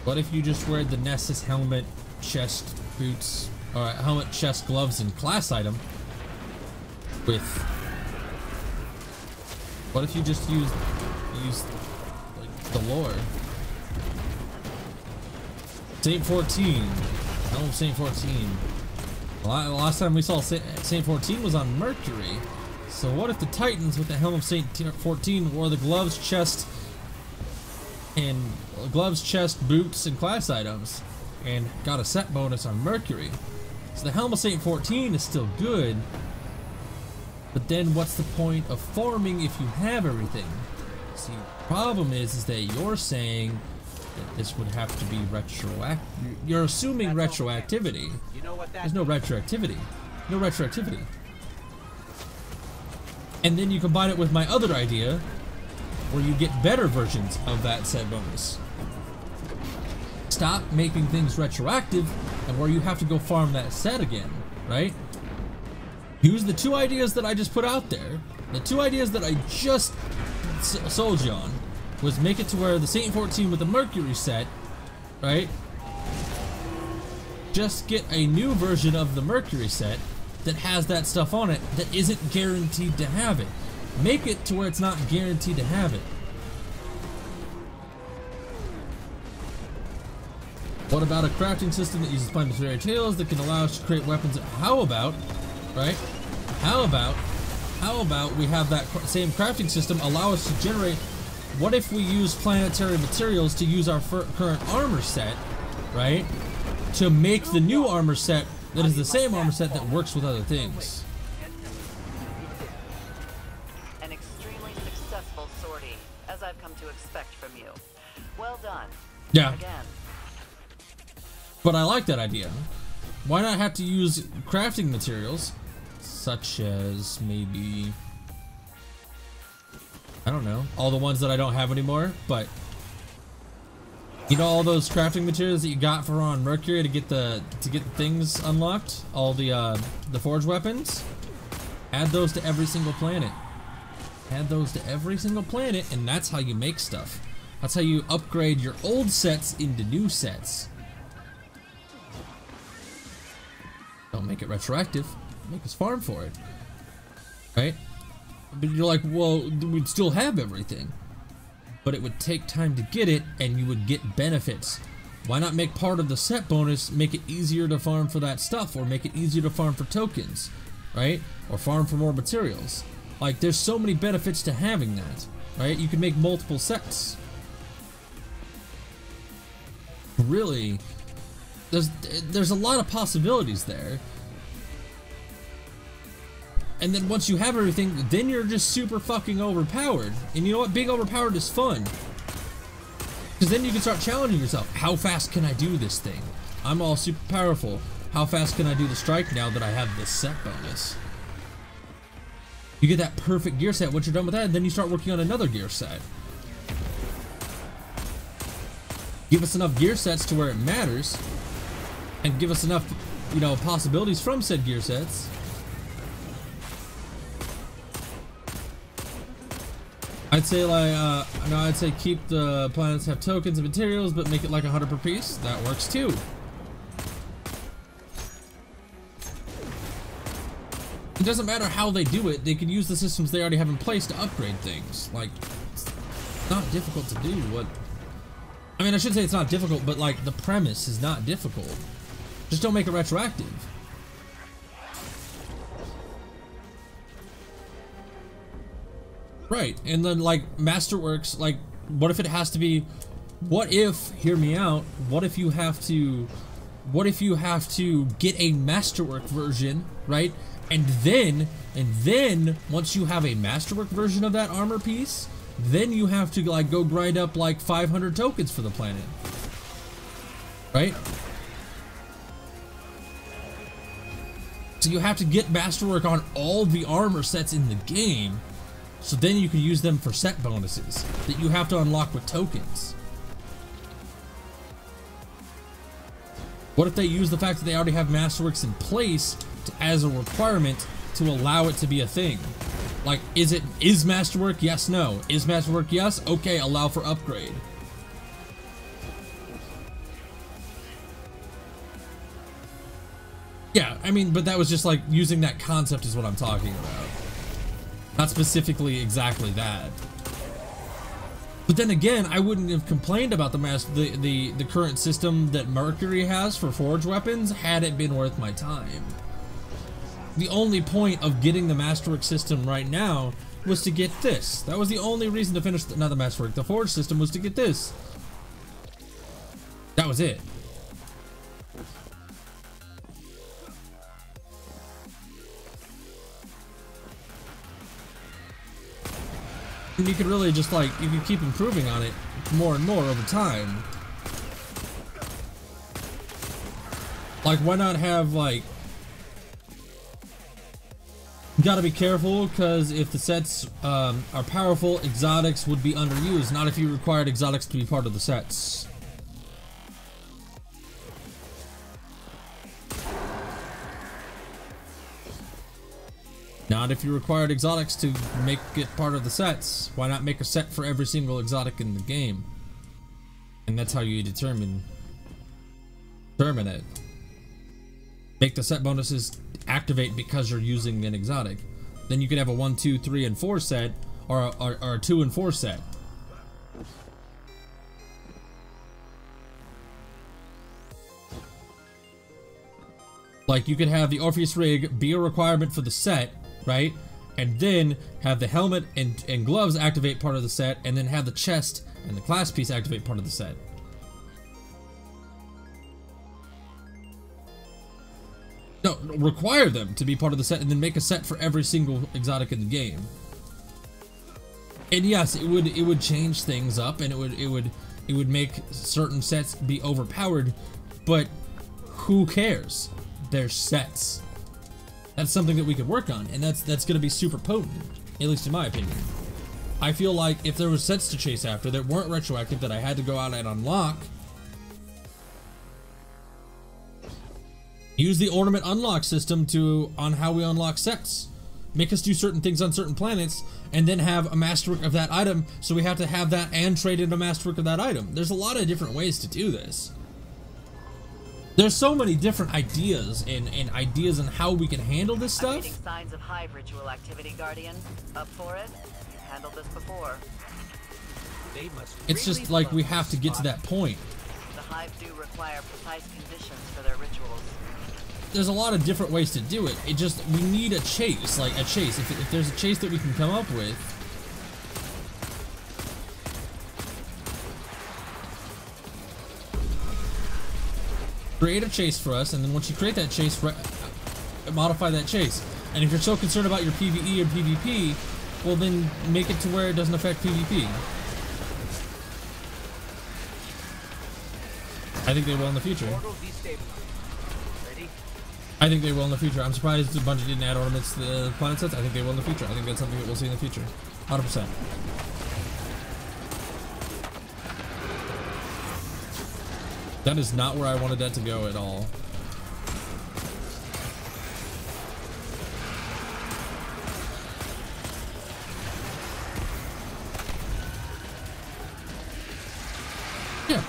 What if you just wear the Nessus helmet, chest, boots, or helmet, chest, gloves, and class item with... What if you just use like, the lore? Saint 14. No, Saint 14. The last time we saw Saint 14 was on Mercury. So what if the Titans with the helm of Saint 14 wore the gloves, chest, boots, and class items, and got a set bonus on Mercury? So the helm of Saint 14 is still good, but then what's the point of farming if you have everything? See, the problem is that you're saying that this would have to be retroactive. You're assuming retroactivity. You know what that There's no retroactivity. No retroactivity. And then you combine it with my other idea, where you get better versions of that set bonus. Stop making things retroactive and where you have to go farm that set again, right? Use the two ideas that I just put out there. The two ideas that I just sold you on was make it to where the Saint 14 with the Mercury set, right? Just get a new version of the Mercury set that has that stuff on it that isn't guaranteed to have it. Make it to where it's not guaranteed to have it. What about a crafting system that uses planetary tails that can allow us to create weapons? How about, right? How about we have that same crafting system allow us to generate? What if we use planetary materials to use our current armor set, right? To make the new armor set that is the same armor set that works with other things. An extremely successful sortie, as I've come to expect from you. Well done. Yeah. Again. But I like that idea. Why not have to use crafting materials, such as maybe, I don't know, all the ones that I don't have anymore, but you know, all those crafting materials that you got for on Mercury to get the things unlocked, all the forge weapons. Add those to every single planet. Add those to every single planet, and that's how you make stuff. That's how you upgrade your old sets into new sets. Don't make it retroactive. Make us farm for it, right? but you're like, well, we'd still have everything. But it would take time to get it, and you would get benefits. Why not make part of the set bonus, make it easier to farm for that stuff, or make it easier to farm for tokens, right? Or farm for more materials. Like, there's so many benefits to having that, right? You can make multiple sets. Really, there's a lot of possibilities there. And then once you have everything, then you're just super fucking overpowered. And you know what? Being overpowered is fun. Because then you can start challenging yourself. How fast can I do this thing? I'm all super powerful. How fast can I do the strike now that I have this set bonus? You get that perfect gear set. Once you're done with that, then you start working on another gear set. Give us enough gear sets to where it matters. And give us enough, you know, possibilities from said gear sets. I'd say like, no, I'd say keep the planets have tokens and materials, but make it like 100 per piece. That works too. It doesn't matter how they do it. They can use the systems they already have in place to upgrade things. Like, it's not difficult to do. What? I mean, I should say it's not difficult, but like the premise is not difficult. Just don't make it retroactive. Right, and then like Masterworks, like what if it has to be, what if, hear me out, what if you have to get a Masterwork version, right? And then once you have a Masterwork version of that armor piece, then you have to like go grind up like 500 tokens for the planet. Right? So you have to get Masterwork on all the armor sets in the game. So then you can use them for set bonuses that you have to unlock with tokens. What if they use the fact that they already have Masterworks in place as a requirement to allow it to be a thing? Like, is Masterwork? Yes, no. Is Masterwork? Yes. Okay, allow for upgrade. Yeah, I mean, but that was just like using that concept is what I'm talking about. Not specifically exactly that. But then again, I wouldn't have complained about the current system that Mercury has for forge weapons had it been worth my time. The only point of getting the Masterwork system right now was to get this. That was the only reason to finish not the Masterwork. The forge system was to get this. That was it. And you could really just like, you can keep improving on it more and more over time. Like, why not have like, you gotta be careful, because if the sets are powerful, exotics would be underused, not if you required exotics to be part of the sets. Not if you required exotics to make it part of the sets. Why not make a set for every single exotic in the game? And that's how you determine it. Make the set bonuses activate because you're using an exotic. Then you could have a 1, 2, 3, and 4 set, or a 2 and 4 set. Like, you could have the Orpheus rig be a requirement for the set, right? And then have the helmet and gloves activate part of the set, and then have the chest and the class piece activate part of the set. No, require them to be part of the set, and then make a set for every single exotic in the game. And yes, it would change things up, and it would make certain sets be overpowered, but who cares? They're sets. That's something that we could work on, and that's going to be super potent, at least in my opinion. I feel like if there was sets to chase after that weren't retroactive, that I had to go out and unlock, use the ornament unlock system on how we unlock sets. Make us do certain things on certain planets, and then have a masterwork of that item, so we have to have that and trade in a masterwork of that item. There's a lot of different ways to do this. There's so many different ideas and ideas on how we can handle this I'm stuff. reading signs of hive ritual activity, Guardian. Up for it? You've handled this before. They must It's really just like we love have to this get to spot. that point. The hive do require precise conditions for their rituals. There's a lot of different ways to do it. It just, we need a chase, like a chase. If there's a chase that we can come up with. Create a chase for us, and then once you create that chase, modify that chase. And if you're so concerned about your PvE and PvP, well then make it to where it doesn't affect PvP. I think they will in the future. Portal destabilized. Ready? I think they will in the future. I'm surprised Bungie didn't add ornaments to the planet sets. I think they will in the future. I think that's something that we'll see in the future. 100%. That is not where I wanted that to go at all. Yeah.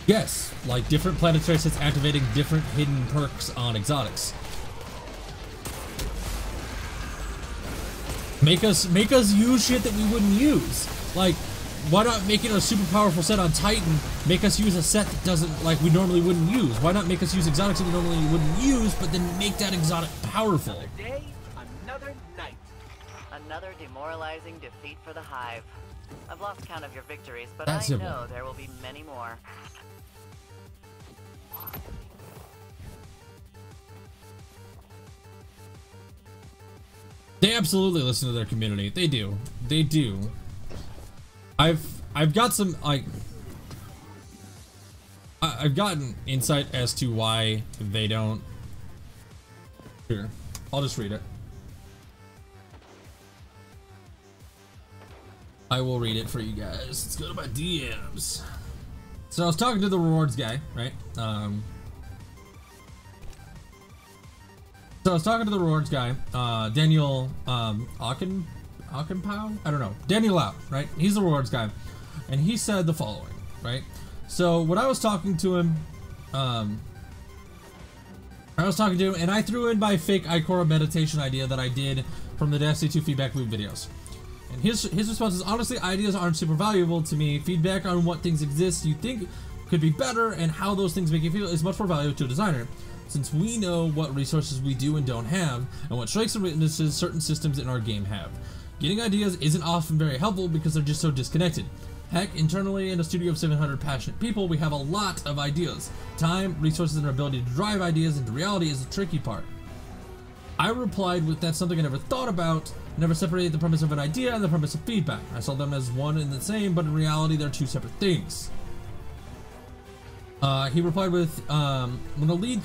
Yes, like different planetary sets activating different hidden perks on exotics. Make us use shit that we wouldn't use. Like, why not make it a super powerful set on Titan? Make us use a set that doesn't, like, we normally wouldn't use. Why not make us use exotics that we normally wouldn't use, but then make that exotic powerful? Another day, another night. Another demoralizing defeat for the hive. I've lost count of your victories, but That's I simple. know there will be many more. They absolutely listen to their community. They do. They do. I've got some, like, I've gotten insight as to why they don't. Here, I'll just read it. I will read it for you guys. Let's go to my DMs. So I was talking to the rewards guy, right? So I was talking to the rewards guy, Daniel Ockenpow? I don't know. Daniel Lau, right? He's the rewards guy. And he said the following, right? So when I was talking to him, and I threw in my fake Ikora meditation idea that I did from the Destiny 2 feedback loop videos. And his response is, honestly, ideas aren't super valuable to me. Feedback on what things exist you think could be better and how those things make you feel is much more valuable to a designer, since we know what resources we do and don't have, and what strengths and weaknesses certain systems in our game have. Getting ideas isn't often very helpful because they're just so disconnected. Heck, internally in a studio of 700 passionate people, we have a lot of ideas. Time, resources, and our ability to drive ideas into reality is the tricky part. I replied with, that's something I never thought about. Never separated the premise of an idea and the premise of feedback. I saw them as one and the same, but in reality they're two separate things. He replied with, when a lead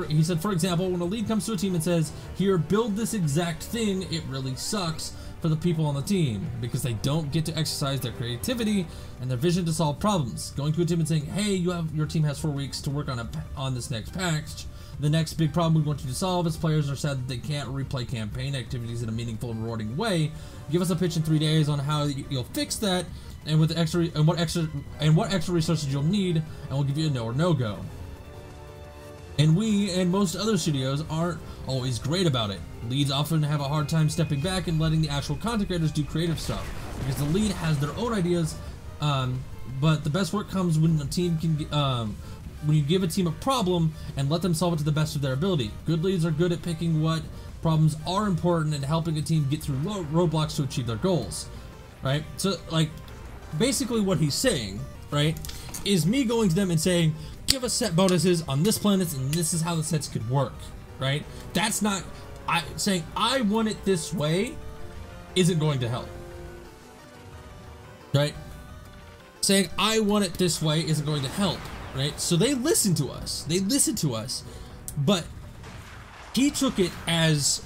he said, for example, when a lead comes to a team and says, here, build this exact thing, it really sucks for the people on the team because they don't get to exercise their creativity and their vision to solve problems. Going to a team and saying, hey, your team has 4 weeks to work on this next patch. The next big problem we want you to solve is players are sad that they can't replay campaign activities in a meaningful and rewarding way. Give us a pitch in 3 days on how you'll fix that, and with what extra resources you'll need, and we'll give you a no or no go. And we and most other studios aren't always great about it. Leads often have a hard time stepping back and letting the actual content creators do creative stuff because the lead has their own ideas. But the best work comes when the team can. When you give a team a problem and let them solve it to the best of their ability. Good leads are good at picking what problems are important and helping a team get through roadblocks to achieve their goals, right? So, like, basically what he's saying, right, is me going to them and saying, give us set bonuses on this planet and this is how the sets could work, right? That's not, saying I want it this way isn't going to help, right? Saying I want it this way isn't going to help. Right, so they listened to us. But he took it as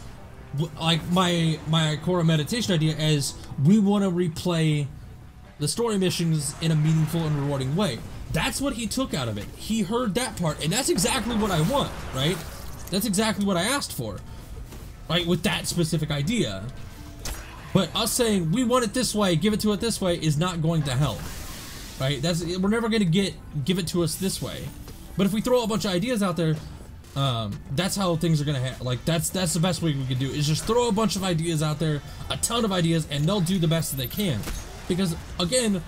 like my Ikora meditation idea as we want to replay the story missions in a meaningful and rewarding way. That's what he took out of it. He heard that part, and that's exactly what I want. Right, that's exactly what I asked for. Right, with that specific idea. But us saying we want it this way, give it to it this way, is not going to help, right? We're never going to give it to us this way. But if we throw a bunch of ideas out there, that's how things are going to like. That's the best way we can do, is just throw a bunch of ideas out there, a ton of ideas, and they'll do the best that they can. Because again,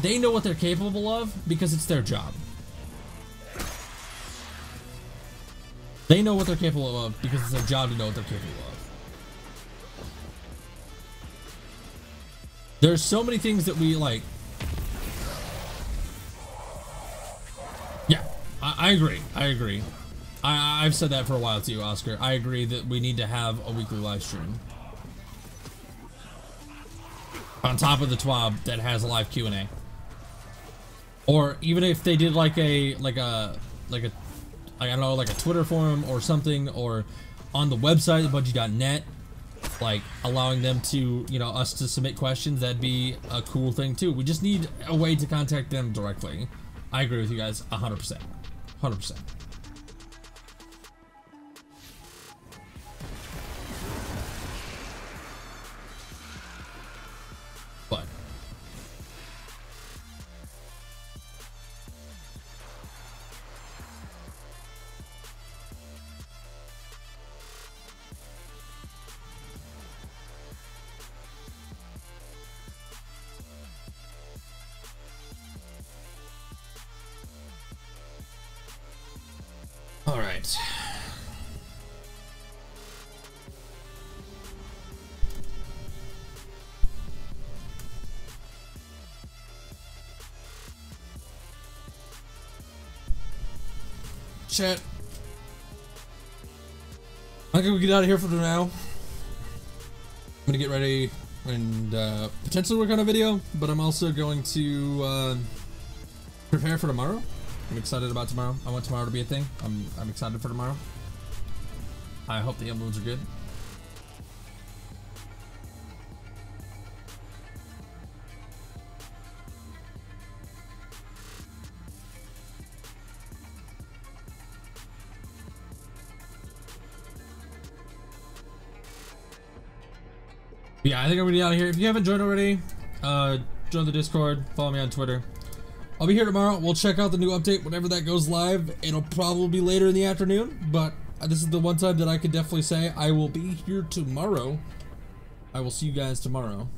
they know what they're capable of because it's their job. They know what they're capable of because it's their job to know what they're capable of. There's so many things that we like. Yeah, I agree. I agree. I've said that for a while too, Oscar. I agree that we need to have a weekly live stream on top of the TWAB that has a live Q&A. Or even if they did like a I don't know, like a Twitter forum or something, or on the website, budgie.net, like allowing them to, you know, us to submit questions, that'd be a cool thing too. We just need a way to contact them directly. I agree with you guys 100%. 100%. But all right. Chat. I think we get out of here for now. I'm gonna get ready and potentially work on a video, but I'm also going to prepare for tomorrow. I'm excited about tomorrow. I want tomorrow to be a thing. I'm excited for tomorrow. I hope the emblems are good. Yeah, I think I'm gonna be out of here. If you haven't joined already, join the Discord, follow me on Twitter. I'll be here tomorrow. We'll check out the new update whenever that goes live. It'll probably be later in the afternoon, but this is the one time that I could definitely say I will be here tomorrow. I will see you guys tomorrow.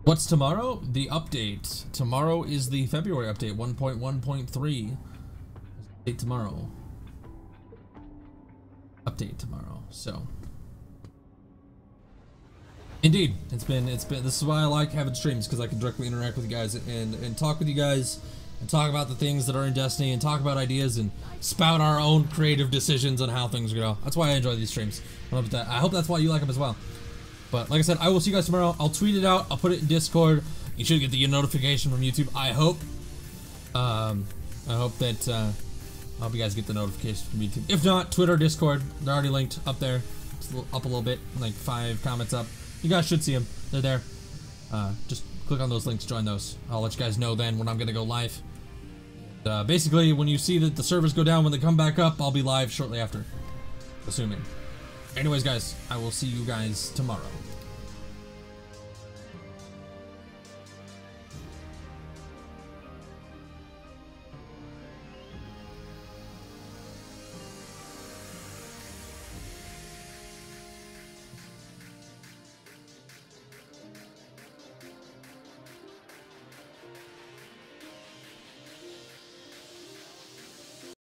What's tomorrow? The update. Tomorrow is the February update, 1.1.3. Update tomorrow. Update tomorrow. So indeed, it's been this is why I like having streams, because I can directly interact with you guys and talk with you guys and talk about the things that are in Destiny and talk about ideas and spout our own creative decisions on how things go. That's why I enjoy these streams. I hope that's why you like them as well. But like I said, I will see you guys tomorrow. I'll tweet it out. I'll put it in Discord. You should get the notification from YouTube. I hope. I hope you guys get the notification from YouTube. If not, Twitter, Discord, they're already linked up there. It's up a little bit, like 5 comments up. You guys should see them. They're there. Just click on those links, join those. I'll let you guys know then when I'm gonna go live. Basically, when you see that the servers go down, when they come back up, I'll be live shortly after. Assuming. Anyways, guys, I will see you guys tomorrow.